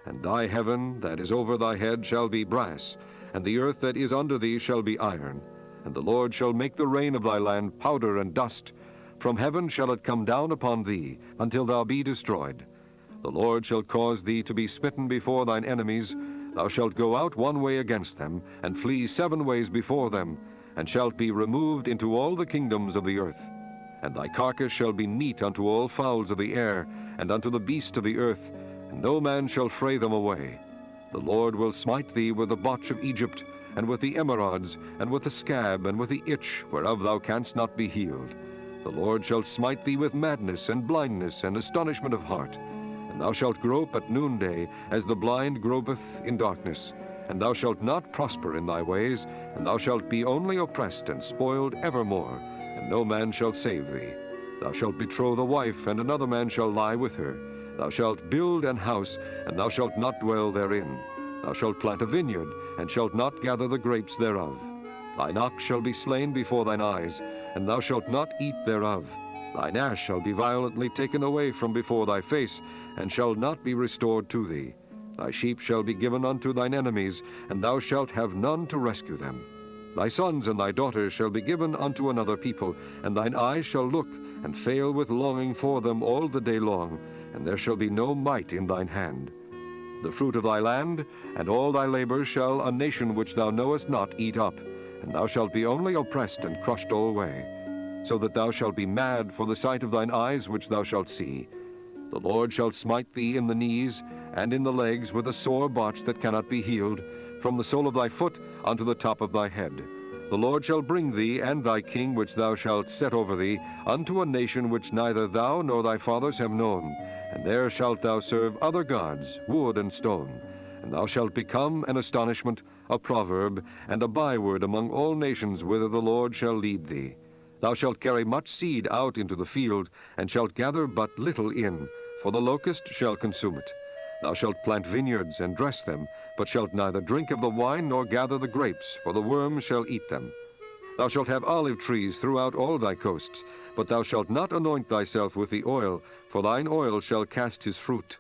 And thy heaven that is over thy head shall be brass, and the earth that is under thee shall be iron. And the Lord shall make the rain of thy land powder and dust. From heaven shall it come down upon thee, until thou be destroyed. The Lord shall cause thee to be smitten before thine enemies. Thou shalt go out one way against them, and flee 7 ways before them, and shalt be removed into all the kingdoms of the earth. And thy carcass shall be meat unto all fowls of the air, and unto the beasts of the earth, and no man shall fray them away. The Lord will smite thee with the botch of Egypt, and with the emerods, and with the scab, and with the itch, whereof thou canst not be healed. The Lord shall smite thee with madness, and blindness, and astonishment of heart. And thou shalt grope at noonday, as the blind gropeth in darkness. And thou shalt not prosper in thy ways, and thou shalt be only oppressed and spoiled evermore, and no man shall save thee. Thou shalt betroth a wife, and another man shall lie with her. Thou shalt build an house, and thou shalt not dwell therein. Thou shalt plant a vineyard, and shalt not gather the grapes thereof. Thine ox shall be slain before thine eyes, and thou shalt not eat thereof. Thine ass shall be violently taken away from before thy face, and shall not be restored to thee. Thy sheep shall be given unto thine enemies, and thou shalt have none to rescue them. Thy sons and thy daughters shall be given unto another people, and thine eyes shall look, and fail with longing for them all the day long, and there shall be no might in thine hand. The fruit of thy land, and all thy labors shall a nation which thou knowest not eat up, and thou shalt be only oppressed and crushed alway, so that thou shalt be mad for the sight of thine eyes which thou shalt see. The Lord shall smite thee in the knees, and in the legs with a sore botch that cannot be healed, from the sole of thy foot unto the top of thy head. The Lord shall bring thee and thy king which thou shalt set over thee unto a nation which neither thou nor thy fathers have known, and there shalt thou serve other gods, wood and stone. And thou shalt become an astonishment, a proverb, and a byword among all nations whither the Lord shall lead thee. Thou shalt carry much seed out into the field, and shalt gather but little in, for the locust shall consume it. Thou shalt plant vineyards and dress them, but shalt neither drink of the wine nor gather the grapes, for the worm shall eat them. Thou shalt have olive trees throughout all thy coasts, but thou shalt not anoint thyself with the oil, for thine oil shall cast his fruit.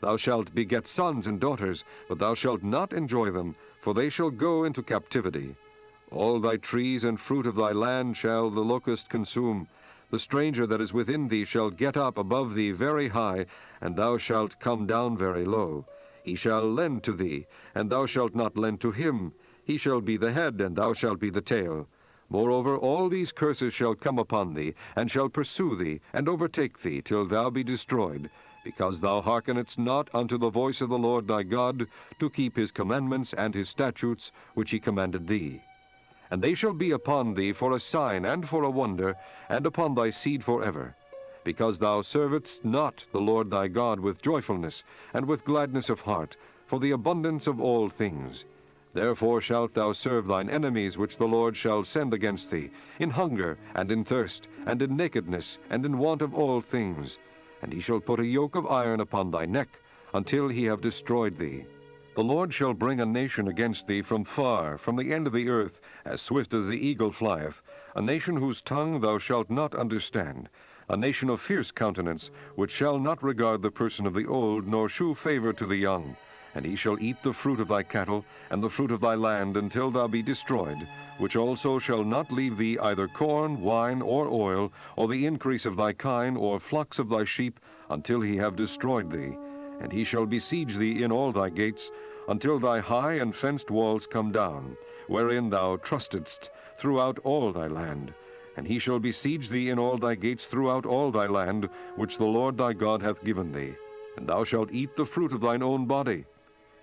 Thou shalt beget sons and daughters, but thou shalt not enjoy them, for they shall go into captivity. All thy trees and fruit of thy land shall the locust consume. The stranger that is within thee shall get up above thee very high, and thou shalt come down very low. He shall lend to thee, and thou shalt not lend to him. He shall be the head, and thou shalt be the tail. Moreover, all these curses shall come upon thee, and shall pursue thee, and overtake thee, till thou be destroyed, because thou hearkenedst not unto the voice of the Lord thy God, to keep his commandments and his statutes, which he commanded thee. And they shall be upon thee for a sign and for a wonder, and upon thy seed forever, because thou servedst not the Lord thy God with joyfulness, and with gladness of heart, for the abundance of all things. Therefore shalt thou serve thine enemies which the Lord shall send against thee, in hunger, and in thirst, and in nakedness, and in want of all things. And he shall put a yoke of iron upon thy neck, until he have destroyed thee. The Lord shall bring a nation against thee from far, from the end of the earth, as swift as the eagle flieth, a nation whose tongue thou shalt not understand, a nation of fierce countenance, which shall not regard the person of the old, nor shew favor to the young. And he shall eat the fruit of thy cattle, and the fruit of thy land, until thou be destroyed, which also shall not leave thee either corn, wine, or oil, or the increase of thy kine, or flocks of thy sheep, until he have destroyed thee. And he shall besiege thee in all thy gates, until thy high and fenced walls come down, wherein thou trustedst, throughout all thy land. And he shall besiege thee in all thy gates throughout all thy land, which the Lord thy God hath given thee. And thou shalt eat the fruit of thine own body,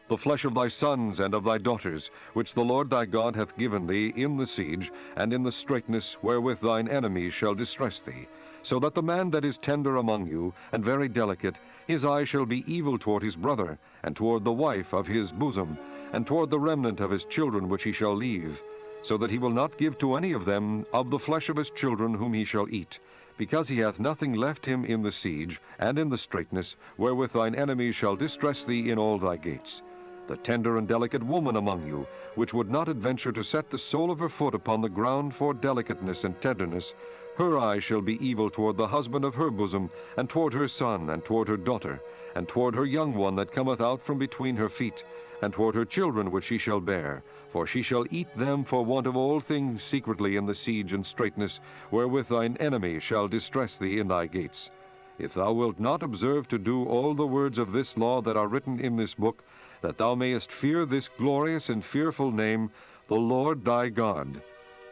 the flesh of thy sons and of thy daughters, which the Lord thy God hath given thee in the siege, and in the straitness wherewith thine enemies shall distress thee. So that the man that is tender among you, and very delicate, his eye shall be evil toward his brother, and toward the wife of his bosom, and toward the remnant of his children which he shall leave, so that he will not give to any of them of the flesh of his children whom he shall eat, because he hath nothing left him in the siege, and in the straitness, wherewith thine enemies shall distress thee in all thy gates. The tender and delicate woman among you, which would not adventure to set the sole of her foot upon the ground for delicateness and tenderness, her eye shall be evil toward the husband of her bosom, and toward her son, and toward her daughter, and toward her young one that cometh out from between her feet, and toward her children which she shall bear, for she shall eat them for want of all things secretly in the siege and straitness, wherewith thine enemy shall distress thee in thy gates. If thou wilt not observe to do all the words of this law that are written in this book, that thou mayest fear this glorious and fearful name, the Lord thy God,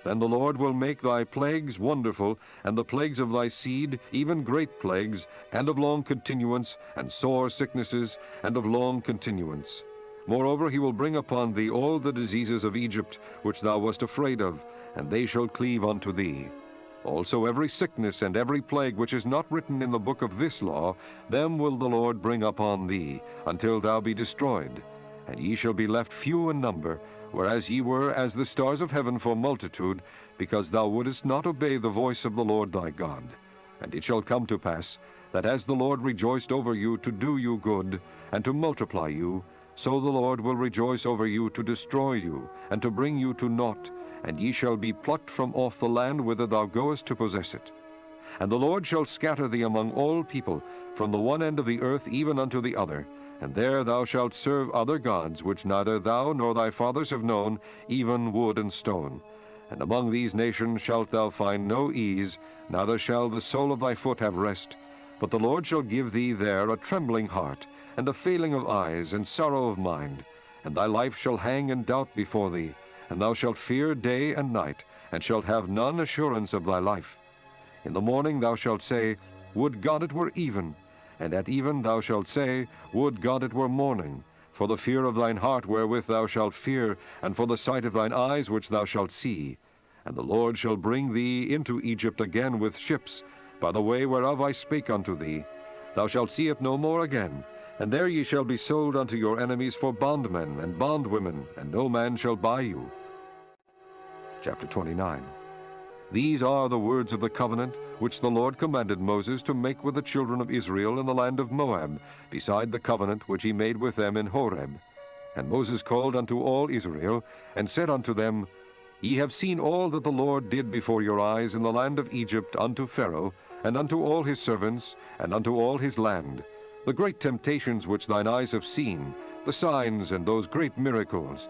then the Lord will make thy plagues wonderful, and the plagues of thy seed, even great plagues, and of long continuance, and sore sicknesses, and of long continuance. Moreover, he will bring upon thee all the diseases of Egypt, which thou wast afraid of, and they shall cleave unto thee. Also every sickness and every plague which is not written in the book of this law, them will the Lord bring upon thee, until thou be destroyed. And ye shall be left few in number, whereas ye were as the stars of heaven for multitude, because thou wouldest not obey the voice of the Lord thy God. And it shall come to pass, that as the Lord rejoiced over you to do you good, and to multiply you, so the Lord will rejoice over you to destroy you, and to bring you to naught, and ye shall be plucked from off the land whither thou goest to possess it. And the Lord shall scatter thee among all people, from the one end of the earth even unto the other, and there thou shalt serve other gods, which neither thou nor thy fathers have known, even wood and stone. And among these nations shalt thou find no ease, neither shall the sole of thy foot have rest. But the Lord shall give thee there a trembling heart, and a failing of eyes, and sorrow of mind. And thy life shall hang in doubt before thee, and thou shalt fear day and night, and shalt have none assurance of thy life. In the morning thou shalt say, Would God it were even! And at even thou shalt say, Would God it were morning! for the fear of thine heart wherewith thou shalt fear, and for the sight of thine eyes which thou shalt see. And the Lord shall bring thee into Egypt again with ships, by the way whereof I spake unto thee. Thou shalt see it no more again, and there ye shall be sold unto your enemies for bondmen and bondwomen, and no man shall buy you. Chapter 29. These are the words of the covenant which the Lord commanded Moses to make with the children of Israel in the land of Moab, beside the covenant which he made with them in Horeb. And Moses called unto all Israel, and said unto them, Ye have seen all that the Lord did before your eyes in the land of Egypt unto Pharaoh, and unto all his servants, and unto all his land, the great temptations which thine eyes have seen, the signs and those great miracles.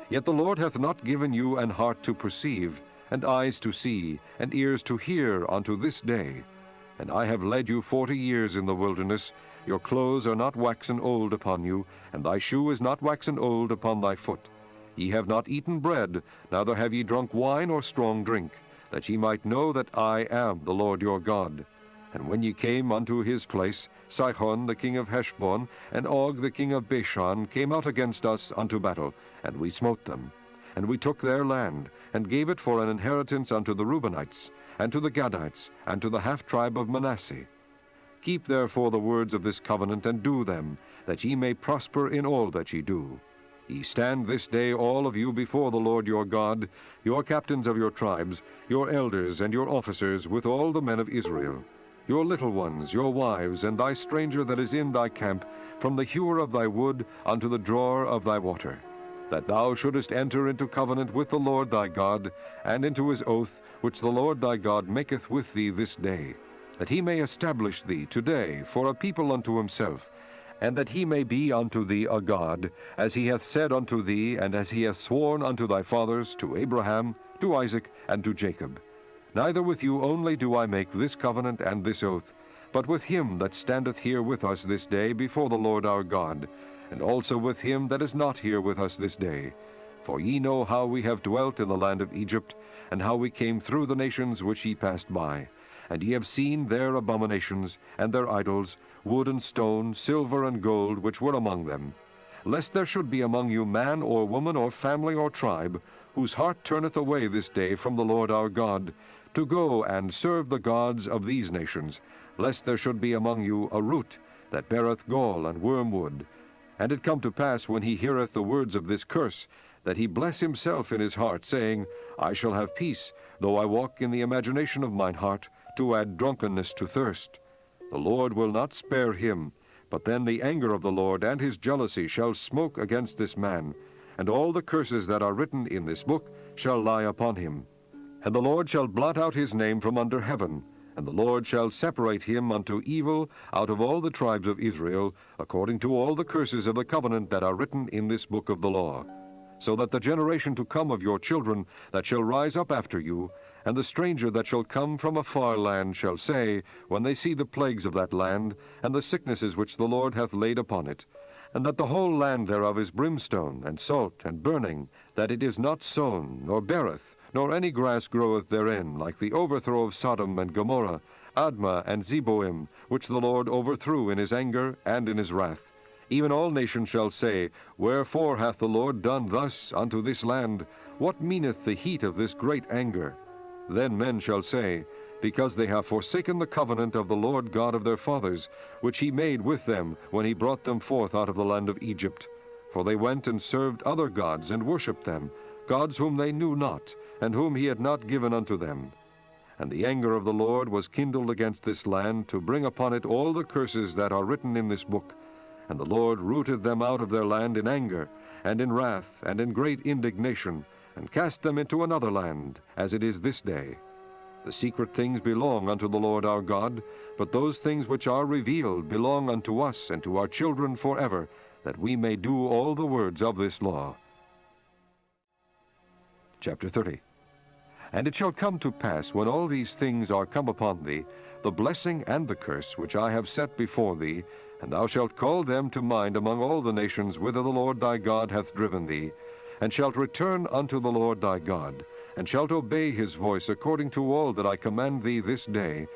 Yet the Lord hath not given you an heart to perceive, and eyes to see, and ears to hear unto this day. And I have led you 40 years in the wilderness. Your clothes are not waxen old upon you, and thy shoe is not waxen old upon thy foot. Ye have not eaten bread, neither have ye drunk wine or strong drink, that ye might know that I am the Lord your God. And when ye came unto his place, Sihon the king of Heshbon, and Og the king of Bashan came out against us unto battle, and we smote them. And we took their land, and gave it for an inheritance unto the Reubenites, and to the Gadites, and to the half-tribe of Manasseh. Keep therefore the words of this covenant, and do them, that ye may prosper in all that ye do. Ye stand this day all of you before the Lord your God, your captains of your tribes, your elders and your officers, with all the men of Israel, your little ones, your wives, and thy stranger that is in thy camp, from the hewer of thy wood unto the drawer of thy water, that thou shouldest enter into covenant with the Lord thy God, and into his oath, which the Lord thy God maketh with thee this day, that he may establish thee today for a people unto himself, and that he may be unto thee a God, as he hath said unto thee, and as he hath sworn unto thy fathers, to Abraham, to Isaac, and to Jacob. Neither with you only do I make this covenant and this oath, but with him that standeth here with us this day before the Lord our God, and also with him that is not here with us this day. For ye know how we have dwelt in the land of Egypt, and how we came through the nations which ye passed by. And ye have seen their abominations, and their idols, wood and stone, silver and gold, which were among them. Lest there should be among you man or woman or family or tribe, whose heart turneth away this day from the Lord our God, to go and serve the gods of these nations, lest there should be among you a root that beareth gall and wormwood. And it come to pass, when he heareth the words of this curse, that he bless himself in his heart, saying, I shall have peace, though I walk in the imagination of mine heart, to add drunkenness to thirst. The Lord will not spare him, but then the anger of the Lord and his jealousy shall smoke against this man, and all the curses that are written in this book shall lie upon him. And the Lord shall blot out his name from under heaven, and the Lord shall separate him unto evil out of all the tribes of Israel, according to all the curses of the covenant that are written in this book of the law. So that the generation to come of your children that shall rise up after you, and the stranger that shall come from a far land shall say, when they see the plagues of that land, and the sicknesses which the Lord hath laid upon it, and that the whole land thereof is brimstone, and salt, and burning, that it is not sown, nor beareth, nor any grass groweth therein, like the overthrow of Sodom and Gomorrah, Admah and Zeboim, which the Lord overthrew in his anger and in his wrath. Even all nations shall say, Wherefore hath the Lord done thus unto this land? What meaneth the heat of this great anger? Then men shall say, Because they have forsaken the covenant of the Lord God of their fathers, which he made with them when he brought them forth out of the land of Egypt. For they went and served other gods, and worshipped them, gods whom they knew not, and whom he had not given unto them. And the anger of the Lord was kindled against this land, to bring upon it all the curses that are written in this book. And the Lord rooted them out of their land in anger, and in wrath, and in great indignation, and cast them into another land, as it is this day. The secret things belong unto the Lord our God, but those things which are revealed belong unto us and to our children forever, that we may do all the words of this law. Chapter 30. And it shall come to pass, when all these things are come upon thee, the blessing and the curse which I have set before thee, and thou shalt call them to mind among all the nations whither the Lord thy God hath driven thee, and shalt return unto the Lord thy God, and shalt obey his voice according to all that I command thee this day,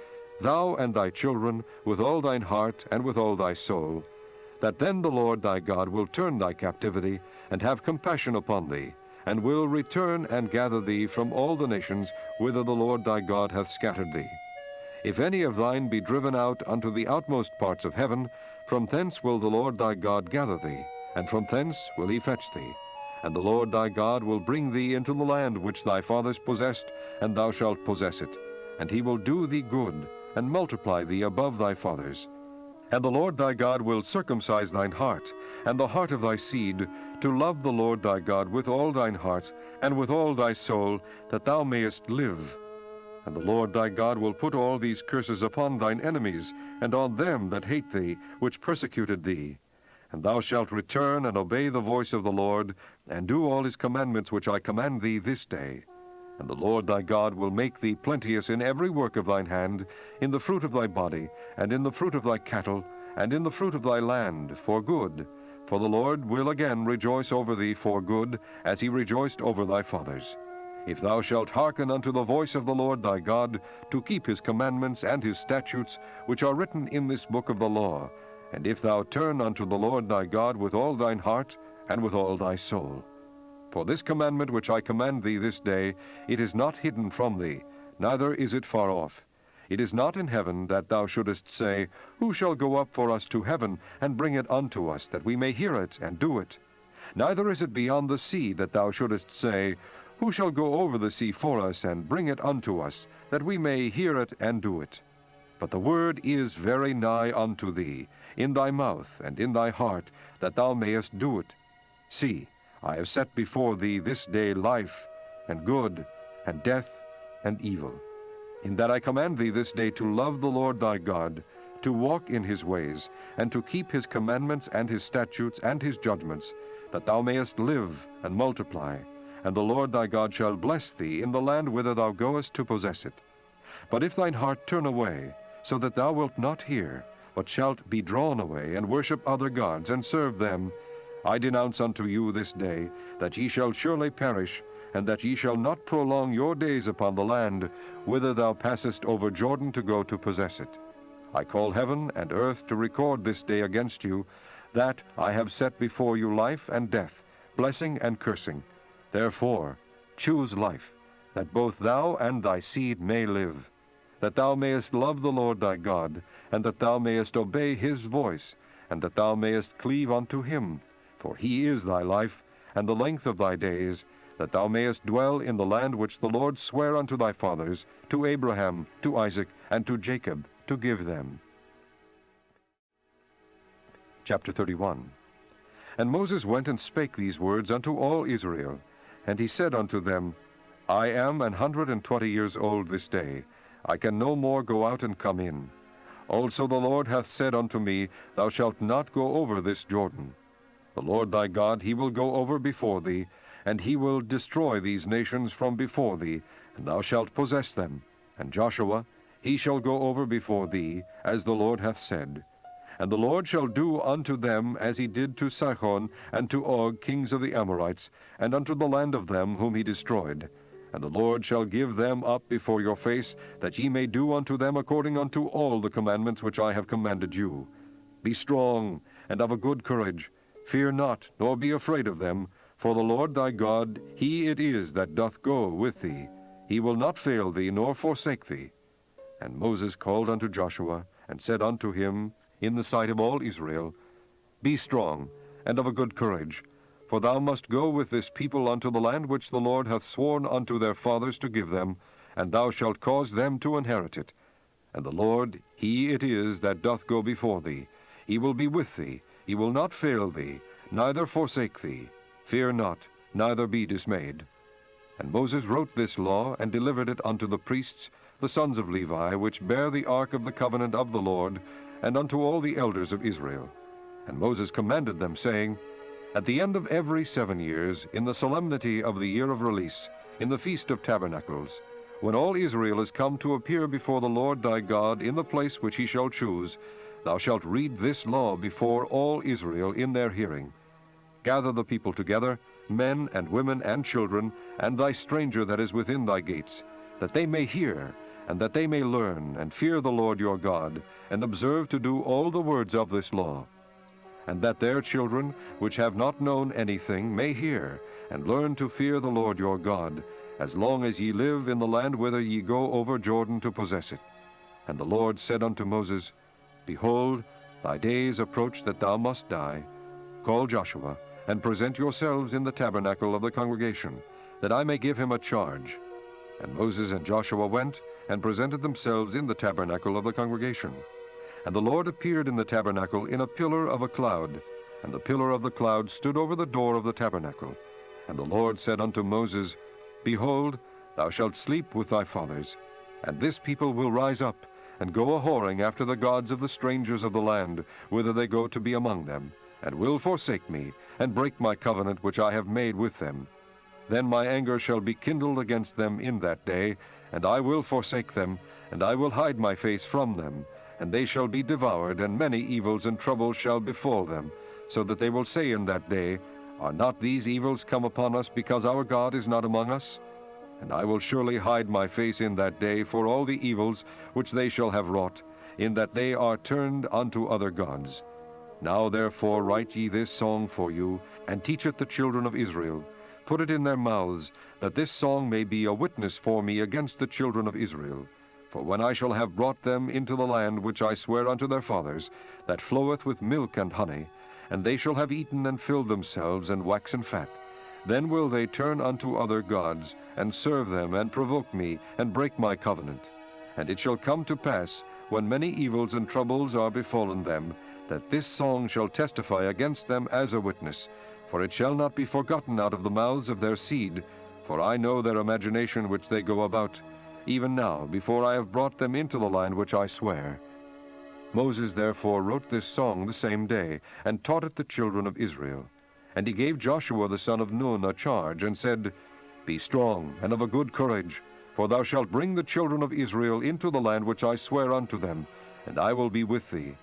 thou and thy children, with all thine heart and with all thy soul, that then the Lord thy God will turn thy captivity, and have compassion upon thee, and will return and gather thee from all the nations whither the Lord thy God hath scattered thee. If any of thine be driven out unto the outmost parts of heaven, from thence will the Lord thy God gather thee, and from thence will he fetch thee. And the Lord thy God will bring thee into the land which thy fathers possessed, and thou shalt possess it. And he will do thee good, and multiply thee above thy fathers. And the Lord thy God will circumcise thine heart, and the heart of thy seed, to love the Lord thy God with all thine heart, and with all thy soul, that thou mayest live. And the Lord thy God will put all these curses upon thine enemies, and on them that hate thee, which persecuted thee. And thou shalt return and obey the voice of the Lord, and do all his commandments which I command thee this day. And the Lord thy God will make thee plenteous in every work of thine hand, in the fruit of thy body, and in the fruit of thy cattle, and in the fruit of thy land, for good. For the Lord will again rejoice over thee for good, as he rejoiced over thy fathers. If thou shalt hearken unto the voice of the Lord thy God, to keep his commandments and his statutes, which are written in this book of the law, and if thou turn unto the Lord thy God with all thine heart, and with all thy soul. For this commandment which I command thee this day, it is not hidden from thee, neither is it far off. It is not in heaven, that thou shouldest say, Who shall go up for us to heaven, and bring it unto us, that we may hear it and do it? Neither is it beyond the sea, that thou shouldest say, Who shall go over the sea for us, and bring it unto us, that we may hear it and do it? But the word is very nigh unto thee, in thy mouth and in thy heart, that thou mayest do it. See, I have set before thee this day life, and good, and death, and evil. In that I command thee this day to love the Lord thy God, to walk in his ways, and to keep his commandments and his statutes and his judgments, that thou mayest live and multiply, and the Lord thy God shall bless thee in the land whither thou goest to possess it. But if thine heart turn away, so that thou wilt not hear, but shalt be drawn away, and worship other gods, and serve them, I denounce unto you this day, that ye shall surely perish, and that ye shall not prolong your days upon the land, whither thou passest over Jordan to go to possess it. I call heaven and earth to record this day against you, that I have set before you life and death, blessing and cursing. Therefore choose life, that both thou and thy seed may live, that thou mayest love the Lord thy God, and that thou mayest obey his voice, and that thou mayest cleave unto him. For he is thy life, and the length of thy days, that thou mayest dwell in the land which the Lord sware unto thy fathers, to Abraham, to Isaac, and to Jacob, to give them. Chapter 31. And Moses went and spake these words unto all Israel. And he said unto them, I am 120 years old this day. I can no more go out and come in. Also the Lord hath said unto me, Thou shalt not go over this Jordan. The Lord thy God, he will go over before thee, and he will destroy these nations from before thee, and thou shalt possess them. And Joshua, he shall go over before thee, as the Lord hath said. And the Lord shall do unto them as he did to Sihon and to Og, kings of the Amorites, and unto the land of them whom he destroyed. And the Lord shall give them up before your face, that ye may do unto them according unto all the commandments which I have commanded you. Be strong, and of a good courage. Fear not, nor be afraid of them, for the Lord thy God, he it is that doth go with thee. He will not fail thee, nor forsake thee. And Moses called unto Joshua, and said unto him, in the sight of all Israel, Be strong, and of a good courage, for thou must go with this people unto the land which the Lord hath sworn unto their fathers to give them, and thou shalt cause them to inherit it. And the Lord, he it is that doth go before thee. He will be with thee, he will not fail thee, neither forsake thee. Fear not, neither be dismayed. And Moses wrote this law, and delivered it unto the priests, the sons of Levi, which bear the ark of the covenant of the Lord, and unto all the elders of Israel. And Moses commanded them, saying, At the end of every 7 years, in the solemnity of the year of release, in the feast of tabernacles, when all Israel is come to appear before the Lord thy God in the place which he shall choose, thou shalt read this law before all Israel in their hearing. Gather the people together, men and women and children, and thy stranger that is within thy gates, that they may hear, and that they may learn, and fear the Lord your God, and observe to do all the words of this law. and that their children, which have not known anything, may hear, and learn to fear the Lord your God, as long as ye live in the land whither ye go over Jordan to possess it. And the Lord said unto Moses, Behold, thy days approach that thou must die. Call Joshua, and present yourselves in the tabernacle of the congregation, that I may give him a charge. And Moses and Joshua went, and presented themselves in the tabernacle of the congregation. And the Lord appeared in the tabernacle in a pillar of a cloud, and the pillar of the cloud stood over the door of the tabernacle. And the Lord said unto Moses, Behold, thou shalt sleep with thy fathers, and this people will rise up, and go a-whoring after the gods of the strangers of the land, whither they go to be among them, and will forsake me, and break my covenant which I have made with them. Then my anger shall be kindled against them in that day, and I will forsake them, and I will hide my face from them, and they shall be devoured, and many evils and troubles shall befall them, so that they will say in that day, Are not these evils come upon us because our God is not among us? And I will surely hide my face in that day for all the evils which they shall have wrought, in that they are turned unto other gods. Now therefore write ye this song for you, and teach it the children of Israel. Put it in their mouths, that this song may be a witness for me against the children of Israel. For when I shall have brought them into the land which I swear unto their fathers, that floweth with milk and honey, and they shall have eaten and filled themselves and waxen fat, then will they turn unto other gods, and serve them, and provoke me, and break my covenant. And it shall come to pass, when many evils and troubles are befallen them, that this song shall testify against them as a witness, for it shall not be forgotten out of the mouths of their seed, for I know their imagination which they go about, even now, before I have brought them into the land which I swear. Moses therefore wrote this song the same day, and taught it the children of Israel. And he gave Joshua the son of Nun a charge, and said, Be strong, and of a good courage, for thou shalt bring the children of Israel into the land which I swear unto them, and I will be with thee.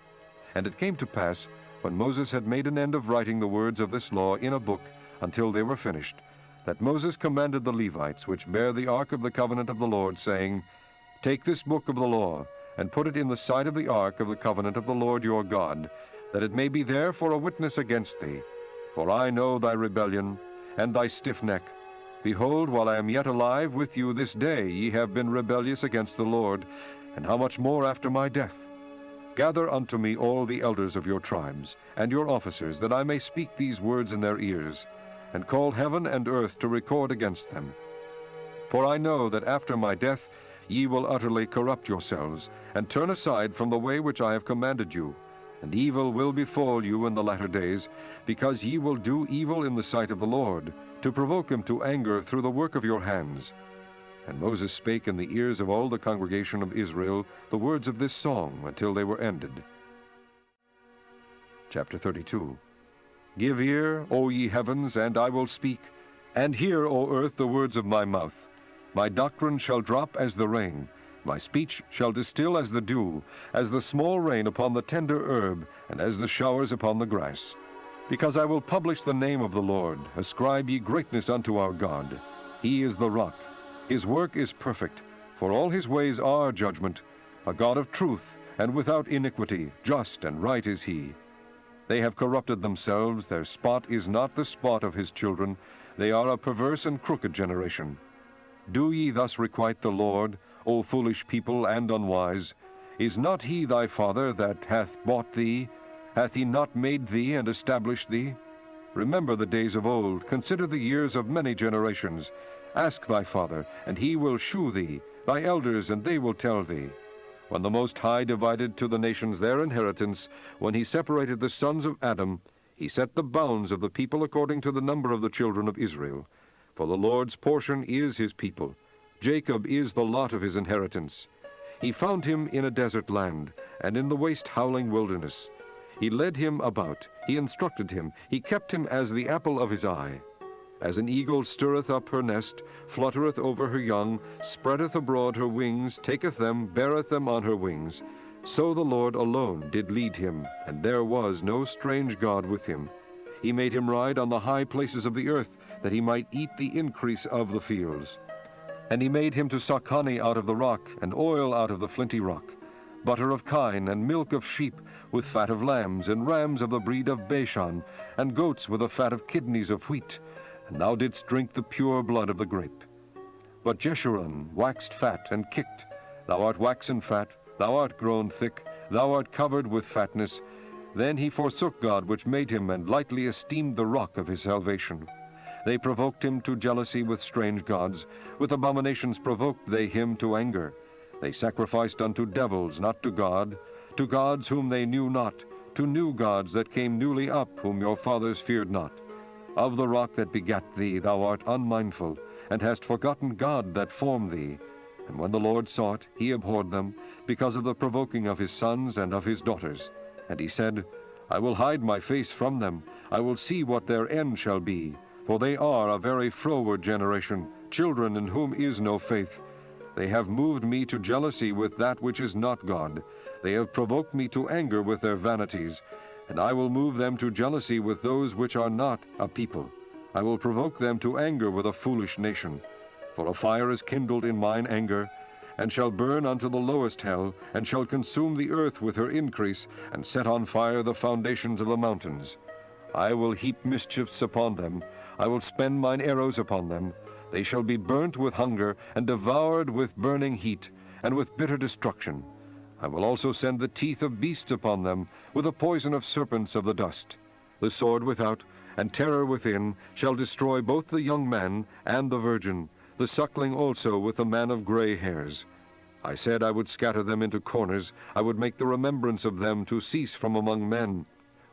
And it came to pass, when Moses had made an end of writing the words of this law in a book, until they were finished, that Moses commanded the Levites, which bear the ark of the covenant of the Lord, saying, Take this book of the law, and put it in the side of the ark of the covenant of the Lord your God, that it may be there for a witness against thee. For I know thy rebellion, and thy stiff neck. Behold, while I am yet alive with you this day, ye have been rebellious against the Lord, and how much more after my death? Gather unto me all the elders of your tribes, and your officers, that I may speak these words in their ears, and call heaven and earth to record against them. For I know that after my death ye will utterly corrupt yourselves, and turn aside from the way which I have commanded you. And evil will befall you in the latter days, because ye will do evil in the sight of the Lord, to provoke him to anger through the work of your hands. And Moses spake in the ears of all the congregation of Israel the words of this song until they were ended. Chapter 32. Give ear, O ye heavens, and I will speak, and hear, O earth, the words of my mouth. My doctrine shall drop as the rain, my speech shall distill as the dew, as the small rain upon the tender herb, and as the showers upon the grass. Because I will publish the name of the Lord, ascribe ye greatness unto our God. He is the rock, his work is perfect, for all his ways are judgment. A God of truth, and without iniquity, just and right is he. They have corrupted themselves, their spot is not the spot of his children. They are a perverse and crooked generation. Do ye thus requite the Lord, O foolish people and unwise? Is not he thy father that hath bought thee? Hath he not made thee and established thee? Remember the days of old, consider the years of many generations. Ask thy father, and he will shew thee, thy elders, and they will tell thee. When the Most High divided to the nations their inheritance, when he separated the sons of Adam, he set the bounds of the people according to the number of the children of Israel. For the Lord's portion is his people. Jacob is the lot of his inheritance. He found him in a desert land, and in the waste howling wilderness. He led him about, he instructed him, he kept him as the apple of his eye. As an eagle stirreth up her nest, fluttereth over her young, spreadeth abroad her wings, taketh them, beareth them on her wings, so the Lord alone did lead him, and there was no strange God with him. He made him ride on the high places of the earth, that he might eat the increase of the fields. And he made him to suck honey out of the rock, and oil out of the flinty rock. butter of kine, and milk of sheep, with fat of lambs, and rams of the breed of Bashan, and goats with the fat of kidneys of wheat. And thou didst drink the pure blood of the grape. But Jeshurun waxed fat and kicked. Thou art waxen fat, thou art grown thick, thou art covered with fatness. Then he forsook God which made him, and lightly esteemed the rock of his salvation. They provoked him to jealousy with strange gods. With abominations provoked they him to anger. They sacrificed unto devils, not to God, to gods whom they knew not, to new gods that came newly up, whom your fathers feared not. Of the rock that begat thee thou art unmindful, and hast forgotten God that formed thee. And when the Lord saw it, he abhorred them, because of the provoking of his sons and of his daughters. And he said, I will hide my face from them, I will see what their end shall be. For they are a very froward generation, children in whom is no faith. They have moved me to jealousy with that which is not God. They have provoked me to anger with their vanities. And I will move them to jealousy with those which are not a people. I will provoke them to anger with a foolish nation. For a fire is kindled in mine anger, and shall burn unto the lowest hell, and shall consume the earth with her increase, and set on fire the foundations of the mountains. I will heap mischiefs upon them, I will spend mine arrows upon them. They shall be burnt with hunger, and devoured with burning heat, and with bitter destruction. I will also send the teeth of beasts upon them, with the poison of serpents of the dust. The sword without, and terror within, shall destroy both the young man and the virgin, the suckling also with the man of gray hairs. I said I would scatter them into corners, I would make the remembrance of them to cease from among men.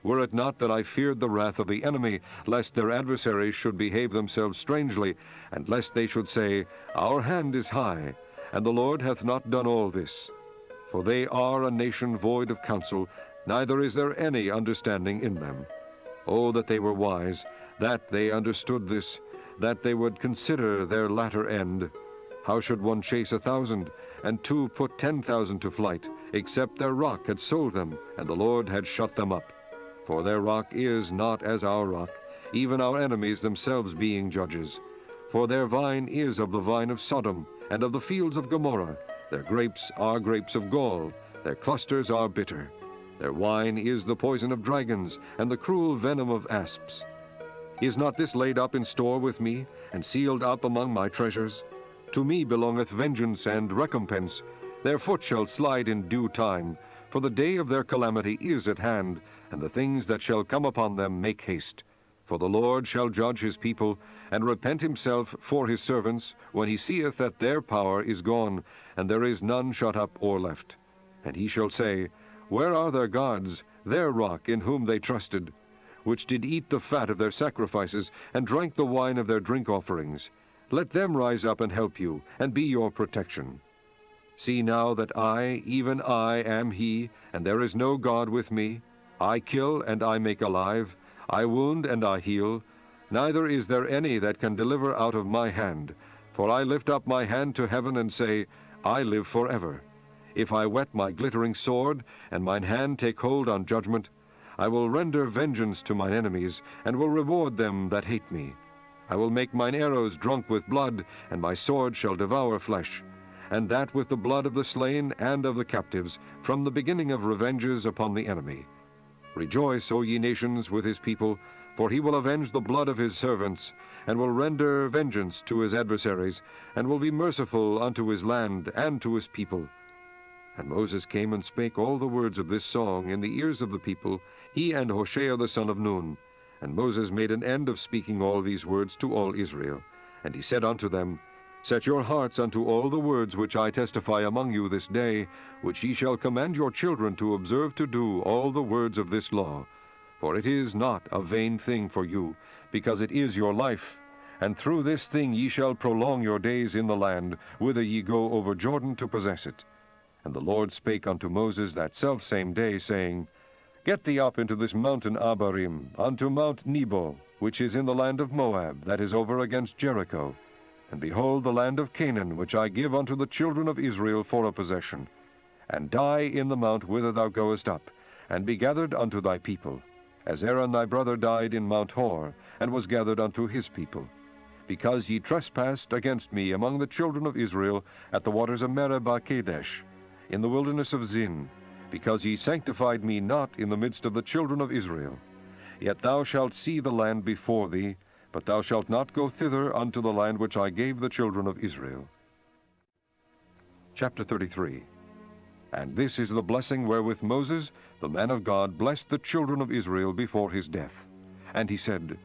Were it not that I feared the wrath of the enemy, lest their adversaries should behave themselves strangely, and lest they should say, Our hand is high, and the Lord hath not done all this. For they are a nation void of counsel, neither is there any understanding in them. Oh, that they were wise, that they understood this, that they would consider their latter end. How should one chase 1,000, and two put 10,000 to flight, except their rock had sold them, and the Lord had shut them up? For their rock is not as our rock, even our enemies themselves being judges. For their vine is of the vine of Sodom, and of the fields of Gomorrah. Their grapes are grapes of gall, their clusters are bitter. Their wine is the poison of dragons, and the cruel venom of asps. Is not this laid up in store with me, and sealed up among my treasures? To me belongeth vengeance and recompense. Their foot shall slide in due time, for the day of their calamity is at hand, and the things that shall come upon them make haste. For the Lord shall judge his people, and repent himself for his servants, when he seeth that their power is gone, and there is none shut up or left. And he shall say, Where are their gods, their rock in whom they trusted, which did eat the fat of their sacrifices, and drank the wine of their drink offerings? Let them rise up and help you, and be your protection. See now that I, even I, am he, and there is no God with me. I kill, and I make alive. I wound, and I heal. Neither is there any that can deliver out of my hand. For I lift up my hand to heaven, and say, I live forever. If I whet my glittering sword, and mine hand take hold on judgment, I will render vengeance to mine enemies, and will reward them that hate me. I will make mine arrows drunk with blood, and my sword shall devour flesh, and that with the blood of the slain and of the captives, from the beginning of revenges upon the enemy. Rejoice, O ye nations, with his people, for he will avenge the blood of his servants, and will render vengeance to his adversaries, and will be merciful unto his land and to his people. And Moses came and spake all the words of this song in the ears of the people, he and Hoshea the son of Nun. And Moses made an end of speaking all these words to all Israel. And he said unto them, Set your hearts unto all the words which I testify among you this day, which ye shall command your children to observe to do all the words of this law. For it is not a vain thing for you, because it is your life. And through this thing ye shall prolong your days in the land, whither ye go over Jordan to possess it. And the Lord spake unto Moses that selfsame day, saying, Get thee up into this mountain Abarim, unto Mount Nebo, which is in the land of Moab, that is over against Jericho. And behold the land of Canaan, which I give unto the children of Israel for a possession. And die in the mount whither thou goest up, and be gathered unto thy people, as Aaron thy brother died in Mount Hor, and was gathered unto his people. Because ye trespassed against me among the children of Israel at the waters of Meribah Kadesh. in the wilderness of Zin, because ye sanctified me not in the midst of the children of Israel. Yet thou shalt see the land before thee, but thou shalt not go thither unto the land which I gave the children of Israel. Chapter 33. And this is the blessing wherewith Moses, the man of God, blessed the children of Israel before his death. And he said,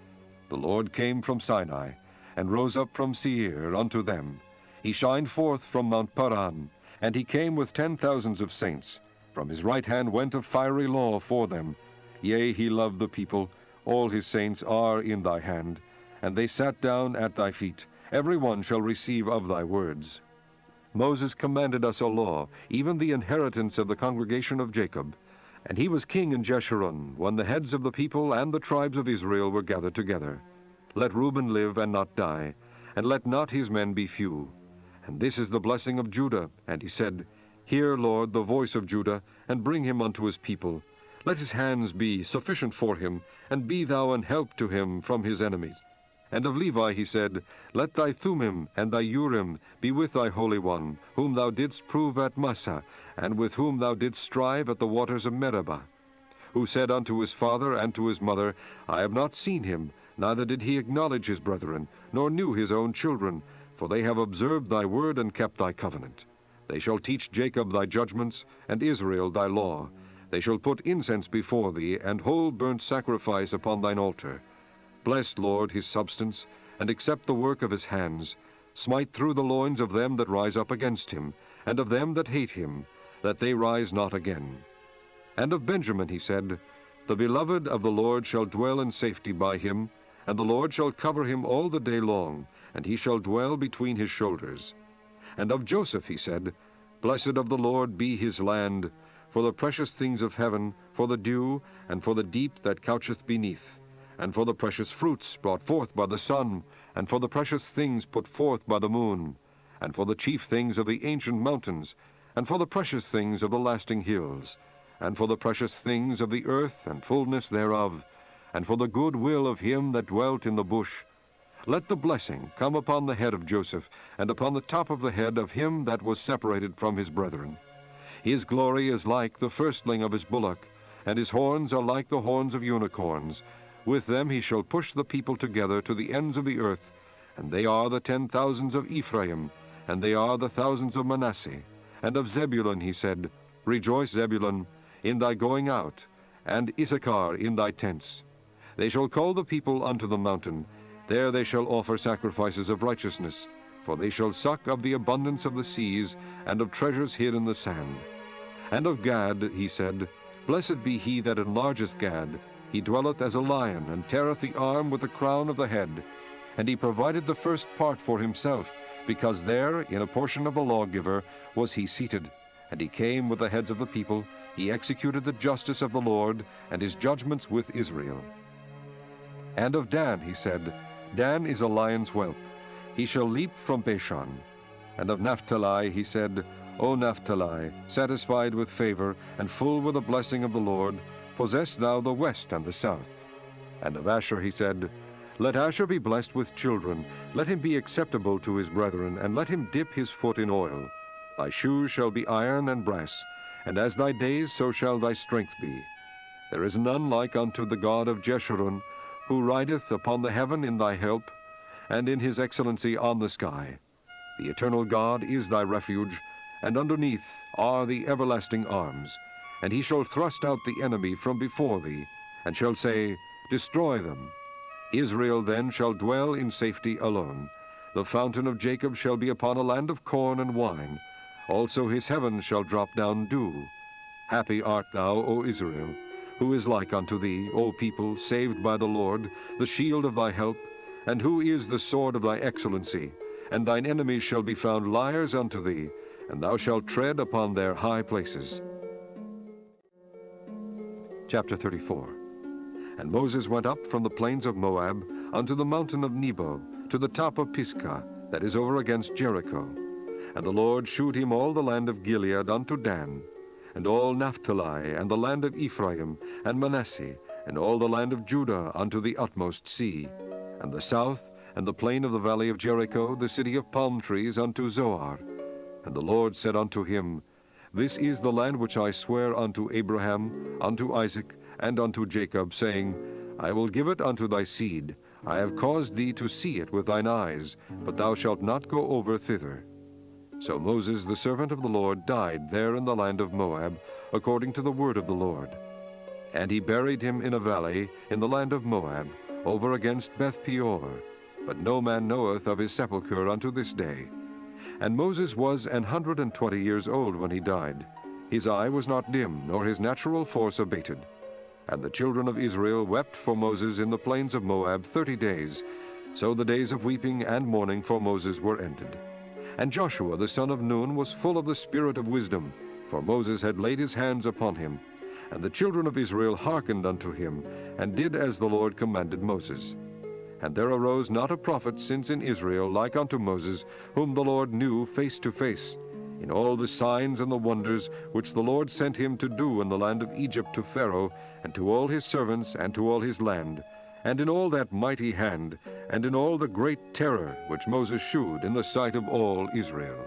The Lord came from Sinai, and rose up from Seir unto them. He shined forth from Mount Paran, and he came with 10,000s of saints. From his right hand went a fiery law for them. Yea, he loved the people. All his saints are in thy hand. And they sat down at thy feet. Every one shall receive of thy words. Moses commanded us a law, even the inheritance of the congregation of Jacob. And he was king in Jeshurun, when the heads of the people and the tribes of Israel were gathered together. Let Reuben live and not die, and let not his men be few. And this is the blessing of Judah. And he said, Hear, Lord, the voice of Judah, and bring him unto his people. Let his hands be sufficient for him, and be thou an help to him from his enemies. And of Levi he said, Let thy Thummim and thy Urim be with thy Holy One, whom thou didst prove at Massah, and with whom thou didst strive at the waters of Meribah. Who said unto his father and to his mother, I have not seen him, neither did he acknowledge his brethren, nor knew his own children, for they have observed thy word and kept thy covenant. They shall teach Jacob thy judgments, and Israel thy law. They shall put incense before thee, and whole burnt sacrifice upon thine altar. Bless, Lord, his substance, and accept the work of his hands. Smite through the loins of them that rise up against him, and of them that hate him, that they rise not again. And of Benjamin he said, The beloved of the Lord shall dwell in safety by him, and the Lord shall cover him all the day long, and he shall dwell between his shoulders. And of Joseph he said, Blessed of the Lord be his land, for the precious things of heaven, for the dew, and for the deep that coucheth beneath, and for the precious fruits brought forth by the sun, and for the precious things put forth by the moon, and for the chief things of the ancient mountains, and for the precious things of the lasting hills, and for the precious things of the earth and fullness thereof, and for the good will of him that dwelt in the bush. Let the blessing come upon the head of Joseph, and upon the top of the head of him that was separated from his brethren. His glory is like the firstling of his bullock, and his horns are like the horns of unicorns. With them he shall push the people together to the ends of the earth, and they are the 10,000s of Ephraim, and they are the thousands of Manasseh. And of Zebulun he said, Rejoice, Zebulun, in thy going out, and Issachar in thy tents. They shall call the people unto the mountain. There they shall offer sacrifices of righteousness, for they shall suck of the abundance of the seas, and of treasures hid in the sand. And of Gad he said, Blessed be he that enlargeth Gad. He dwelleth as a lion, and teareth the arm with the crown of the head. And he provided the first part for himself, because there, in a portion of the lawgiver, was he seated. And he came with the heads of the people. He executed the justice of the Lord, and his judgments with Israel. And of Dan he said, Dan is a lion's whelp. He shall leap from Bashan. And of Naphtali he said, O Naphtali, satisfied with favor, and full with the blessing of the Lord, possess thou the west and the south. And of Asher he said, Let Asher be blessed with children, let him be acceptable to his brethren, and let him dip his foot in oil. Thy shoes shall be iron and brass, and as thy days so shall thy strength be. There is none like unto the God of Jeshurun, who rideth upon the heaven in thy help, and in his excellency on the sky. The eternal God is thy refuge, and underneath are the everlasting arms. And he shall thrust out the enemy from before thee, and shall say, Destroy them. Israel then shall dwell in safety alone. The fountain of Jacob shall be upon a land of corn and wine. Also his heaven shall drop down dew. Happy art thou, O Israel. Who is like unto thee, O people, saved by the Lord, the shield of thy help? And who is the sword of thy excellency? And thine enemies shall be found liars unto thee, and thou shalt tread upon their high places. Chapter 34. And Moses went up from the plains of Moab unto the mountain of Nebo, to the top of Pisgah, that is over against Jericho. And the Lord shewed him all the land of Gilead unto Dan, and all Naphtali, and the land of Ephraim, and Manasseh, and all the land of Judah unto the utmost sea, and the south, and the plain of the valley of Jericho, the city of palm trees, unto Zoar. And the Lord said unto him, This is the land which I swear unto Abraham, unto Isaac, and unto Jacob, saying, I will give it unto thy seed. I have caused thee to see it with thine eyes, but thou shalt not go over thither. So Moses, the servant of the Lord, died there in the land of Moab, according to the word of the Lord. And he buried him in a valley in the land of Moab, over against Beth Peor. But no man knoweth of his sepulchre unto this day. And Moses was 120 years old when he died. His eye was not dim, nor his natural force abated. And the children of Israel wept for Moses in the plains of Moab 30 days. So the days of weeping and mourning for Moses were ended. And Joshua the son of Nun was full of the spirit of wisdom, for Moses had laid his hands upon him. And the children of Israel hearkened unto him, and did as the Lord commanded Moses. And there arose not a prophet since in Israel like unto Moses, whom the Lord knew face to face, in all the signs and the wonders which the Lord sent him to do in the land of Egypt to Pharaoh, and to all his servants, and to all his land, and in all that mighty hand, and in all the great terror which Moses shewed in the sight of all Israel.